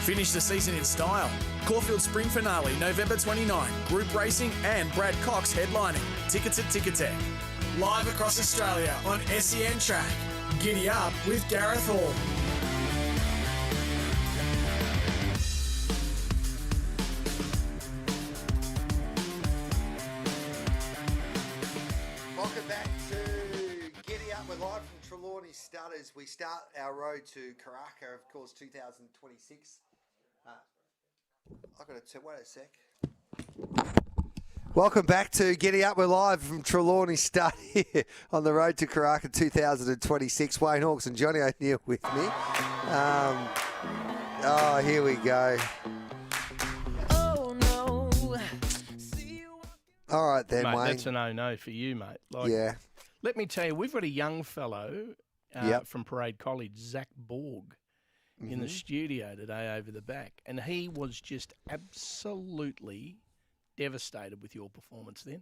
Finish the season in style. Caulfield Spring Finale, November 29. Group racing and Brad Cox headlining. Tickets at Ticketek. Live across Australia on SEN Track. Giddy up with Gareth Hall. Welcome back to Giddy Up. We're live from Trelawney Stutters. We start our road to Karaka, of course, 2026. I've got to wait a sec. Welcome back to Giddy Up. We're live from Trelawney Stud here on the road to Karaka 2026. Wayne Hawkes and Johnny O'Neill with me. Here we go. All right then, mate, Wayne. That's a no for you, mate. Yeah. Let me tell you, we've got a young fellow from Parade College, Zach Borg, in the studio today over the back. And he was just absolutely devastated with your performance then.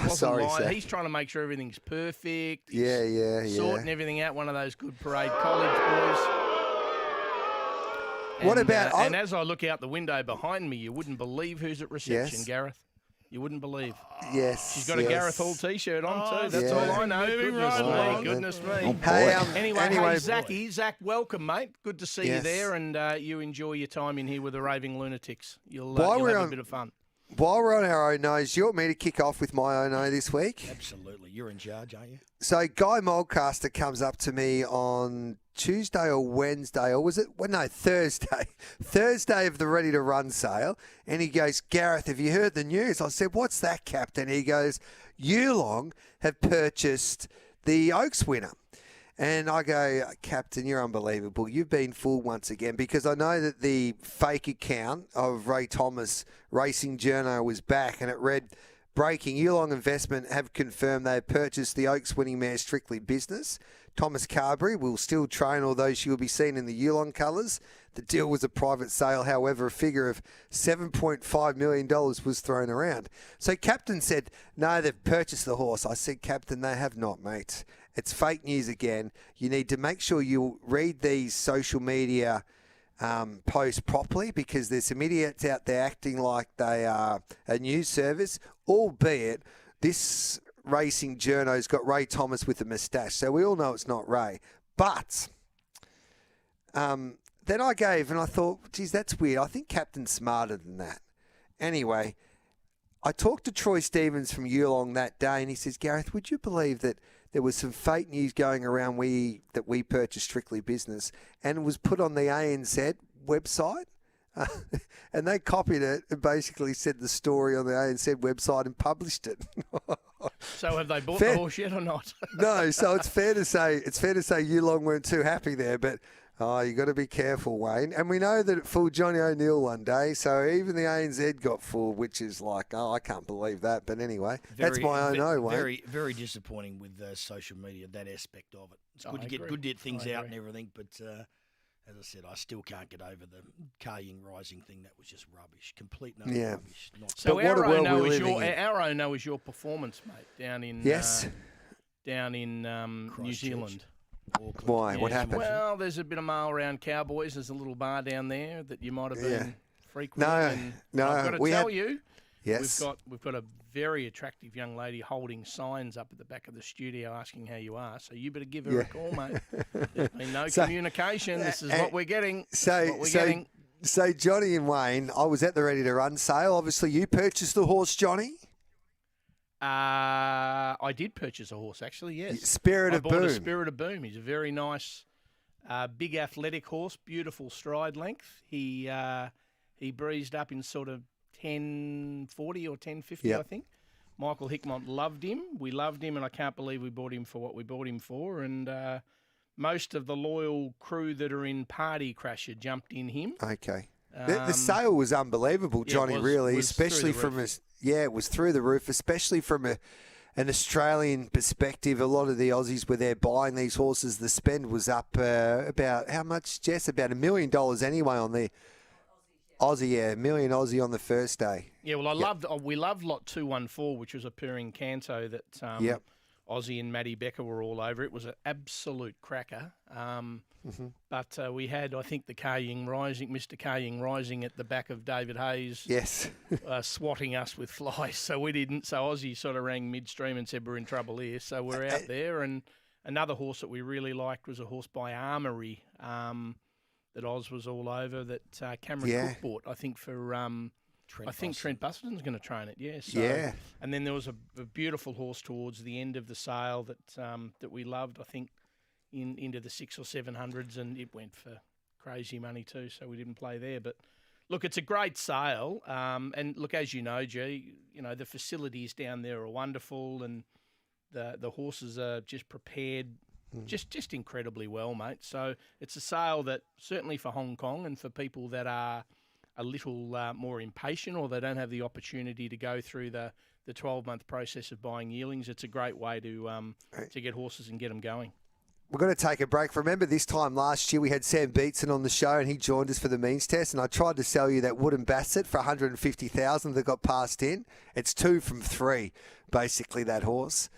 Sorry, Zach. He's trying to make sure everything's perfect. Yeah. Sorting everything out, one of those good Parade College boys. What about... and as I look out the window behind me, you wouldn't believe who's at reception, Yes. Gareth. You wouldn't believe. Yes. She's got a Gareth Hall T-shirt on too. That's all I know. Goodness me. Hey, Anyway, Zach, welcome, mate. Good to see you there, and you enjoy your time in here with the Raving Lunatics. You'll have a bit of fun. While we're on our own nose, do you want me to kick off with my own nose this week? Absolutely. You're in charge, aren't you? So Guy Mulcaster comes up to me on Tuesday or Wednesday, or was it? Well, no, Thursday. Thursday of the Ready to Run sale. And he goes, Gareth, have you heard the news? I said, what's that, Captain? He goes, Yulong have purchased the Oaks winner. And I go, Captain, you're unbelievable. You've been fooled once again, because I know that the fake account of Ray Thomas Racing Journo was back, and it read, breaking, Yulong Investment have confirmed they have purchased the Oaks winning mare Strictly Business. Thomas Carberry will still train, although she will be seen in the Yulong colours. The deal was a private sale. However, a figure of $7.5 million was thrown around. So Captain said, no, they've purchased the horse. I said, Captain, they have not, mate. It's fake news again. You need to make sure you read these social media posts properly, because there's some idiots out there acting like they are a news service, albeit this racing journo's got Ray Thomas with a moustache, so we all know it's not Ray. But then I thought, geez, that's weird. I think Captain's smarter than that. Anyway, I talked to Troy Stevens from Yulong that day, and he says, Gareth, would you believe that there was some fake news going around that we purchased Strictly Business, and it was put on the ANZ website? And they copied it and basically said the story on the ANZ website and published it. So have they bought the horse yet or not? No, so it's fair to say Yulong weren't too happy there, but you got to be careful, Wayne. And we know that it fooled Johnny O'Neill one day, so even the ANZ got fooled, which is like, I can't believe that. But anyway, that's my own Wayne. Very, very disappointing with social media, that aspect of it. It's good to get things out and everything, but As I said, I still can't get over the Car-Ying Rising thing. That was just rubbish. Complete Yeah. rubbish. So But what a world we're living in. our Ono is your performance, mate, down in New Zealand. Why? What happened? Well, there's a bit of mail around Cowboys. There's a little bar down there that you might have been frequenting. No, I've got to tell you, yes, we've got a very attractive young lady holding signs up at the back of the studio asking how you are. So you better give her a call, mate. There's been no communication. This is what we're getting. So Johnny and Wayne, I was at the Ready to Run sale. Obviously, you purchased the horse, Johnny. I did purchase a horse, actually, yes. Spirit of Boom. I bought a Spirit of Boom. He's a very nice, big athletic horse, beautiful stride length. He breezed up in sort of 10.40 or 10.50, I think. Michael Hickmont loved him. We loved him, and I can't believe we bought him for what we bought him for. And most of the loyal crew that are in Party Crasher jumped in him. Okay. The sale was unbelievable, Johnny, really, especially from us. Yeah, it was through the roof, especially from an Australian perspective. A lot of the Aussies were there buying these horses. The spend was up about, how much, Jess? About $1 million anyway on the Aussie, $1 million Aussie on the first day. Yeah, well, we loved lot 214, which was a purring canto that Aussie and Maddie Becker were all over. It was an absolute cracker. But we had, I think, the Mr. Car-Ying Rising at the back of David Hayes. Yes. Swatting us with flies. So we didn't. So Aussie sort of rang midstream and said, we're in trouble here. So we're out there. And another horse that we really liked was a horse by Armory that Oz was all over that Cameron Cook bought, I think, for... Trent Busselton's going to train it, So, and then there was a beautiful horse towards the end of the sale that we loved, I think, into the 600s or 700s, and it went for crazy money too, so we didn't play there. But look, it's a great sale, and look, as you know, G, the facilities down there are wonderful, and the horses are just prepared just incredibly well, mate. So it's a sale that certainly for Hong Kong and for people that are a little more impatient or they don't have the opportunity to go through the 12-month process of buying yearlings, it's a great way to get horses and get them going. We're going to take a break. Remember this time last year we had Sam Beatson on the show and he joined us for the means test, and I tried to sell you that Wooden Bassett for $150,000 that got passed in. It's 2 from 3, basically, that horse.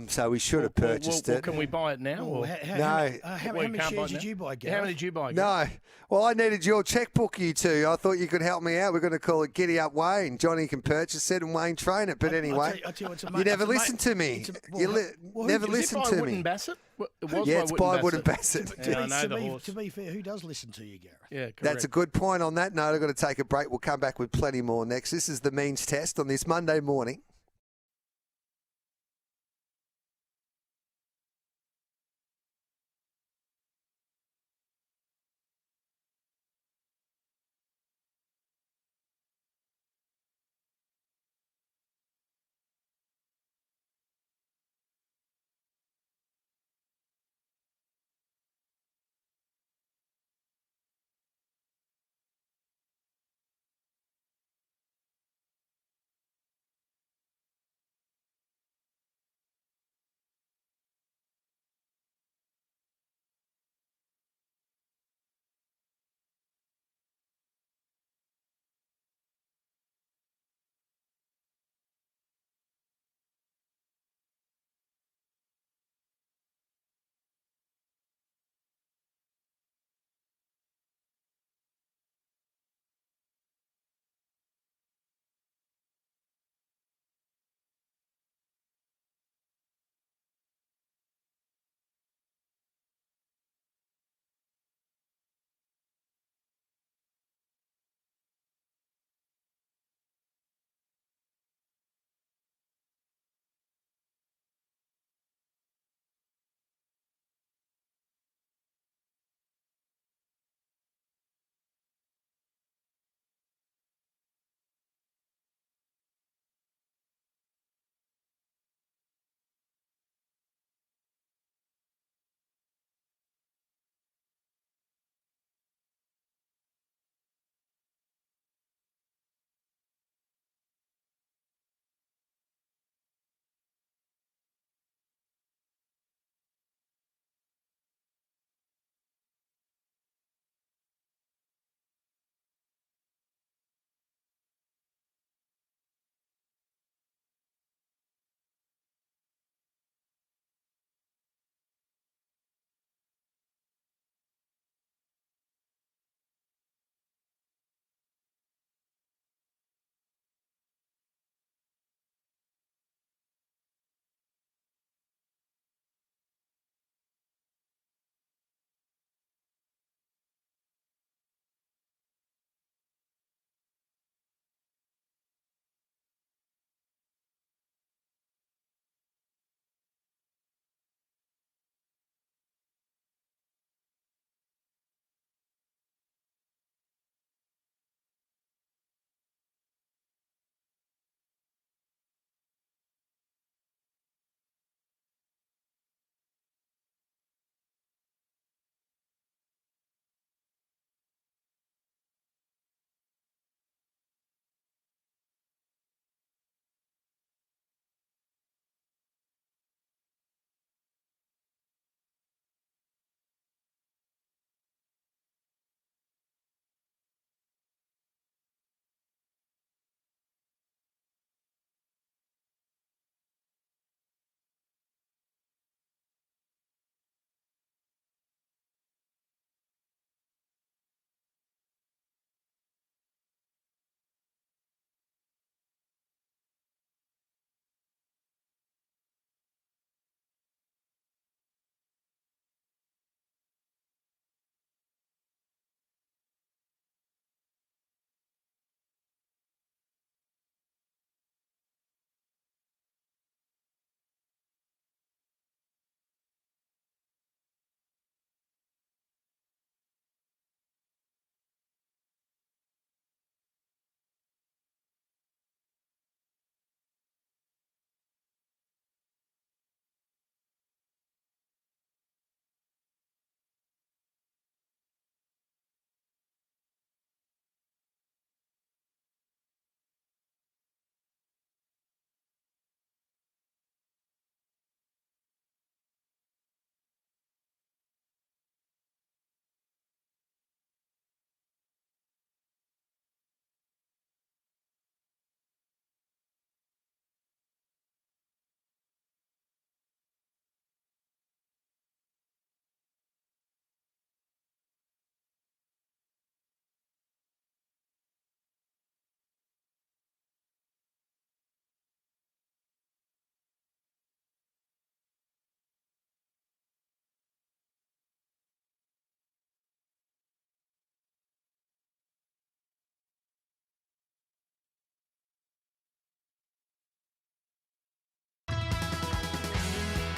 So we should have purchased it. Can we buy it now? No. How many shares did you buy, Gareth? How many did you buy, No. Gareth? Well, I needed your checkbook, you two. I thought you could help me out. We're going to call it Giddy Up Wayne. Johnny can purchase it and Wayne train it. But anyway, you never listened to me. You never listened to me. Wooden Bassett? It's by Wooden Bassett. To be fair, who does listen to you, Gareth? Yeah, correct. That's a good point on that note. I've got to take a break. We'll come back with plenty more next. This is the means test on this Monday morning.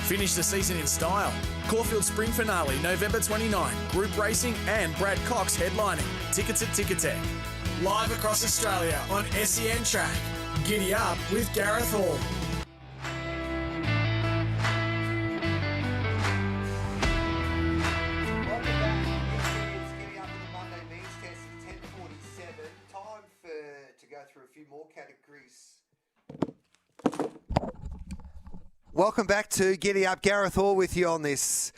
Finish the season in style. Caulfield Spring Finale, November 29. Group racing and Brad Cox headlining. Tickets at Ticketek. Live across Australia on SEN Track. Giddy Up with Gareth Hall. Welcome back to Giddy Up. Gareth Hall with you on this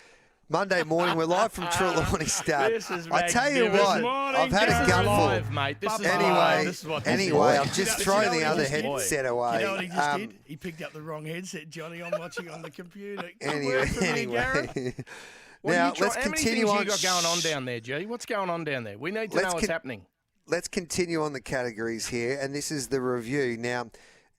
Monday morning. We're live from Trelawney Start. This is I tell you what, I've had a gutful. Live, mate. This is live. This is what this is. I've just thrown the other headset away. You know what he just did? He picked up the wrong headset, Johnny. I'm watching on the computer. Anyway. Now, let's continue on. How many things you got going on down there, G? What's going on down there? We need to know what's happening. Let's continue on the categories here, and this is the review. Now,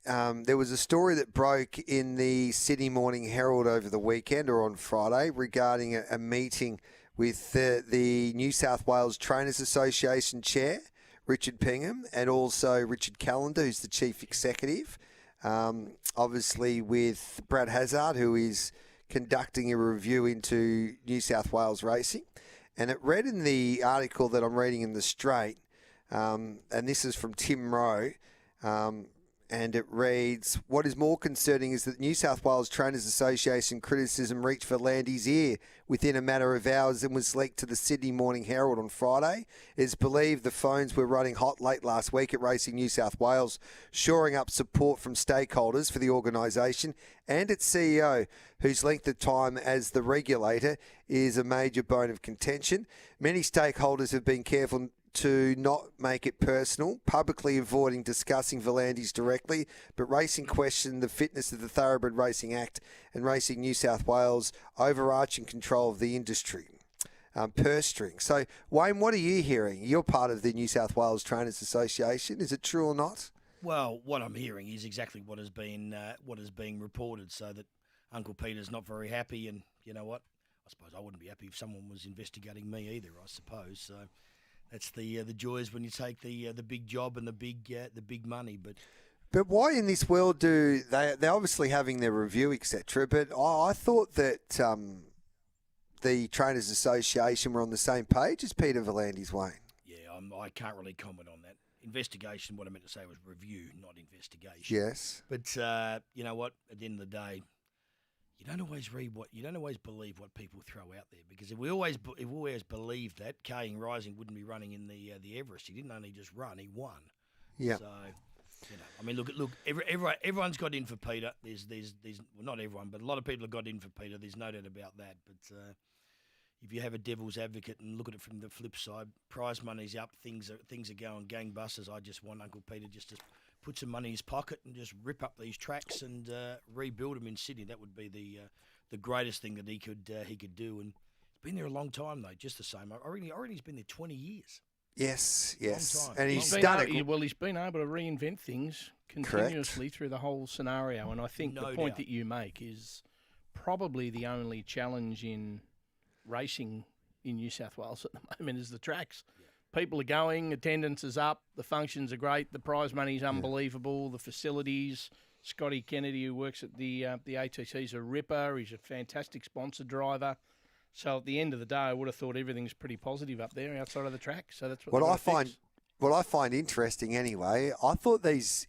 there was a story that broke in the Sydney Morning Herald over the weekend or on Friday regarding a meeting with the New South Wales Trainers Association Chair, Richard Pingham, and also Richard Callender, who's the Chief Executive. Obviously with Brad Hazard, who is conducting a review into New South Wales racing. And it read in the article that I'm reading in The Straight, and this is from Tim Rowe, and it reads, what is more concerning is that New South Wales Trainers Association criticism reached Volandi's ear within a matter of hours and was leaked to the Sydney Morning Herald on Friday. It is believed the phones were running hot late last week at Racing New South Wales, shoring up support from stakeholders for the organisation and its CEO, whose length of time as the regulator is a major bone of contention. Many stakeholders have been careful to not make it personal, publicly avoiding discussing Volandis directly, but Racing questioned the fitness of the Thoroughbred Racing Act and Racing New South Wales' overarching control of the industry. Purse string. So, Wayne, what are you hearing? You're part of the New South Wales Trainers Association. Is it true or not? Well, what I'm hearing is exactly what is being reported, so that Uncle Peter's not very happy, and you know what? I suppose I wouldn't be happy if someone was investigating me either, I suppose. So that's the joys when you take the big job and the big money. But why in this world do they're obviously having their review, etc. But I thought that the Trainers Association were on the same page as Peter Volandi's, Wayne. Yeah, I can't really comment on that. Investigation. What I meant to say was review, not investigation. Yes. But you know what? At the end of the day, you don't always believe what people throw out there, because if we always believed that, Kaying Rising wouldn't be running in the Everest. He didn't only just run; he won. Yeah. So, you know, I mean, look. Everyone's got in for Peter. There's well, not everyone, but a lot of people have got in for Peter. There's no doubt about that. But if you have a devil's advocate and look at it from the flip side, prize money's up. Things are going gangbusters. I just want Uncle Peter just to put some money in his pocket and just rip up these tracks and rebuild them in Sydney. That would be the greatest thing that he could do. And he's been there a long time, though, just the same. I reckon he's been there 20 years. Yes. Long time. And he's done it. Well, he's been able to reinvent things continuously through the whole scenario. And I think the point that you make is probably the only challenge in racing in New South Wales at the moment is the tracks. People are going, attendance is up, the functions are great, the prize money's unbelievable, the facilities. Scotty Kennedy, who works at the ATC, is a ripper. He's a fantastic sponsor driver. So at the end of the day, I would have thought everything's pretty positive up there outside of the track. So that's what I find interesting anyway. I thought these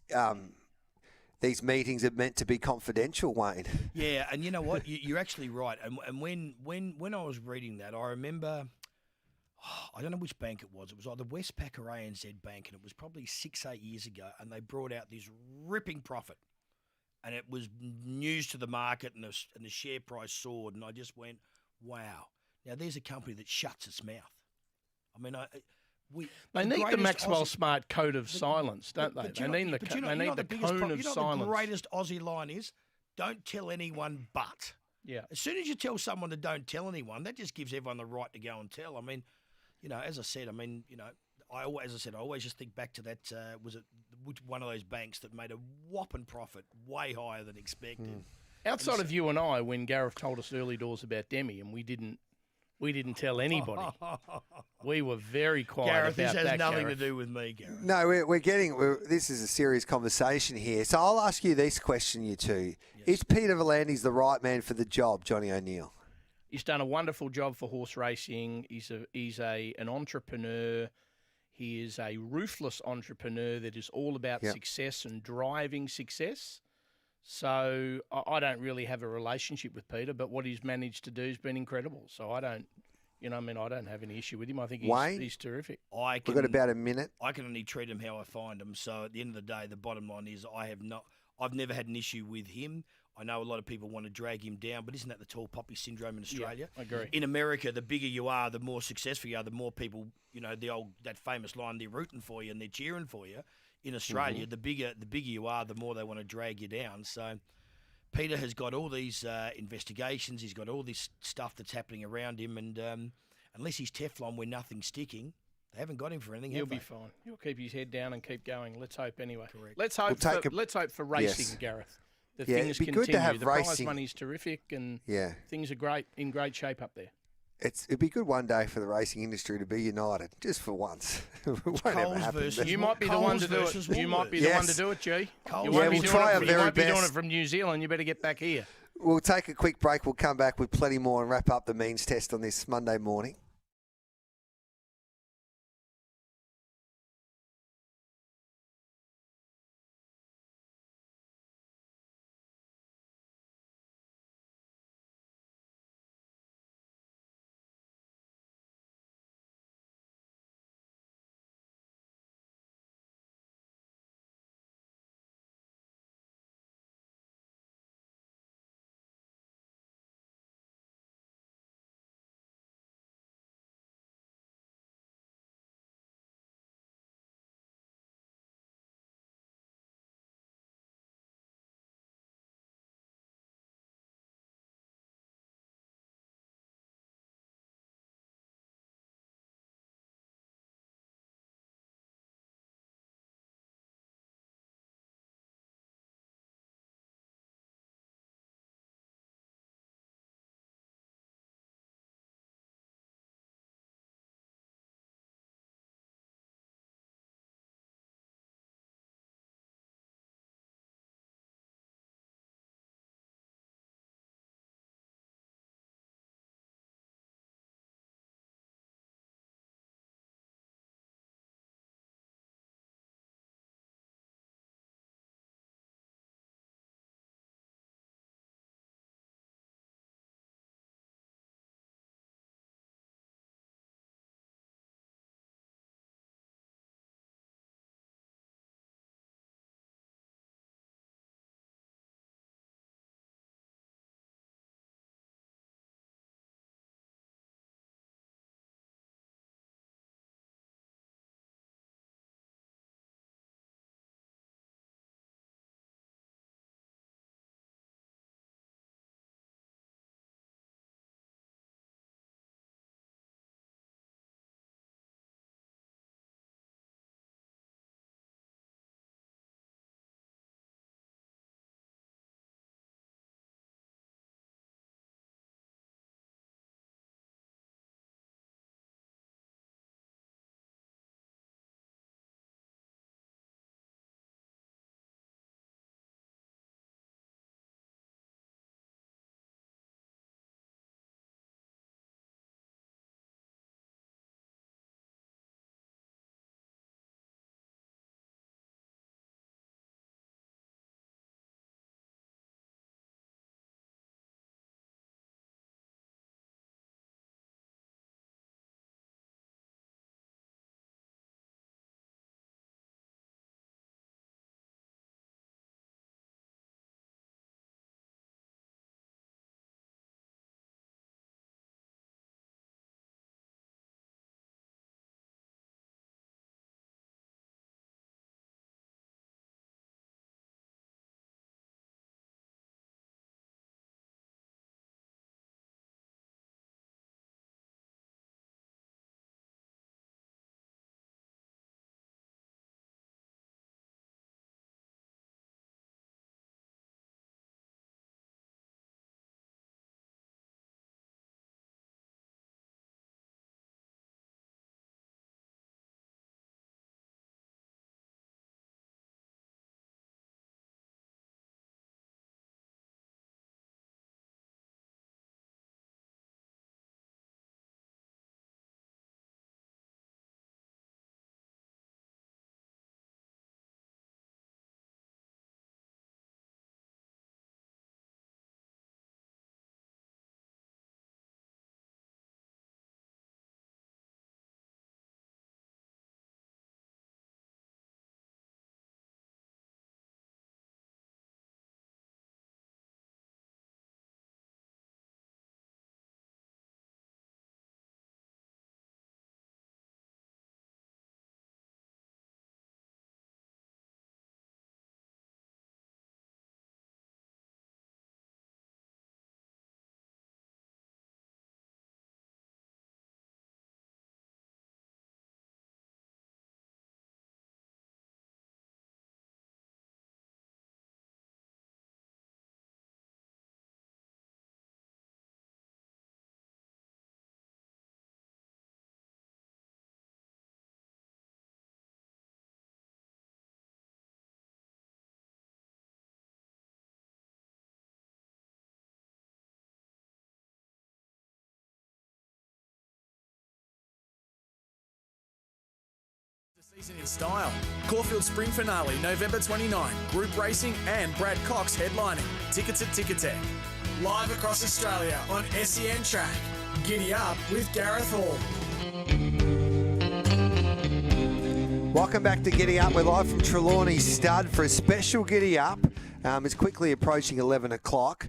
meetings are meant to be confidential, Wayne. Yeah, and you know what? You're actually right. And when I was reading that, I remember. I don't know which bank it was. It was either Westpac or ANZ Bank, and it was probably 6-8 years ago, and they brought out this ripping profit. And it was news to the market, and the share price soared, and I just went, wow. Now, there's a company that shuts its mouth. I mean, they need the Maxwell Smart code of silence, don't they? They need the cone of silence. The greatest Aussie line is, don't tell anyone but. Yeah. As soon as you tell someone to don't tell anyone, that just gives everyone the right to go and tell. I mean, you know, as I said, I always just think back to that, was it one of those banks that made a whopping profit way higher than expected. Outside of you and I, when Gareth told us early doors about Demi, and we didn't We didn't tell anybody. We were very quiet Gareth, about this has that, nothing Gareth. to do with me, Gareth. No, this is a serious conversation here. So I'll ask you this question, you two. Is Peter V'landys the right man for the job, Johnny O'Neill? He's done a wonderful job for horse racing. He's an entrepreneur. He is a ruthless entrepreneur that is all about success and driving success. So I don't really have a relationship with Peter, but what he's managed to do has been incredible. So I don't have any issue with him. I think he's terrific. We've got about a minute. I can only treat him how I find him. So at the end of the day, the bottom line is I've never had an issue with him. I know a lot of people want to drag him down, but isn't that the tall poppy syndrome in Australia? Yeah, I agree. In America, the bigger you are, the more successful you are, the more people, that famous line, they're rooting for you and they're cheering for you. In Australia, the bigger you are, the more they want to drag you down. So Peter has got all these investigations. He's got all this stuff that's happening around him, and unless he's Teflon where nothing's sticking, they haven't got him for anything. He'll be fine. He'll keep his head down and keep going. Let's hope anyway. Correct. Let's hope for racing, Gareth. Things it'd be continue. good to have the racing. prize money's terrific, and things are in great shape up there. It'd be good one day for the racing industry to be united, just for once. It won't ever Coles happen. versus- You might be the one to do it. You might be the one to do it, G. Coles You Yeah, won't be we'll doing try it- our you very won't be doing best. it from New Zealand. You better get back here. We'll take a quick break. We'll come back with plenty more and wrap up the means test on this Monday morning. Season in style. Caulfield Spring Finale, November 29. Group racing and Brad Cox headlining. Tickets at Ticketek. Live across Australia on SEN Track. Giddy up with Gareth Hall. Welcome back to Giddy Up. We're live from Trelawney Stud for a special Giddy Up. It's quickly approaching 11 o'clock.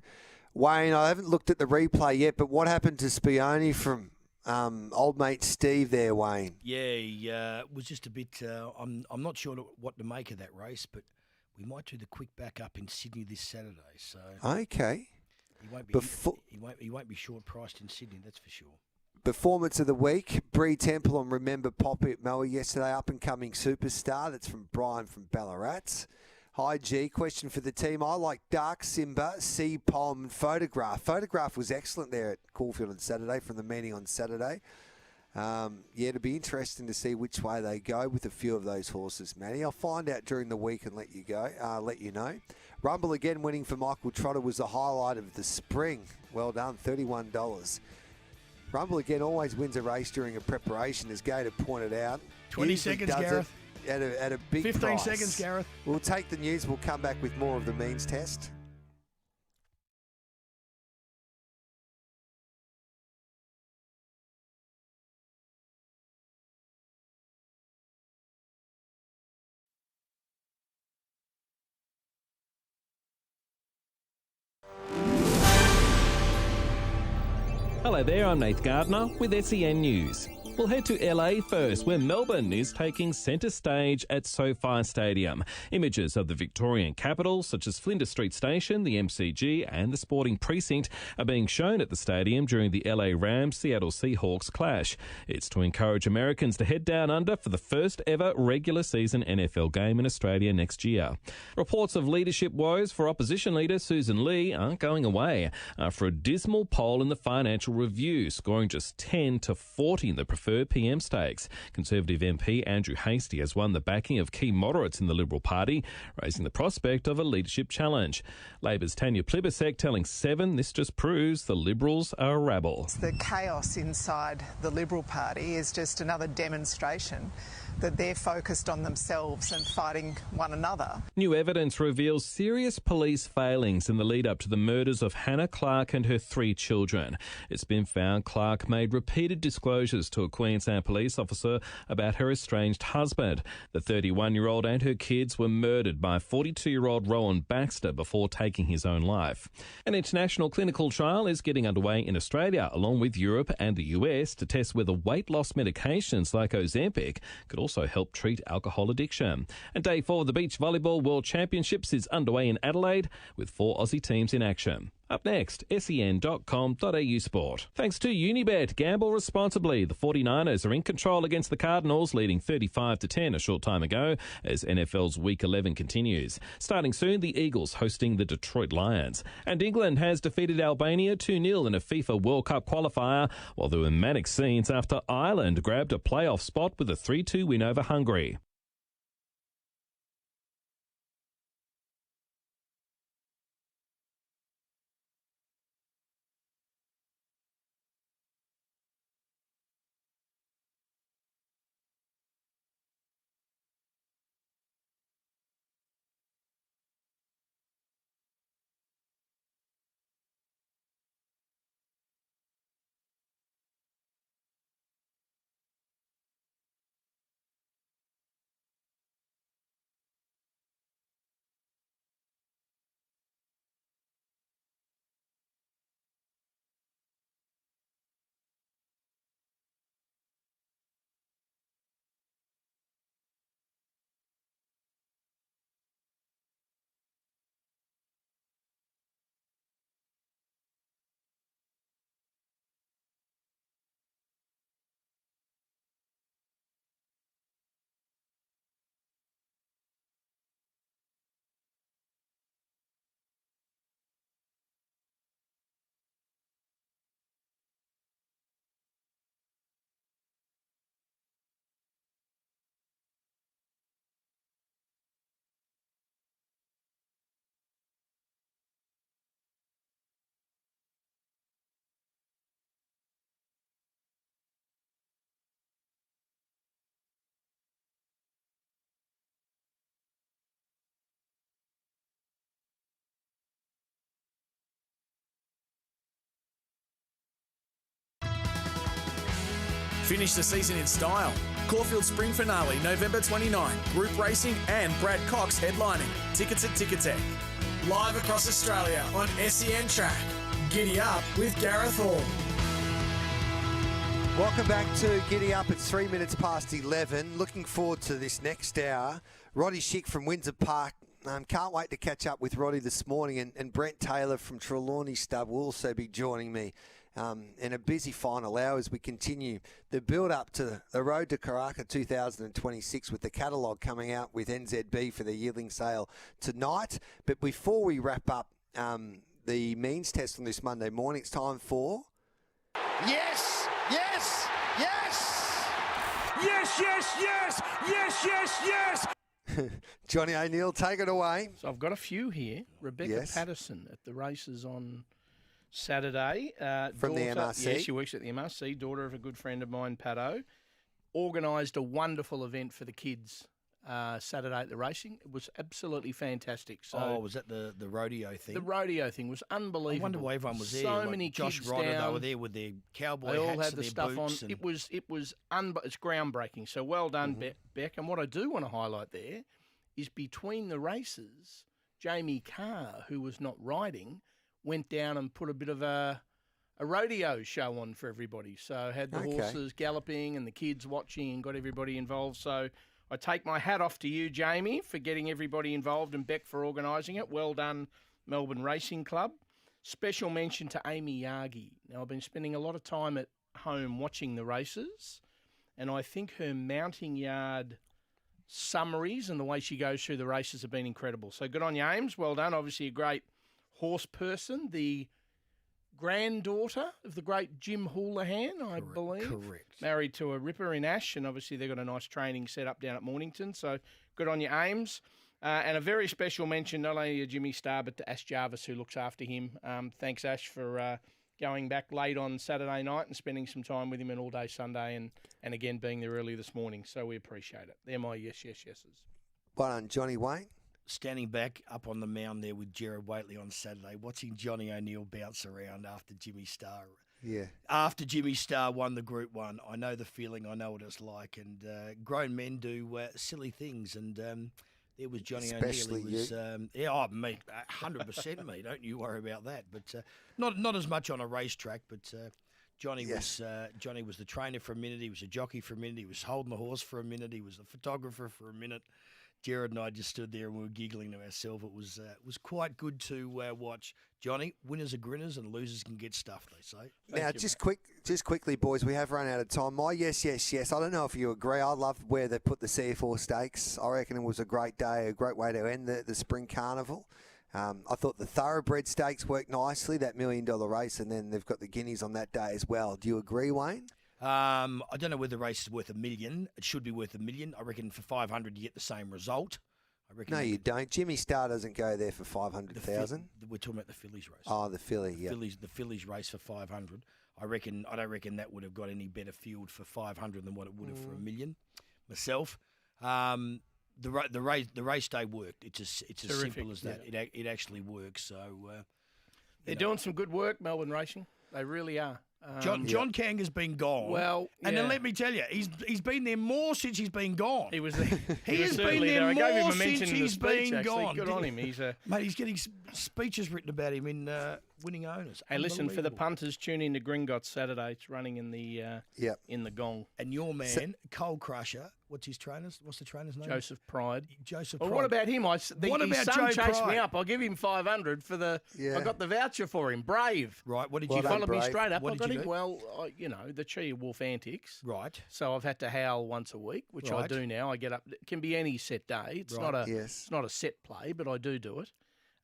Wayne, I haven't looked at the replay yet, but what happened to Spione from old mate Steve there, Wayne? Yeah, he was just a bit. I'm not sure what to make of that race, but we might do the quick back up in Sydney this Saturday. So okay, he won't be short priced in Sydney, that's for sure. Performance of the week, Bree Temple on Remember Poppy at Moa yesterday, up-and-coming superstar. That's from Brian from Ballarat. Hi, G. Question for the team. I like Dark Simba, Sea Palm, and Photograph. Photograph was excellent there at Caulfield on Saturday from the meeting on Saturday. It'll be interesting to see which way they go with a few of those horses, Matty. I'll find out during the week and let you know. Rumble again winning for Michael Trotter was the highlight of the spring. Well done, $31. Rumble again always wins a race during a preparation, as Gator pointed out. 20 seconds, Gareth. At a big 15 price. seconds, Gareth. We'll take the news. We'll come back with more of the means test. Hello there, I'm Nath Gardner with SEN News. We'll head to LA first, where Melbourne is taking centre stage at SoFi Stadium. Images of the Victorian capital, such as Flinders Street Station, the MCG and the Sporting Precinct, are being shown at the stadium during the LA Rams-Seattle Seahawks clash. It's to encourage Americans to head down under for the first ever regular season NFL game in Australia next year. Reports of leadership woes for opposition leader Susan Lee aren't going away after a dismal poll in the Financial Review, scoring just 10 to 40 in the preferred PM stakes. Conservative MP Andrew Hastie has won the backing of key moderates in the Liberal Party, raising the prospect of a leadership challenge. Labor's Tanya Plibersek telling Seven this just proves the Liberals are a rabble. The chaos inside the Liberal Party is just another demonstration that they're focused on themselves and fighting one another. New evidence reveals serious police failings in the lead-up to the murders of Hannah Clark and her 3 children. It's been found Clark made repeated disclosures to a Queensland police officer about her estranged husband. The 31-year-old and her kids were murdered by 42-year-old Rowan Baxter before taking his own life. An international clinical trial is getting underway in Australia, along with Europe and the US, to test whether weight loss medications like Ozempic could also help treat alcohol addiction. And day 4 of the Beach Volleyball World Championships is underway in Adelaide, with 4 Aussie teams in action. Up next, sen.com.au sport. Thanks to Unibet, gamble responsibly. The 49ers are in control against the Cardinals, leading 35-10 a short time ago, as NFL's Week 11 continues. Starting soon, the Eagles hosting the Detroit Lions. And England has defeated Albania 2-0 in a FIFA World Cup qualifier, while there were manic scenes after Ireland grabbed a playoff spot with a 3-2 win over Hungary. Finish the season in style. Caulfield Spring Finale, November 29. Group racing and Brad Cox headlining. Tickets at Ticketek. Live across Australia on SEN Track. Giddy Up with Gareth Hall. Welcome back to Giddy Up. It's 3 minutes past 11. Looking forward to this next hour. Roddy Schick from Windsor Park. Can't wait to catch up with Roddy this morning. And Brent Taylor from Trelawney Stub will also be joining me in a busy final hour as we continue the build-up to the Road to Karaka 2026 with the catalogue coming out with NZB for the yearling sale tonight. But before we wrap up the means test on this Monday morning, it's time for... Yes! Yes! Yes! Yes, yes, yes! Yes, yes, yes! Johnny O'Neill, take it away. So I've got a few here. Rebecca Patterson at the races on Saturday. From the MRC? Yeah, she works at the MRC, daughter of a good friend of mine, Pato. Organised a wonderful event for the kids Saturday at the racing. It was absolutely fantastic. So was that the rodeo thing? The rodeo thing was unbelievable. I wonder why everyone was there. So like many Josh kids Ryder, down. they were there with their cowboy They all hats had and the their stuff on. boots and... It's groundbreaking. So well done, Beck. And what I do want to highlight there is between the races, Jamie Carr, who was not riding, went down and put a bit of a rodeo show on for everybody. So had the horses galloping and the kids watching and got everybody involved. So I take my hat off to you, Jamie, for getting everybody involved and Beck for organising it. Well done, Melbourne Racing Club. Special mention to Amy Yagi. Now, I've been spending a lot of time at home watching the races, and I think her mounting yard summaries and the way she goes through the races have been incredible. So good on you, Ames. Well done. Obviously a great horse person. The granddaughter of the great Jim Houlihan, I believe. Correct. Married to a ripper in Ash, and obviously they've got a nice training set up down at Mornington. So good on you, Ames. And a very special mention, not only to Jimmy Starr, but to Ash Jarvis, who looks after him. Thanks, Ash, for going back late on Saturday night and spending some time with him and all day Sunday and again being there early this morning. So we appreciate it. They're my yeses. Well done, Johnny Wayne. Standing back up on the mound there with Gerard Whateley on Saturday, watching Johnny O'Neill bounce around after Jimmy Starr. Yeah. After Jimmy Starr won the Group 1, I know the feeling, I know what it's like. And grown men do silly things. And there was Johnny Especially O'Neill. He was, me, 100% me. Don't you worry about that. But not as much on a racetrack, but... Johnny was the trainer for a minute. He was a jockey for a minute. He was holding the horse for a minute. He was the photographer for a minute. Jared and I just stood there and we were giggling to ourselves. It was quite good to watch. Johnny, winners are grinners and losers can get stuffed, they say. Now, just quickly, boys, we have run out of time. My yes. I don't know if you agree. I love where they put the C4 stakes. I reckon it was a great day, a great way to end the spring carnival. I thought the Thoroughbred Stakes worked nicely, that $1 million race, and then they've got the Guineas on that day as well. Do you agree, Wayne? I don't know whether the race is worth $1 million. It should be worth $1 million. I reckon for 500 you get the same result. I reckon. No, you don't. Jimmy Starr doesn't go there for 500,000. We're talking about the Phillies race. Oh, the Philly, yeah. The Phillies race for 500. I don't reckon that would have got any better field for 500 than what it would have for $1 million. Myself. The race day worked. It's as simple as that. Yeah. It actually works. So they're doing some good work, Melbourne Racing. They really are. John Kanga's been gone. Well, and then let me tell you, he's been there more since he's been gone. He was there. He has been there more since he's been gone. Good on him. Mate, he's getting speeches written about him in Winning Owners. Hey, listen, for the punters, tune in to Gringotts Saturday. It's running in the Gong. And your man, Cole Crusher, what's the trainer's name? Joseph Pride. Joseph Well, Pride. what about him? His son chased me up. I'll give him 500 for the. Yeah. I got the voucher for him. Brave. Right. What did Well you done, Followed me Brave. straight up. What I did got you him. do? Well, the Chia Wolf antics. Right. So I've had to howl once a week, which I Right. do now. I get up. It can be any set day. It's Right. It's not a set play, but I do it.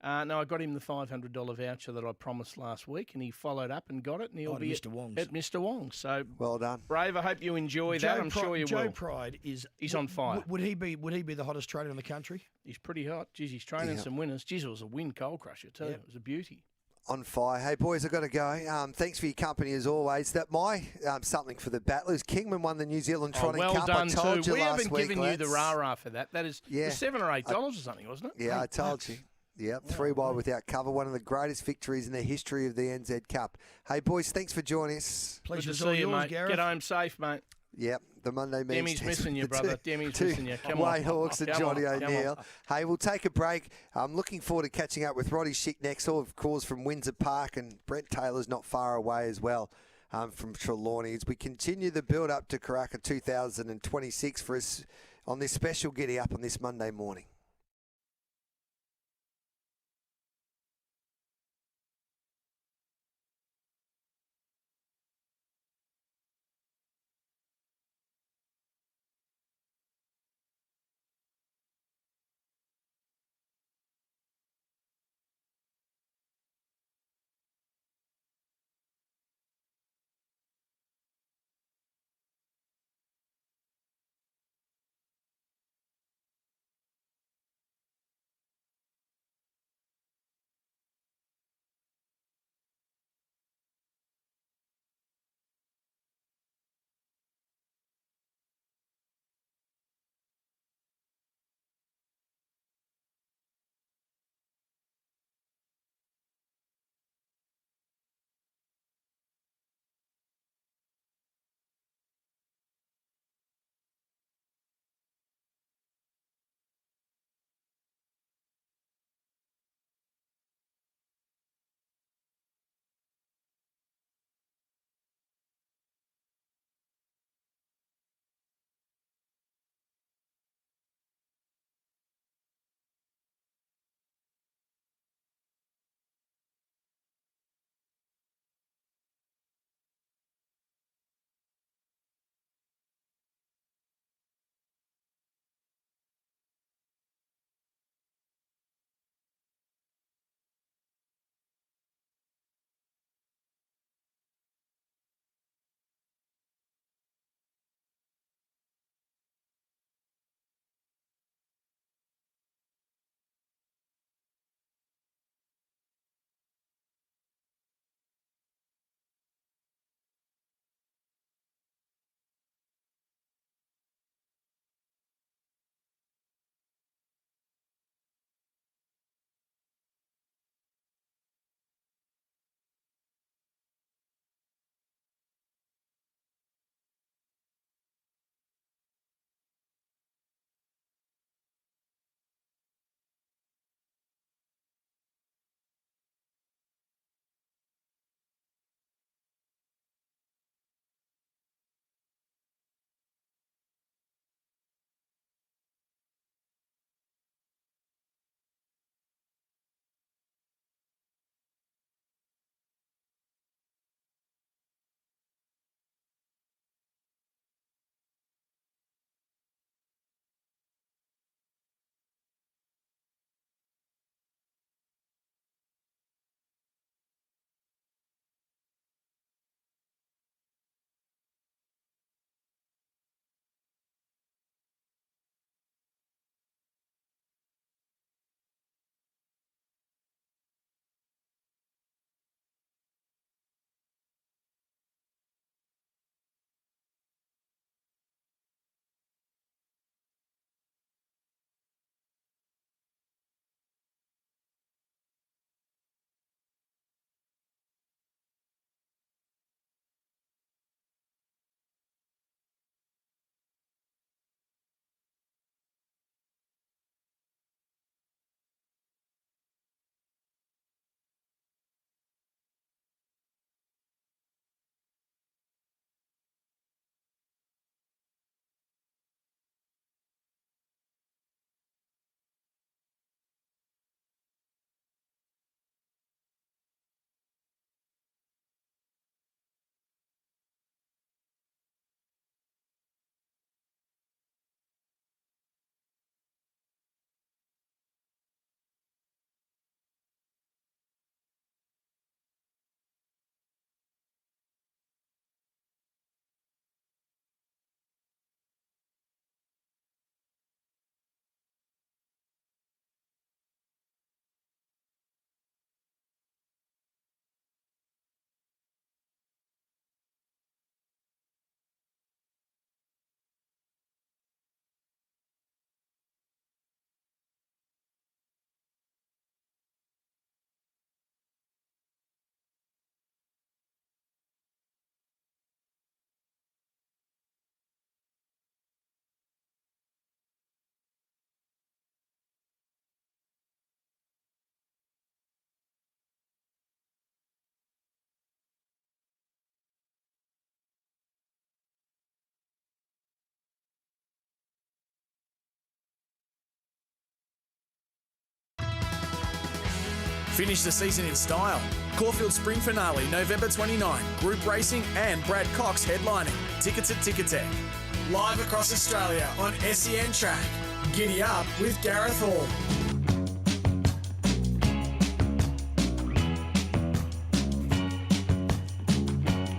No, I got him the $500 voucher that I promised last week, and he followed up and got it, and he'll be Mr. Wong's. at Mr. Wong's. So Well done. Brave, I hope you enjoy that. I'm sure you Joe will. Pride is He's on fire. Would he be the hottest trainer in the country? He's pretty hot. Jeez, he's training some winners. Jeez, it was a win coal crusher too. Yep. It was a beauty. On fire. Hey, boys, I've got to go. Thanks for your company as always. That my something for the battlers. Kingman won the New Zealand Trotting well Cup. done I told too. you We last haven't week, given you the lads. rah-rah for that. That is $7 or $8 or something, wasn't it? Yeah, I told you. Yep, 3 wide without cover. One of the greatest victories in the history of the NZ Cup. Hey, boys, thanks for joining us. Good to see you, mate. Get home safe, mate. Yep, the Monday means Demi's missing you, brother. Demi's missing you. Come Wayne on. Hawks and Come Johnny on. Come O'Neill. on. Hey, we'll take a break. I'm looking forward to catching up with Roddy Schick next, of course, from Windsor Park, and Brent Taylor's not far away as well from Trelawney. As we continue the build-up to Karaka 2026 for us on this special Giddy Up on this Monday morning. Finish the season in style. Caulfield Spring Finale, November 29. Group racing and Brad Cox headlining. Tickets at Ticketek. Live across Australia on SEN Track. Giddy Up with Gareth Hall.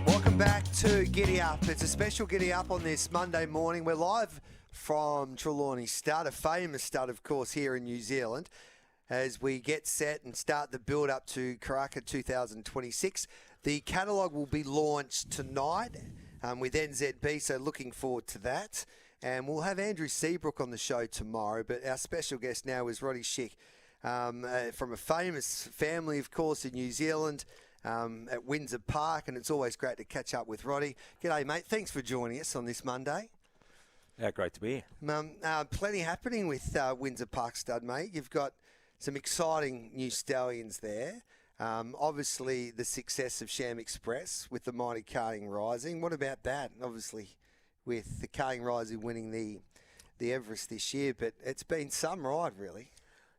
Welcome back to Giddy Up. It's a special Giddy Up on this Monday morning. We're live from Trelawney Stud, a famous stud, of course, here in New Zealand, as we get set and start the build-up to Karaka 2026. The catalogue will be launched tonight with NZB, so looking forward to that. And we'll have Andrew Seabrook on the show tomorrow, but our special guest now is Roddy Schick, from a famous family, of course, in New Zealand, at Windsor Park, and it's always great to catch up with Roddy. G'day, mate. Thanks for joining us on this Monday. Great to be here. Plenty happening with Windsor Park Stud, mate. You've got some exciting new stallions there. Obviously, the success of Sham Express with the mighty Karting Rising. What about that? Obviously, with the Karting Rising winning the Everest this year, but it's been some ride, really.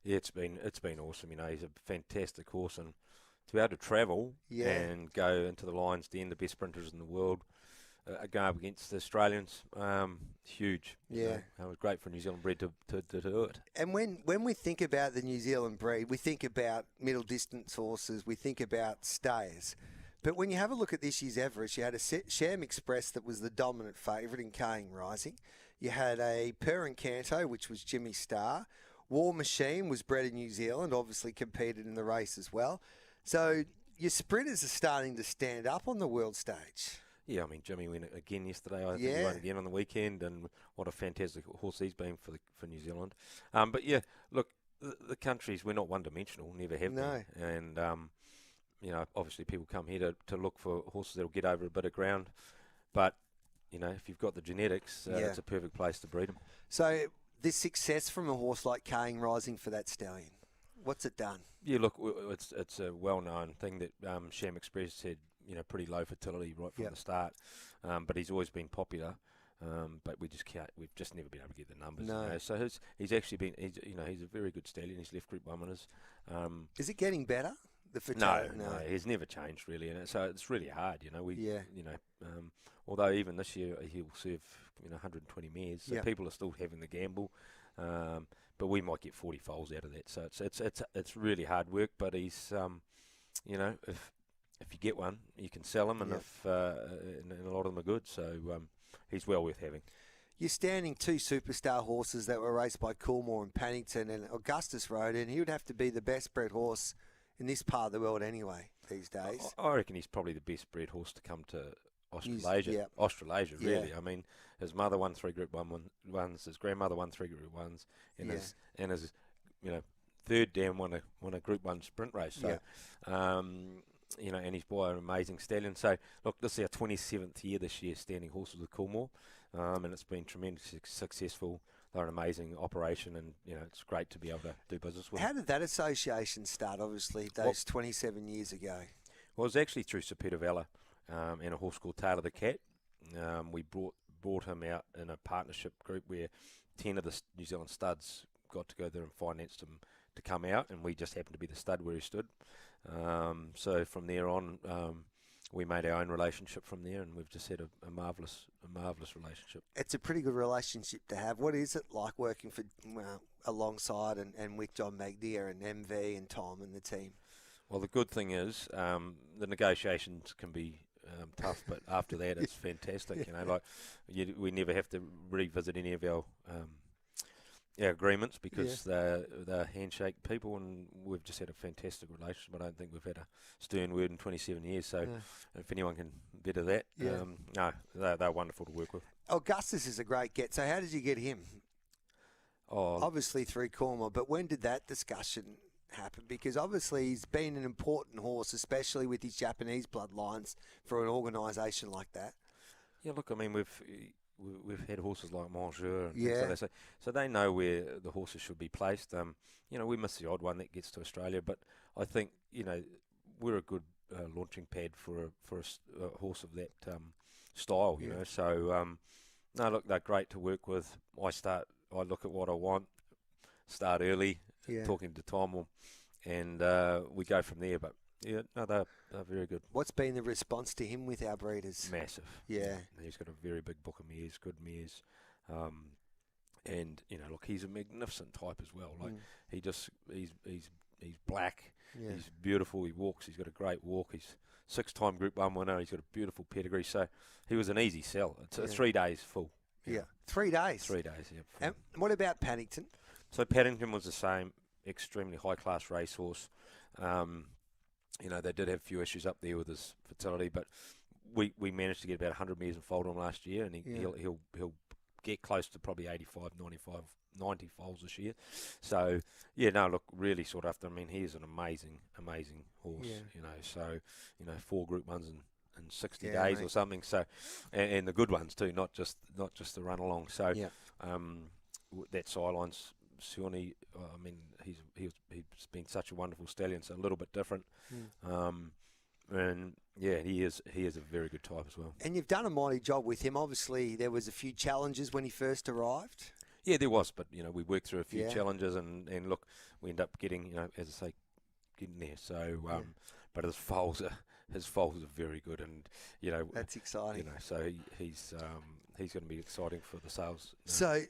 Yeah, it's been awesome. You know, he's a fantastic horse, and to be able to travel and go into the Lions Den, the best sprinters in the world, go up against the Australians, huge. Yeah. So it was great for a New Zealand breed to do it. And when we think about the New Zealand breed, we think about middle distance horses, we think about stayers. But when you have a look at this year's Everest, you had a Sham Express that was the dominant favourite in Karting Rising. You had a Per Encanto, which was Jimmy Starr. War Machine was bred in New Zealand, obviously competed in the race as well. So your sprinters are starting to stand up on the world stage. Yeah, I mean, Jimmy went again yesterday. I think he won again on the weekend, and what a fantastic horse he's been for New Zealand. But yeah, look, the countries, we're not one-dimensional, never have been. And, you know, obviously people come here to look for horses that will get over a bit of ground. But, you know, if you've got the genetics, it's a perfect place to breed them. So this success from a horse like Karting Rising for that stallion, what's it done? Yeah, look, it's a well-known thing that Sham Express had, you know, pretty low fertility right from the start, but he's always been popular. But we've just never been able to get the numbers. No. You know? So he's actually been, he's a very good stallion. He's left Group 1 winners. Is it getting better? The fertility? No, he's never changed really, and so it's really hard. You know, although even this year he'll serve 120 mares, so people are still having the gamble. But we might get 40 foals out of that. So it's really hard work. But he's if you get one, you can sell them, and and a lot of them are good. So he's well worth having. You're standing two superstar horses that were raced by Coolmore and Pannington, and Augustus rode, and he would have to be the best bred horse in this part of the world anyway these days. I reckon he's probably the best bred horse to come to Australasia. Australasia, really. I mean, his mother won 3 Group 1 ones, his grandmother won 3 Group 1s, and his third dam won a Group 1 sprint race. So, and he's by an amazing stallion. So, look, this is our 27th year this year standing horses with Coolmore, and it's been tremendously successful. They're an amazing operation, and it's great to be able to do business with. How did that association start? Obviously, those 27 years ago. Well, it was actually through Sir Peter Vella and a horse called Tail of the Cat. We brought him out in a partnership group where 10 of the New Zealand studs got together and financed him to come out, and we just happened to be the stud where he stood. So from there on, we made our own relationship from there, and we've just had a marvellous relationship. It's a pretty good relationship to have. What is it like working for alongside and with John Magdier and MV and Tom and the team? Well, the good thing is the negotiations can be tough, but after that it's fantastic. We never have to revisit any of our agreements because they're handshake people, and we've just had a fantastic relationship. I don't think we've had a stern word in 27 years, so if anyone can better that, no, they're wonderful to work with. Augustus is a great get. So how did you get him? Obviously through Coolmore, but when did that discussion happen? Because obviously he's been an important horse, especially with his Japanese bloodlines, for an organisation like that. Yeah, look, I mean, we've had horses like Monsieur and things like that, so they know where the horses should be placed. We miss the odd one that gets to Australia, but I think we're a good launching pad for a horse of that style. You know, so no, look, they're great to work with. I look at what I want, start early, talking to Tom, and we go from there. But yeah, no, they're very good. What's been the response to him with our breeders? Massive. Yeah. He's got a very big book of mares, good mares. And look, he's a magnificent type as well. Like he's black. Yeah. He's beautiful. He walks. He's got a great walk. He's 6-time Group 1 winner. He's got a beautiful pedigree. So he was an easy sell. It's 3 days full. Yeah. 3 days. 3 days. Yeah. And what about Paddington? So Paddington was the same. Extremely high class racehorse. They did have a few issues up there with his fertility, but we managed to get about 100 mares and foaled him last year, and he'll get close to probably 85, 95, 90 foals this year. So really sought after. I mean, he is an amazing horse. Yeah. So 4 Group 1s in 60 Yeah, days mate. or something. So and the good ones too, not just the run along. So that sideline's Sione, I mean, he's been such a wonderful stallion, so a little bit different. And yeah, he is a very good type as well. And you've done a mighty job with him. Obviously, there was a few challenges when he first arrived. Yeah, there was, but we worked through a few Yeah. challenges, and look, we end up getting, as I say, getting there. So, but his foals are very good, and That's exciting. So he's going to be exciting for the sales. So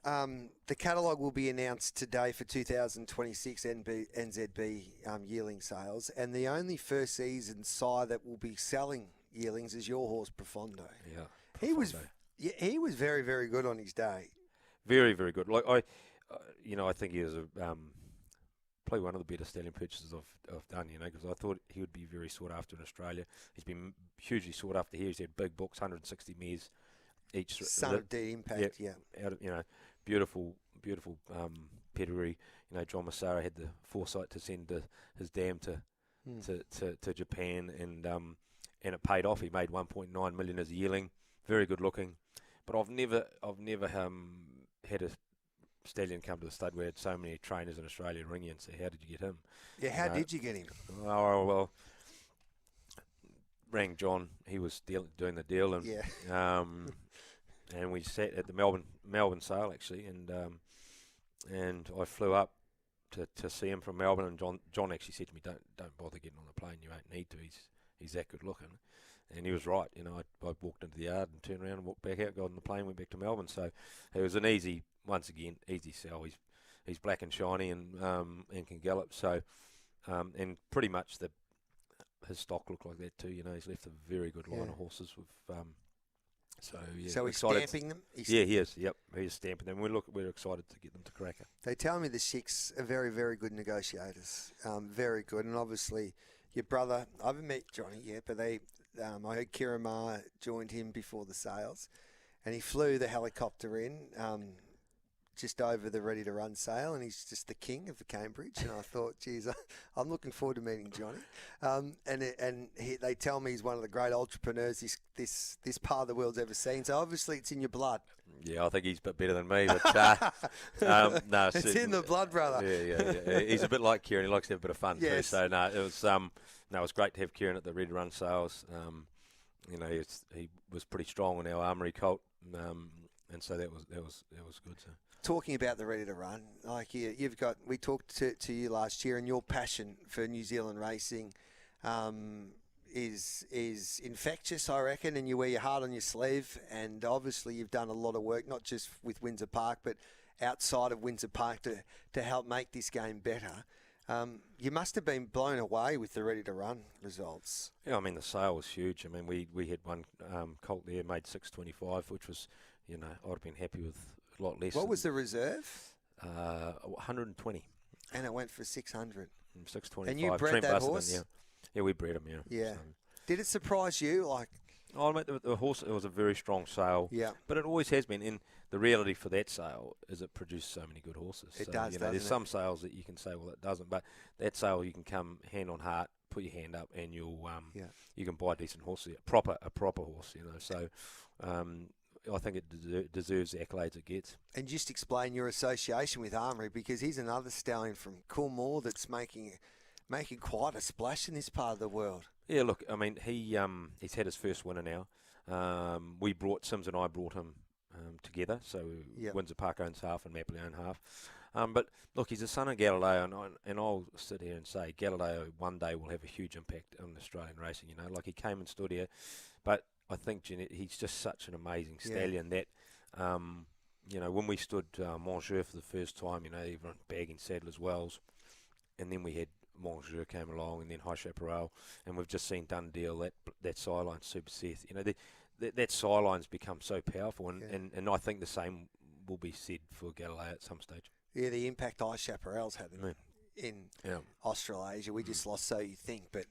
the catalogue will be announced today for 2026 NZB yearling sales, and the only first season sire that will be selling yearlings is your horse Profondo. Yeah, he was very, very good on his day. Very, very good. Like I think he is probably one of the better stallion purchases I've done. Because I thought he would be very sought after in Australia. He's been hugely sought after here. He's had big books, 160 mares. Each Son of D Impact, yeah. Out of, beautiful pedigree. John Massaro had the foresight to send his dam to Japan, and it paid off. He made 1.9 million as a yearling. Very good looking, but I've never had a stallion come to the stud where had so many trainers in Australia ring you and say, "How did you get him?" Yeah, how did you get him? Oh well. Rang John. He was doing the deal, and and we sat at the Melbourne sale actually, and I flew up to see him from Melbourne, and John actually said to me, "Don't bother getting on the plane. You won't need to. He's that good looking," and he was right. I walked into the yard and turned around and walked back out, got on the plane, went back to Melbourne. So it was an easy sell. He's black and shiny and can gallop. So and pretty much his stock looked like that too. He's left a very good line of horses with. So he's stamping them. He is. Yep, he's stamping them. We're excited to get them to Cracker. They tell me the Six are very, very good negotiators. Very good, and obviously your brother. I haven't met Johnny yet, but I heard Kieran Ma joined him before the sales, and he flew the helicopter in. Just over the Ready to Run sale, and he's just the king of the Cambridge. And I thought, geez, I'm looking forward to meeting Johnny. They tell me he's one of the great entrepreneurs this part of the world's ever seen. So obviously, it's in your blood. Yeah, I think he's a bit better than me, but no, it's in the blood, brother. Yeah. He's a bit like Kieran. He likes to have a bit of fun too. So it was great to have Kieran at the Ready to Run sales. He was pretty strong in our Armoury colt, and so that was good. So. Talking about the Ready to Run, like we talked to you last year, and your passion for New Zealand racing is infectious, I reckon, and you wear your heart on your sleeve. And obviously, you've done a lot of work, not just with Windsor Park, but outside of Windsor Park to help make this game better. You must have been blown away with the Ready to Run results. Yeah, I mean the sale was huge. I mean we had one colt there made 625, which was I'd have been happy with. A lot less. What was the reserve? 120. And it went for 600. 625. And you bred Trent that Busselton, horse? Yeah, we bred him, Yeah. So. Did it surprise you? The horse, it was a very strong sale. Yeah. But it always has been. And the reality for that sale is it produced so many good horses. It so, does, there's some sales that you can say, well, it doesn't. But that sale, you can come hand on heart, put your hand up, and you can buy a decent horse, a proper horse, So I think it deserves the accolades it gets. And just explain your association with Armoury, because he's another stallion from Coolmore that's making quite a splash in this part of the world. Yeah, look, I mean, he's had his first winner now. Sims and I brought him together, so Windsor Park owns half and Mapley owns half. But look, he's the son of Galileo, and I'll sit here and say Galileo one day will have a huge impact on Australian racing. Like he came and stood here, but I think he's just such an amazing stallion that, when we stood Monsieur for the first time, everyone bagging Sadler's Wells, and then we had Monsieur came along, and then High Chaparral, and we've just seen Dundeel, that sideline Super Seth. That sideline's become so powerful, and I think the same will be said for Galileo at some stage. Yeah, the impact High Chaparral's had in Australasia. We just lost So You Think, but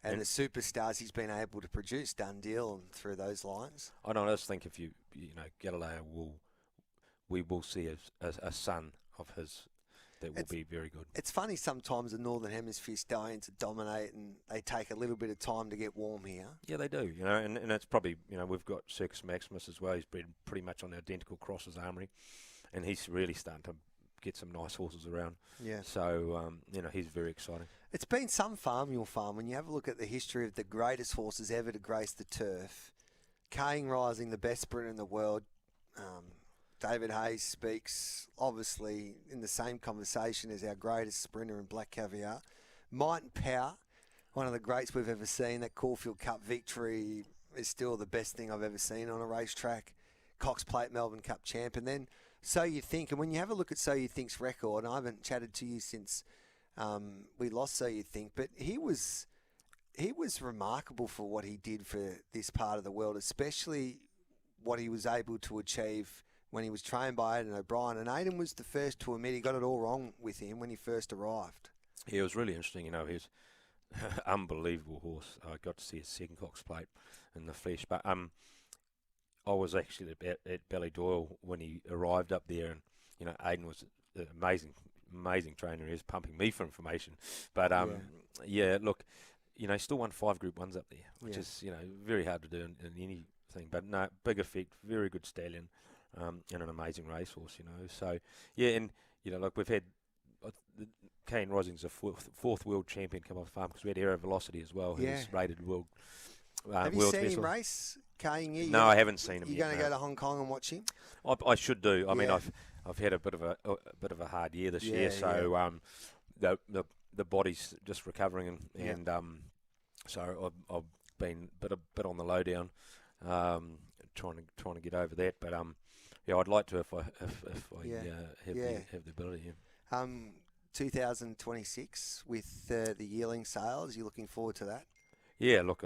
and the superstars he's been able to produce, Dundeel and through those lines. I just think if Galileo we will see a son of his that will be very good. It's funny sometimes the Northern Hemisphere stallions dominate and they take a little bit of time to get warm here. Yeah, they do. And it's probably we've got Circus Maximus as well. He's bred pretty much on the identical cross as Armory, and he's really starting to get some nice horses around. Yeah. So he's very exciting. It's been some farm your farm when you have a look at the history of the greatest horses ever to grace the turf. Kane Rising, the best sprinter in the world. David Hayes speaks, obviously, in the same conversation as our greatest sprinter in Black Caviar. Might and Power, one of the greats we've ever seen. That Caulfield Cup victory is still the best thing I've ever seen on a racetrack. Cox Plate Melbourne Cup champ. And then So You Think. And when you have a look at So You Think's record, and I haven't chatted to you since we lost So You Think, but he was remarkable for what he did for this part of the world, especially what he was able to achieve when he was trained by Aidan O'Brien. And Aidan was the first to admit he got it all wrong with him when he first arrived. Yeah, it was really interesting. He's an unbelievable horse. I got to see his second Cox Plate in the flesh. But I was actually at Ballydoyle when he arrived up there, and Aidan was an amazing trainer. He was pumping me for information. But look, he still won 5 Group 1s up there, which is very hard to do in anything. But no, big effect, very good stallion. And an amazing racehorse, So, and, look, we've had Kane Rising's a fourth world champion come off the farm because we had Aero Velocity as well, who's rated world. Have you seen him race, Kane? No, I haven't seen him yet. You're going to go to Hong Kong and watch him? I should do. I mean, I've had a bit of a hard year this year, so the body's just recovering, and so I've been a bit on the lowdown, trying to get over that, but I'd like to if I have the ability. 2026 with the yearling sales. You looking forward to that? Yeah, look,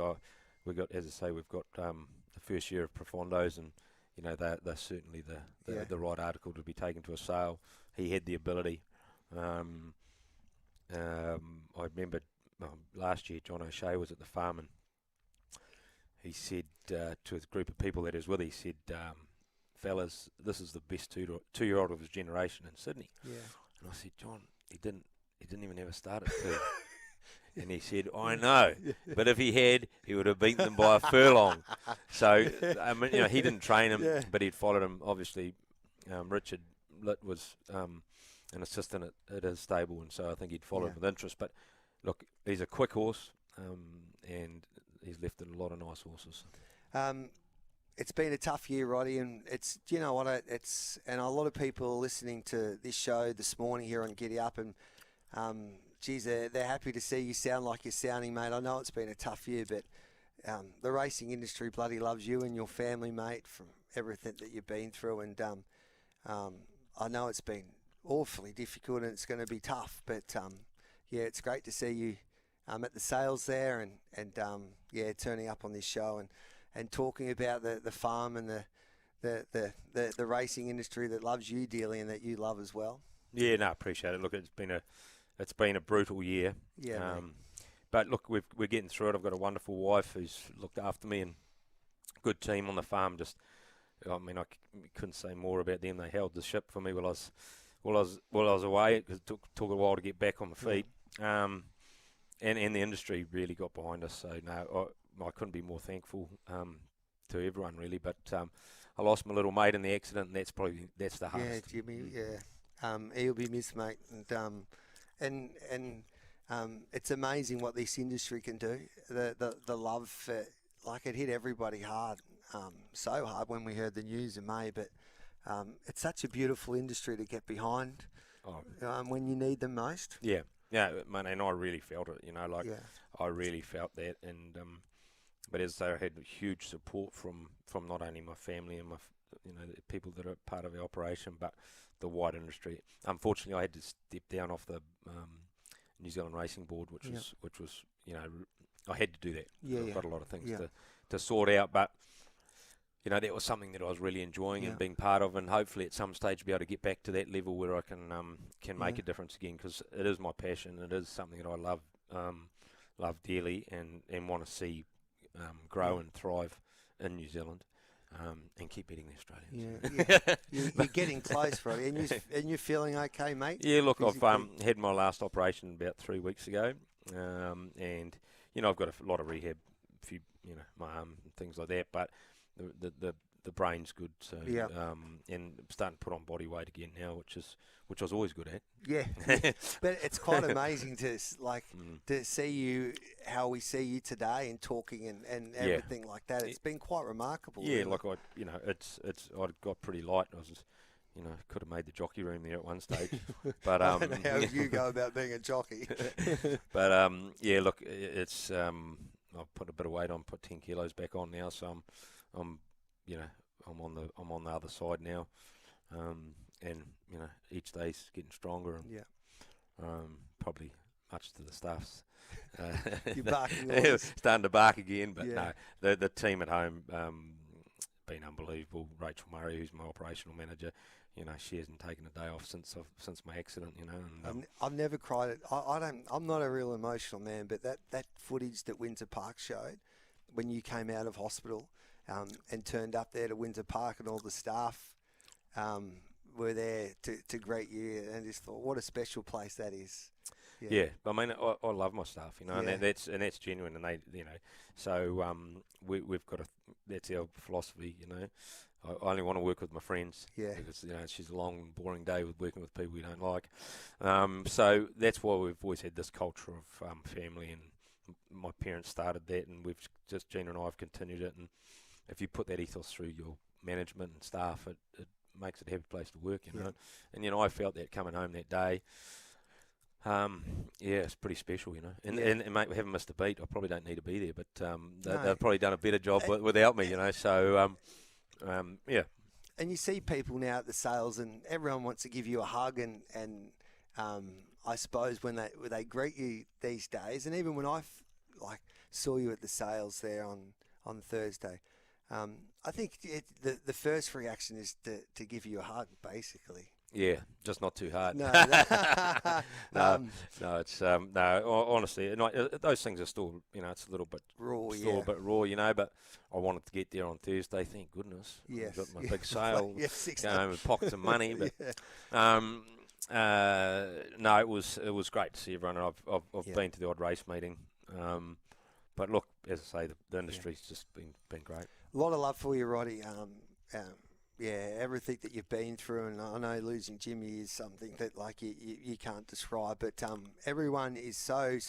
we've got the first year of Profondos, and they're certainly the right article to be taken to a sale. He had the ability. I remember last year John O'Shea was at the farm, and he said to a group of people that he was with, he said, fellas, this is the best two-year-old of his generation in Sydney. Yeah. And I said, John, he didn't even have a start at 2. And he said, I know, but if he had, he would have beaten them by a furlong. So, he didn't train him, but he'd followed him. Obviously, Richard Litt was an assistant at his stable, and so I think he'd followed him with interest. But, look, he's a quick horse, and he's left in a lot of nice horses. It's been a tough year, Roddy, and it's and a lot of people listening to this show this morning here on Giddy Up, and they're happy to see you sound like you're sounding, mate. I know it's been a tough year, but the racing industry bloody loves you and your family, mate, from everything that you've been through, and I know it's been awfully difficult and it's going to be tough, but it's great to see you at the sales there, and turning up on this show and talking about the farm and the racing industry that loves you dearly and that you love as well. Yeah, no, appreciate it. Look, it's been a brutal year. Yeah. But look, we're getting through it. I've got a wonderful wife who's looked after me, and good team on the farm. I couldn't say more about them. They held the ship for me while I was away, because it took a while to get back on my feet. And the industry really got behind us. So no, I couldn't be more thankful to everyone, really. But I lost my little mate in the accident, and that's the hardest. Yeah, Jimmy. Yeah, he'll be missed, mate. And it's amazing what this industry can do. The love for, it hit everybody hard, so hard when we heard the news in May. But it's such a beautiful industry to get behind when you need them most. Yeah, man, and I really felt it. I really felt that, and but as I say, I had huge support from not only my family and the people that are part of the operation, but the wide industry. Unfortunately, I had to step down off the New Zealand Racing Board, which was I had to do that. I've got a lot of things to sort out, but that was something that I was really enjoying and being part of, and hopefully at some stage be able to get back to that level where I can make a difference again, because it is my passion. It is something that I love dearly and want to see grow and thrive in New Zealand. And keep beating the Australians. Yeah. You're getting close, Roddy, and you're feeling okay, mate? Yeah, look, I've had my last operation about 3 weeks ago, and I've got a lot of rehab, my arm and things like that, but the brain's good, so and I'm starting to put on body weight again now, which I was always good at. Yeah, but it's quite amazing to see you, how we see you today, and talking and everything like that. It's been quite remarkable. Yeah, really. like I got pretty light. I was just, could have made the jockey room there at one stage, but I don't know how you go about being a jockey. But look, it's I've put a bit of weight on, put 10 kilos back on now, so I'm on the other side now, and each day's getting stronger, and probably much to the staff's you're barking starting to bark again, but no, the team at home been unbelievable. Rachel Murray, who's my operational manager, she hasn't taken a day off since my accident, and I've never cried. I'm not a real emotional man, but that footage that Windsor Park showed when you came out of hospital and turned up there to Windsor Park, and all the staff were there to greet you, and just thought, what a special place that is. Yeah, I mean, I love my staff, and that's genuine, and they, so we've got that's our philosophy, I only want to work with my friends. Yeah. Because, it's just a long, boring day with working with people we don't like. So that's why we've always had this culture of family, and my parents started that, and Gina and I have continued it. And if you put that ethos through your management and staff, it makes it a happy place to work, And, I felt that coming home that day. It's pretty special, And mate, we haven't missed a beat. I probably don't need to be there, but they've probably done a better job without me, So, And you see people now at the sales, and everyone wants to give you a hug, and I suppose when they greet you these days, and even when I saw you at the sales there on Thursday, I think the first reaction is to give you a hug, basically. Yeah, just not too hard. No, no, it's no. Honestly, those things are still, it's a little bit raw, a bit raw, But I wanted to get there on Thursday. Thank goodness. Yes, got my big sale. Yes, going home with pockets of money. But no, it was great to see everyone. And I've been to the odd race meeting. But look, as I say, the industry's just been great. A lot of love for you, Roddy. Everything that you've been through, and I know losing Jimmy is something that you can't describe, but everyone is so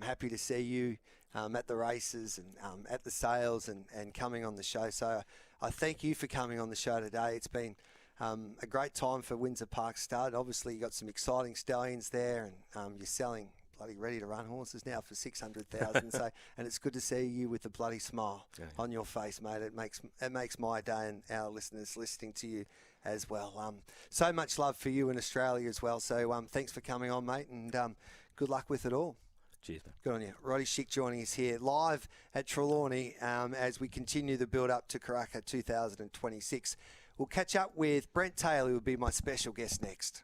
happy to see you at the races and at the sales and coming on the show. So I thank you for coming on the show today. It's been a great time for Windsor Park Stud. Obviously, you got some exciting stallions there, and you're selling bloody ready to run horses now for 600,000. So, and it's good to see you with a bloody smile on your face, mate. It makes my day, and our listeners listening to you as well. So much love for you in Australia as well. So thanks for coming on, mate, and good luck with it all. Cheers. Good on you. Roddy Schick joining us here live at Trelawney as we continue the build up to Karaka 2026. We'll catch up with Brent Taylor, who will be my special guest next.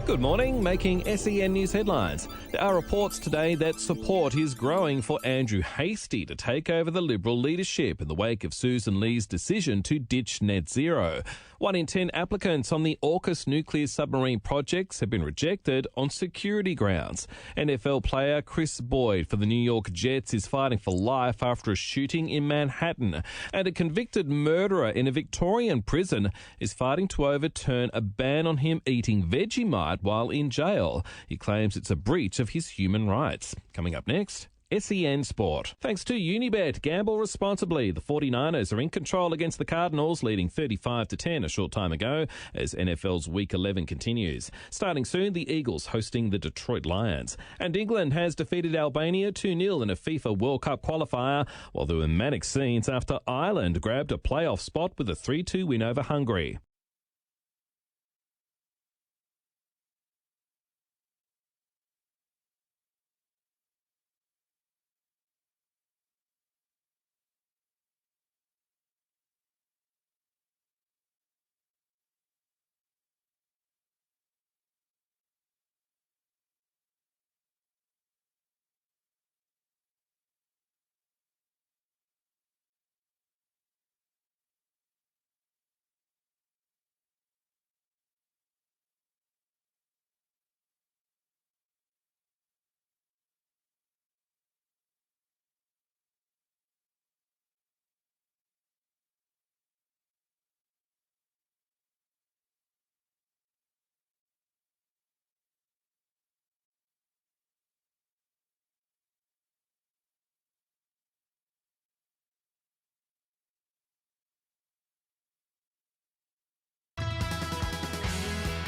Good morning, making SEN News headlines. There are reports today that support is growing for Andrew Hastie to take over the Liberal leadership in the wake of Susan Lee's decision to ditch net zero. 1 in 10 applicants on the AUKUS nuclear submarine projects have been rejected on security grounds. NFL player Chris Boyd for the New York Jets is fighting for life after a shooting in Manhattan. And a convicted murderer in a Victorian prison is fighting to overturn a ban on him eating Vegemite while in jail. He claims it's a breach of his human rights. Coming up next, SEN Sport. Thanks to Unibet. Gamble responsibly. The 49ers are in control against the Cardinals, leading 35-10 a short time ago as NFL's Week 11 continues. Starting soon, the Eagles hosting the Detroit Lions. And England has defeated Albania 2-0 in a FIFA World Cup qualifier, while there were manic scenes after Ireland grabbed a playoff spot with a 3-2 win over Hungary.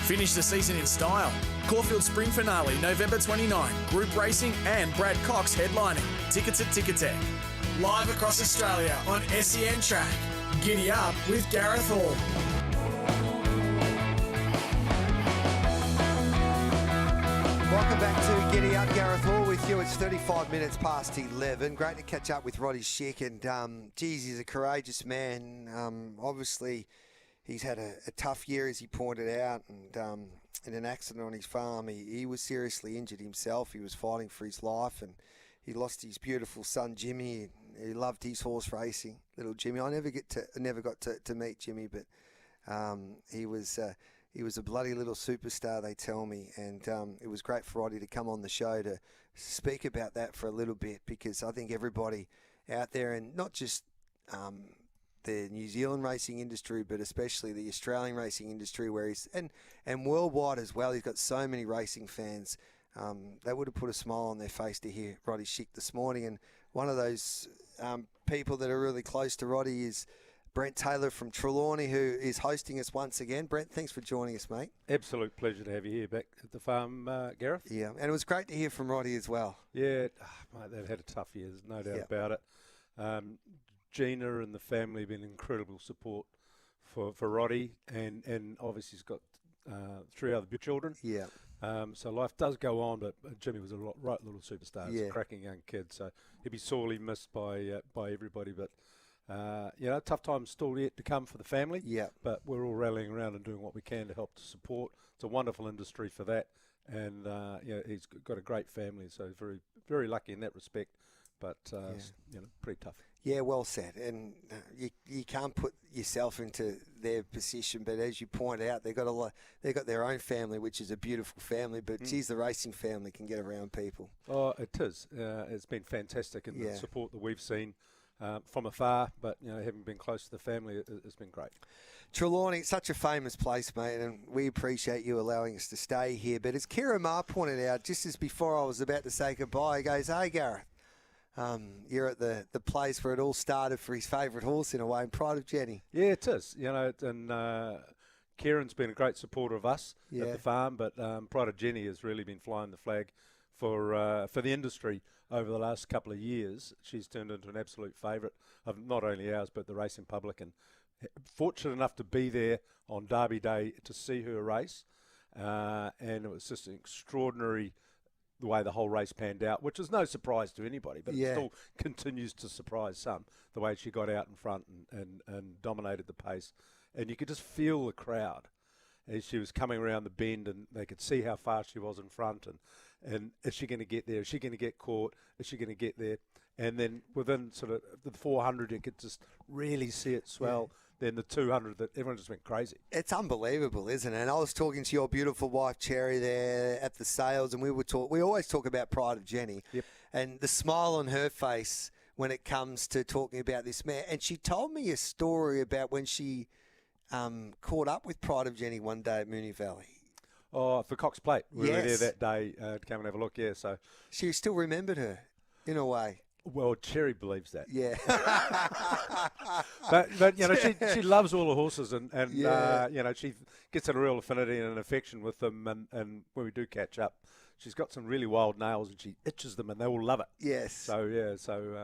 Finish the season in style. Caulfield Spring Finale, November 29. Group racing and Brad Cox headlining. Tickets at Ticketek. Live across Australia on SEN Track. Giddy up with Gareth Hall. Welcome back to Giddy Up. Gareth Hall with you. It's 35 minutes past 11. Great to catch up with Roddy Schick. And, geez, he's a courageous man. Obviously, he's had a tough year, as he pointed out, and in an accident on his farm, he was seriously injured himself. He was fighting for his life, and he lost his beautiful son, Jimmy. He loved his horse racing, little Jimmy. I never got to meet Jimmy, but he was a bloody little superstar, they tell me, and it was great for Roddy to come on the show to speak about that for a little bit, because I think everybody out there, and not just the New Zealand racing industry, but especially the Australian racing industry, where he's and worldwide as well. He's got so many racing fans. They would have put a smile on their face to hear Roddy Schick this morning. And one of those people that are really close to Roddy is Brent Taylor from Trelawney, who is hosting us once again. Brent, thanks for joining us, mate. Absolute pleasure to have you here back at the farm, Gareth. Yeah, and it was great to hear from Roddy as well. Yeah, mate, they've had a tough year, there's no doubt about it. Gina and the family have been incredible support for Roddy, and obviously he's got 3 other children. Yeah. So life does go on, but Jimmy was a right little superstar. He's Yeah. a cracking young kid, so he'll be sorely missed by everybody. But tough times still yet to come for the family. Yeah. But we're all rallying around and doing what we can to help to support. It's a wonderful industry for that, and he's got a great family, so very very lucky in that respect. But pretty tough. Yeah, well said. And you can't put yourself into their position, but as you point out, they've got their own family, which is a beautiful family. But geez, the racing family can get around people. Oh, it is. It's been fantastic, and the support that we've seen from afar. But having been close to the family, it's been great. Trelawney, it's such a famous place, mate, and we appreciate you allowing us to stay here. But as Kira Ma pointed out, just as before I was about to say goodbye, he goes, "Hey, Gareth. You're at the place where it all started for his favourite horse in a way, and Pride of Jenny." Yeah, it is. And Kieran's been a great supporter of us at the farm, but Pride of Jenny has really been flying the flag for the industry over the last couple of years. She's turned into an absolute favourite of not only ours but the racing public, and fortunate enough to be there on Derby Day to see her race, and it was just an extraordinary the way the whole race panned out, which is no surprise to anybody, but it still continues to surprise some, the way she got out in front and dominated the pace. And you could just feel the crowd as she was coming around the bend, and they could see how fast she was in front, and is she going to get there? Is she going to get caught? Is she going to get there? And then within sort of the 400, you could just really see it swell. then the 200 that everyone just went crazy. It's unbelievable, isn't it? And I was talking to your beautiful wife Cherry there at the sales, and we always talk about Pride of Jenny, and the smile on her face when it comes to talking about this mare. And she told me a story about when she caught up with Pride of Jenny one day at Moonee Valley. Oh, for Cox Plate. We were there Yes. that day to come and have a look, yeah. So She still remembered her, in a way. Well, Cherry believes that. Yeah. but you know, she loves all the horses, and Yeah. you know, she gets a real affinity and an affection with them, and when we do catch up, she's got some really wild nails, and she itches them, and they all love it. Yes. So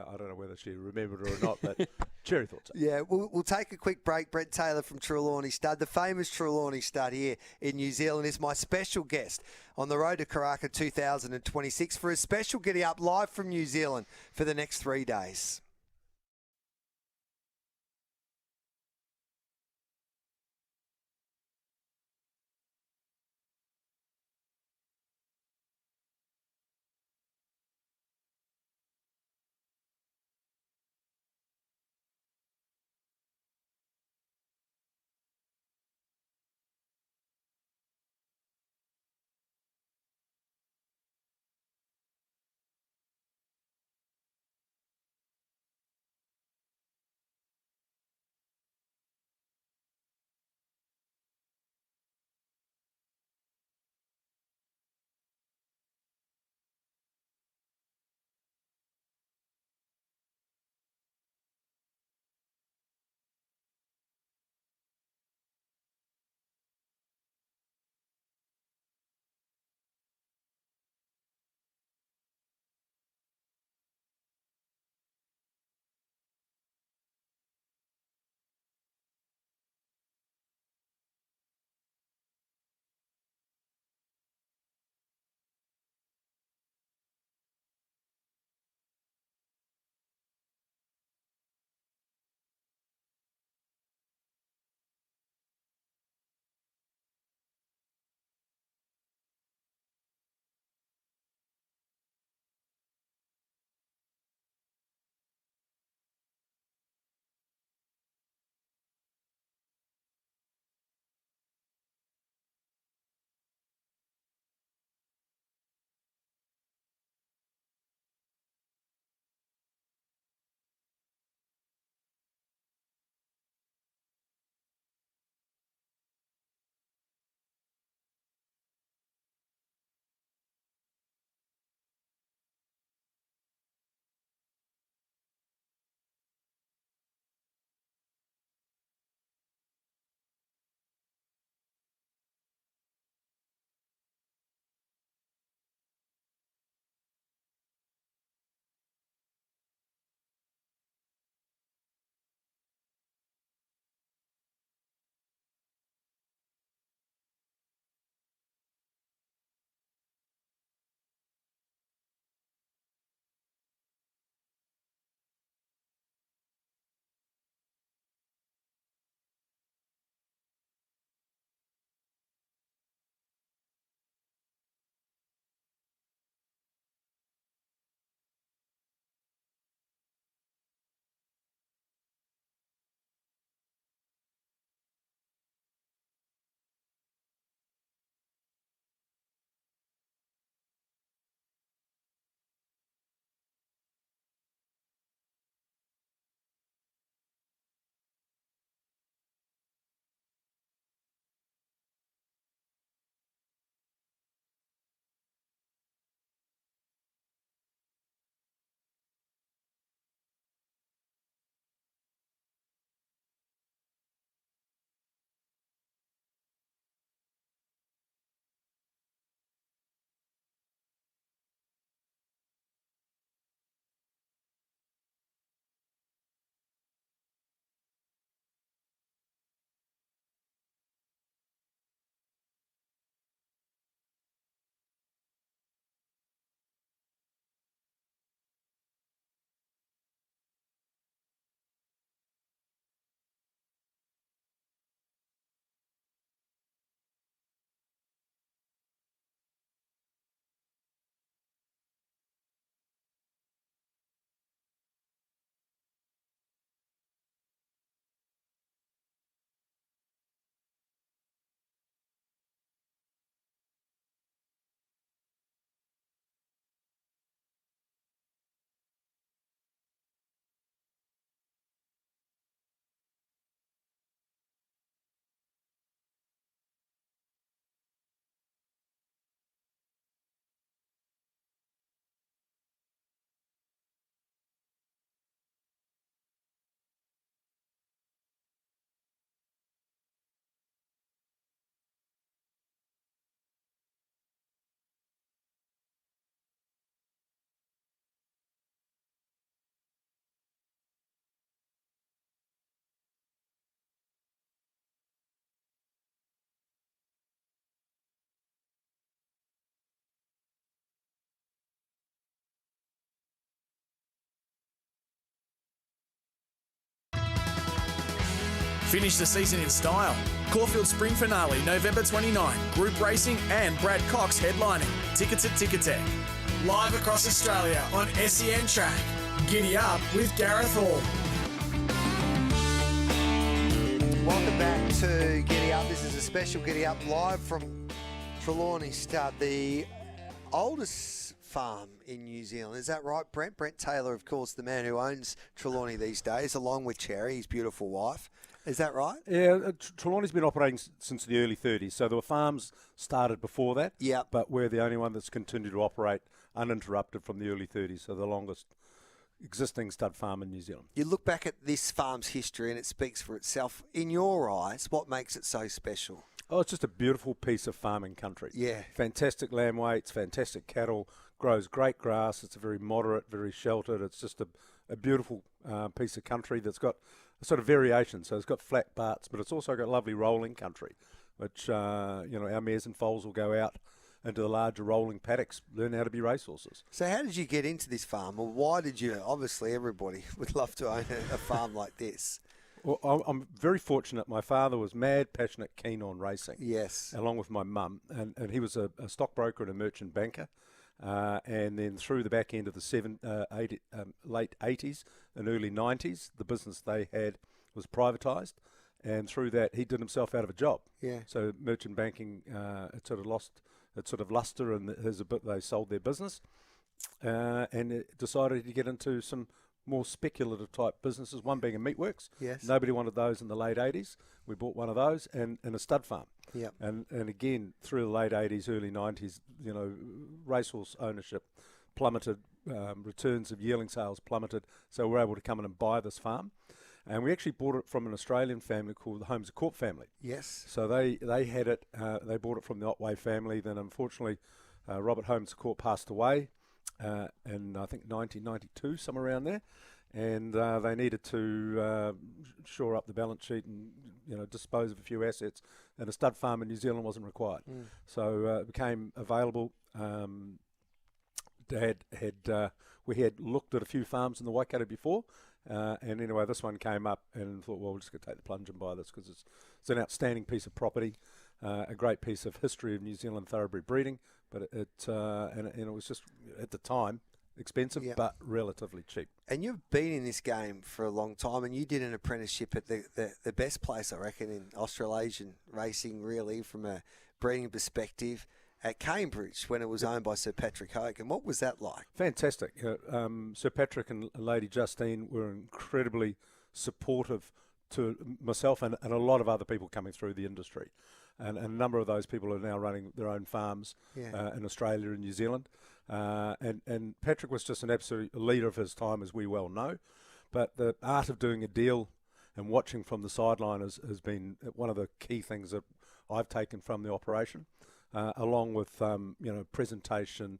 I don't know whether she remembered her or not, but Cherry thought so. Yeah, we'll take a quick break. Brett Taylor from Trelawney Stud, the famous Trelawney Stud here in New Zealand, is my special guest on the road to Karaka 2026 for a special Giddy Up live from New Zealand for the next 3 days. Finish the season in style. Caulfield Spring Finale, November 29. Group racing and Brad Cox headlining. Tickets at Ticketek. Live across Australia on SEN Track. Giddy Up with Gareth Hall. Welcome back to Giddy Up. This is a special Giddy Up live from Trelawney Stud, the oldest farm in New Zealand. Is that right, Brent? Brent Taylor, of course, the man who owns Trelawney these days, along with Cherry, his beautiful wife. Is that right? Yeah, Trelawney's been operating since the early 30s, so there were farms started before that. Yeah. But we're the only one that's continued to operate uninterrupted from the early 30s, so the longest existing stud farm in New Zealand. You look back at this farm's history and it speaks for itself. In your eyes, what makes it so special? Oh, it's just a beautiful piece of farming country. Yeah. Fantastic lamb weights, fantastic cattle, grows great grass. It's a very moderate, very sheltered. It's just a beautiful piece of country that's got a sort of variation. So it's got flat parts, but it's also got lovely rolling country, which, our mares and foals will go out into the larger rolling paddocks, learn how to be racehorses. So how did you get into this farm? Or why did you? Obviously, everybody would love to own a farm like this. Well, I'm very fortunate. My father was mad, passionate, keen on racing. Yes. Along with my mum. And he was a stockbroker and a merchant banker. And then through the back end of the late 80s and early 90s, the business they had was privatised. And through that, he did himself out of a job. Yeah. So merchant banking, it sort of lost its sort of luster, and they sold their business. And it decided to get into some more speculative type businesses, one being a meatworks. Yes. Nobody wanted those in the late 80s. We bought one of those, and a stud farm. Yep. And again, through the late 80s, early 90s, racehorse ownership plummeted, returns of yearling sales plummeted, so we're able to come in and buy this farm. And we actually bought it from an Australian family called the Holmes Court family. Yes. So they had it, they bought it from the Otway family. Then unfortunately, Robert Holmes Court passed away in, I think, 1992, somewhere around there. And they needed to shore up the balance sheet and, dispose of a few assets. And a stud farm in New Zealand wasn't required. Mm. So it became available. We had looked at a few farms in the Waikato before. And anyway, this one came up and thought, well, we're just going to take the plunge and buy this because it's an outstanding piece of property, a great piece of history of New Zealand thoroughbred breeding. But it was just, at the time, expensive, but relatively cheap. And you've been in this game for a long time, and you did an apprenticeship at the best place, I reckon, in Australasian racing, really, from a breeding perspective, at Cambridge when it was owned by Sir Patrick Hogan. What was that like? Fantastic. Sir Patrick and Lady Justine were incredibly supportive to myself and a lot of other people coming through the industry. And a number of those people are now running their own farms in Australia and New Zealand. And Patrick was just an absolute leader of his time, as we well know. But the art of doing a deal and watching from the sideline has been one of the key things that I've taken from the operation. Along with presentation,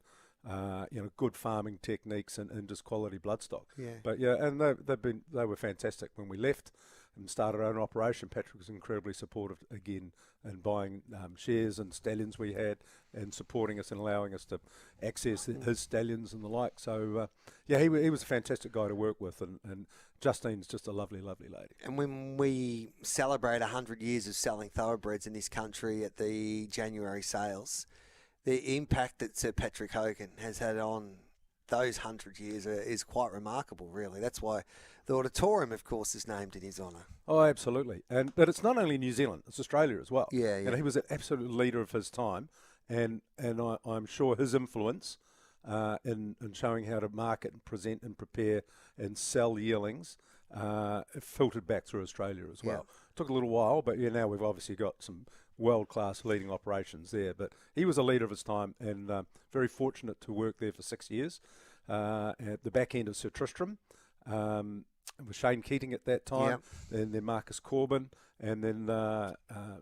good farming techniques and just quality bloodstock. Yeah. But and they were fantastic when we left and started our own operation. Patrick was incredibly supportive again in buying shares and stallions we had and supporting us and allowing us to access his stallions and the like. So he was a fantastic guy to work with, and Justine's just a lovely, lovely lady. And when we celebrate 100 years of selling thoroughbreds in this country at the January sales, the impact that Sir Patrick Hogan has had on those 100 years is quite remarkable, really. That's why the auditorium, of course, is named in his honour. Oh, absolutely. But it's not only New Zealand, it's Australia as well. Yeah. And he was an absolute leader of his time, and I'm sure his influence in showing how to market and present and prepare and sell yearlings filtered back through Australia as well. Took a little while, but now we've obviously got some world-class leading operations there. But he was a leader of his time, and very fortunate to work there for 6 years at the back end of Sir Tristram. With Shane Keating at that time, and then Marcus Corbin, and then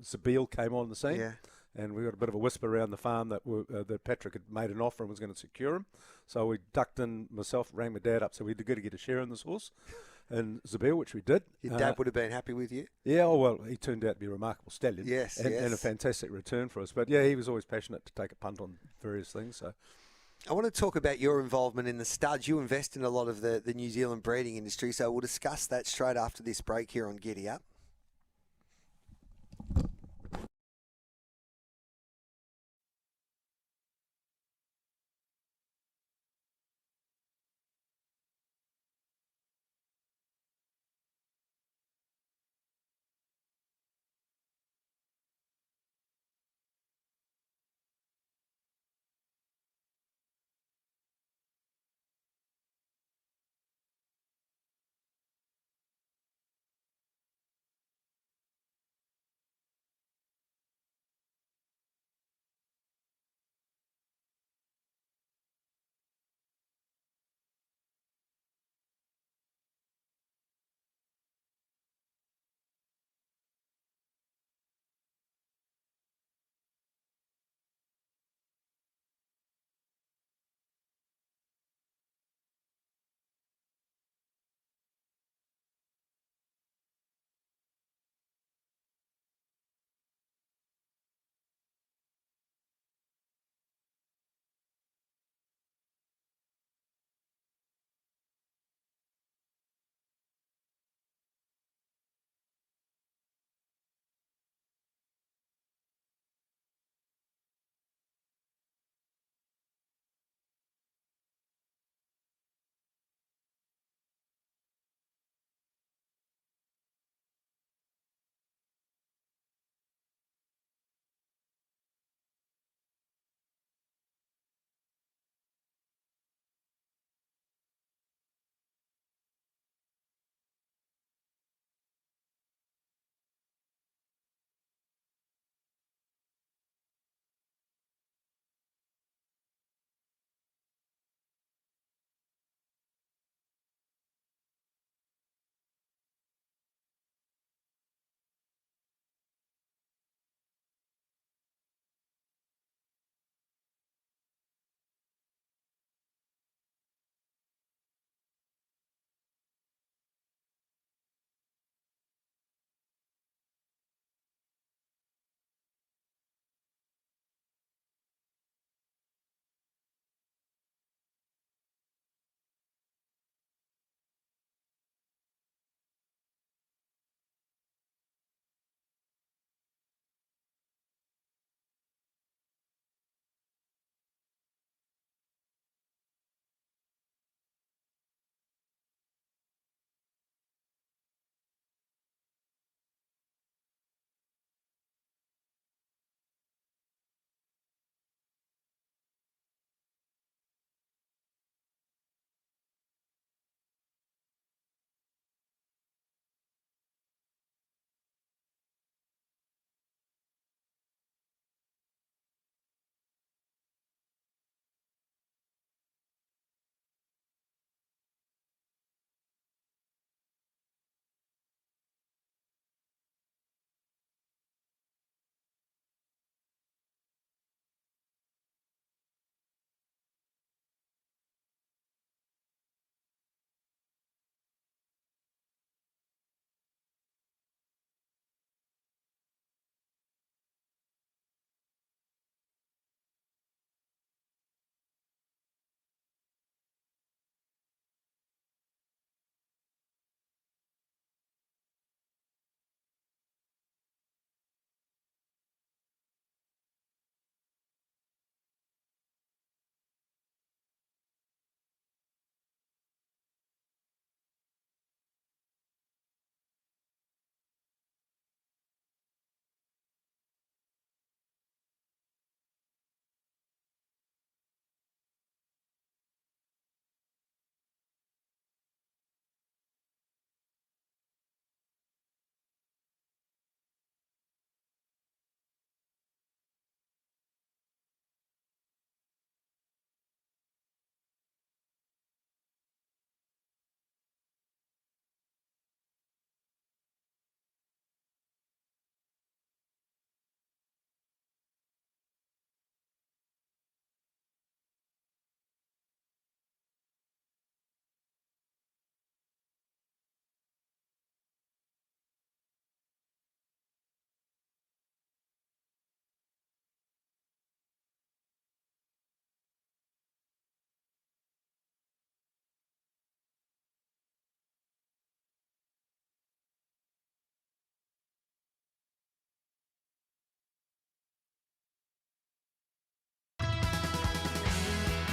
Zabeel came on the scene. Yeah. And we got a bit of a whisper around the farm that Patrick had made an offer and was going to secure him. So we ducked in, myself, rang my dad up, so we had to get a share in this horse. And Zabeel, which we did. Your dad would have been happy with you? Yeah, he turned out to be a remarkable stallion. Yes, and a fantastic return for us. But he was always passionate to take a punt on various things. So I want to talk about your involvement in the studs. You invest in a lot of the New Zealand breeding industry, so we'll discuss that straight after this break here on Giddy Up.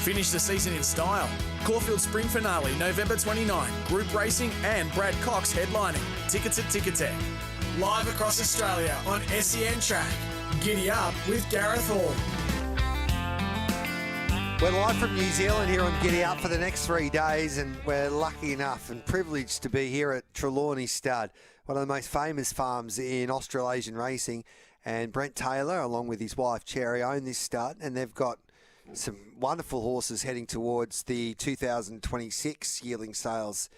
Finish the season in style. Caulfield Spring Finale, November 29. Group racing and Brad Cox headlining. Tickets at Ticketek. Live across Australia on SEN Track. Giddy Up with Gareth Hall. We're live from New Zealand here on Giddy Up for the next 3 days, and we're lucky enough and privileged to be here at Trelawney Stud, one of the most famous farms in Australasian racing. And Brent Taylor, along with his wife Cherry, own this stud, and they've got some wonderful horses heading towards the 2026 yearling sales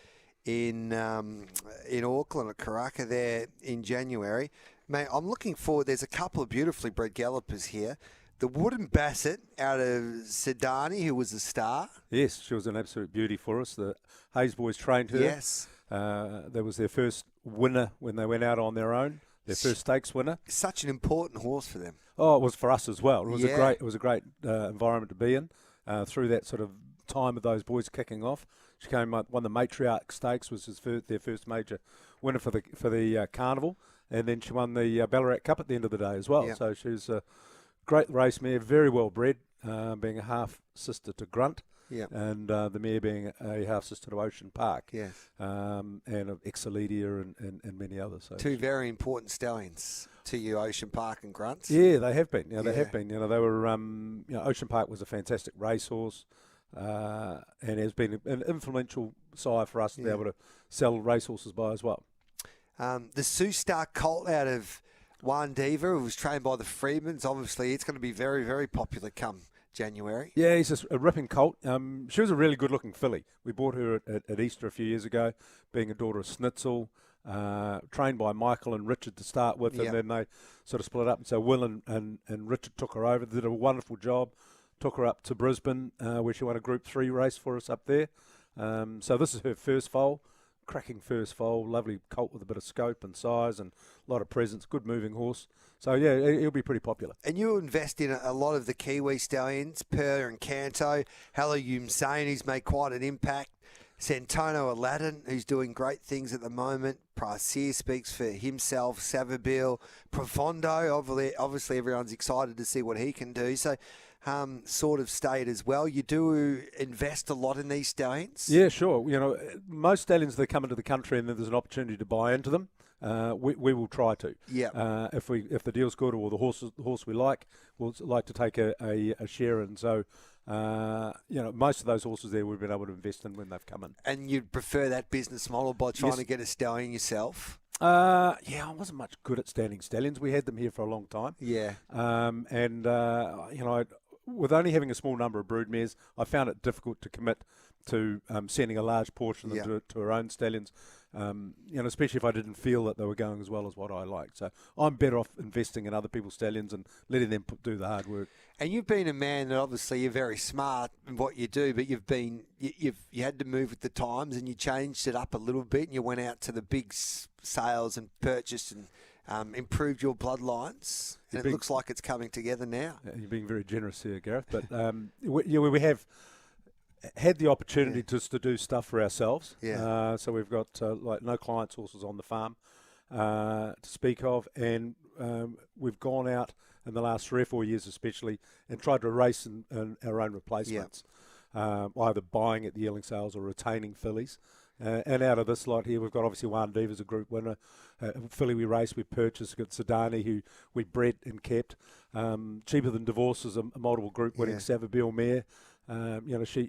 in Auckland at Karaka there in January. Mate, I'm looking forward. There's a couple of beautifully bred gallopers here. The Wooden Bassett out of Sedani, who was a star. Yes, she was an absolute beauty for us. The Hayes boys trained her. Yes. That was their first winner when they went out on their own. Their first stakes winner. Such an important horse for them. Oh, it was for us as well. It was Yeah. a great environment to be in. Through that sort of time of those boys kicking off, she came up, won the Matriarch Stakes, was their first major winner for the carnival, and then she won the Ballarat Cup at the end of the day as well. Yeah. So she was a great race mare, very well bred, being a half sister to Grunt. Yeah. And the mare being a half sister to Ocean Park. Yes. And of Exelidia and many others. So Two very important stallions to you, Ocean Park and Grunt. yeah, they have been. They Yeah. have been. They were. Ocean Park was a fantastic racehorse, and has been an influential sire for us to be able to sell racehorses by as well. The Sioux Star Colt out of Juan Diva, who was trained by the Freedmans. Obviously, it's going to be very, very popular come January. Yeah, he's a ripping colt. She was a really good-looking filly. We bought her at Easter a few years ago, being a daughter of Snitzel, trained by Michael and Richard to start with, Yeah. and then they sort of split up. And so Will and Richard took her over, did a wonderful job, took her up to Brisbane, where she won a Group 3 race for us up there. So this is her first foal. Cracking first foal, lovely colt with a bit of scope and size and a lot of presence, good moving horse. So, yeah, he'll be pretty popular. And you invest in a lot of the Kiwi stallions, Per and Canto, Hello Sane, who's made quite an impact, Santono Aladdin, who's doing great things at the moment, Priceer speaks for himself, Savabeel, Profondo, obviously everyone's excited to see what he can do. So, sort of stayed as well. You do invest a lot in these stallions? Yeah, sure. Most stallions that come into the country and then there's an opportunity to buy into them, we will try to. Yeah. If the deal's good or the horse we like, we'll like to take a share in. So, most of those horses there we've been able to invest in when they've come in. And you'd prefer that business model by trying to get a stallion yourself? I wasn't much good at standing stallions. We had them here for a long time. Yeah. With only having a small number of broodmares, I found it difficult to commit to sending a large portion of them to our own stallions, especially if I didn't feel that they were going as well as what I liked. So I'm better off investing in other people's stallions and letting them do the hard work. And you've been a man that obviously you're very smart in what you do, but you had to move with the times and you changed it up a little bit and you went out to the big sales and purchased and improved your bloodlines. And it looks like it's coming together now. You're being very generous here, Gareth. But we have had the opportunity just to do stuff for ourselves. Yeah. So we've got no clients' horses on the farm to speak of, and we've gone out in the last 3 or 4 years especially and tried to race in our own replacements, either buying at the yearling sales or retaining fillies. And out of this lot here, we've got obviously Juan Diva as a group winner. Filly we raced, we purchased. We've got Sedani, who we bred and kept. Cheaper Than Divorce is a multiple group winning Savabeel mare.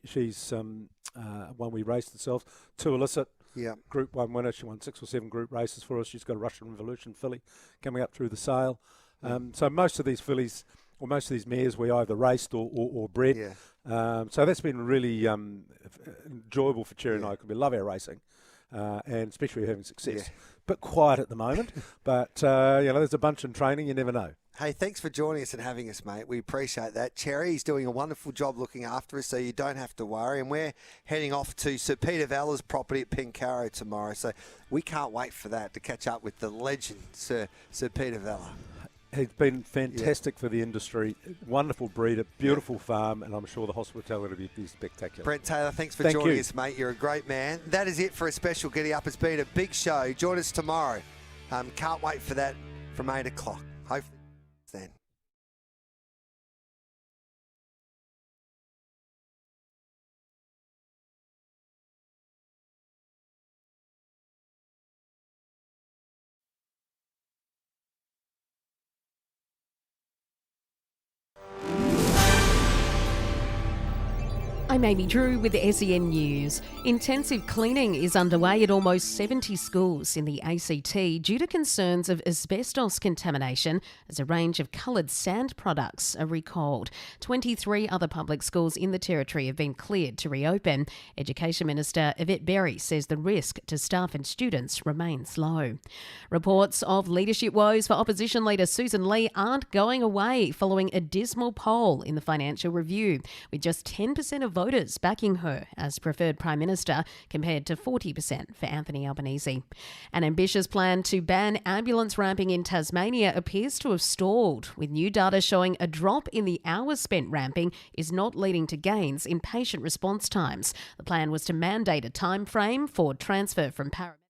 She's one we raced ourselves. To Illicit, Group 1 winner. She won 6 or 7 group races for us. She's got a Russian Revolution filly coming up through the sale. So most of these fillies, or most of these mares, we either raced or bred. Yeah. So that's been really enjoyable for Cherry and I, because we love our racing, and especially having success. Yeah. Bit quiet at the moment, but there's a bunch in training. You never know. Hey, thanks for joining us and having us, mate. We appreciate that. Cherry's doing a wonderful job looking after us, so you don't have to worry. And we're heading off to Sir Peter Vella's property at Pencarrow tomorrow, so we can't wait for that, to catch up with the legend, Sir Peter Vella. He's been fantastic for the industry. Wonderful breeder, beautiful farm, and I'm sure the hospitality will be spectacular. Brent Taylor, thanks for joining us, mate. You're a great man. That is it for a special Giddy Up. It's been a big show. Join us tomorrow. Can't wait for that from 8 o'clock. Hopefully then. I'm Amy Drew with the SEN News. Intensive cleaning is underway at almost 70 schools in the ACT due to concerns of asbestos contamination as a range of coloured sand products are recalled. 23 other public schools in the Territory have been cleared to reopen. Education Minister Yvette Berry says the risk to staff and students remains low. Reports of leadership woes for opposition leader Susan Lee aren't going away following a dismal poll in the Financial Review, with just 10% of voters backing her as preferred Prime Minister compared to 40% for Anthony Albanese. An ambitious plan to ban ambulance ramping in Tasmania appears to have stalled, with new data showing a drop in the hours spent ramping is not leading to gains in patient response times. The plan was to mandate a time frame for transfer from paramedics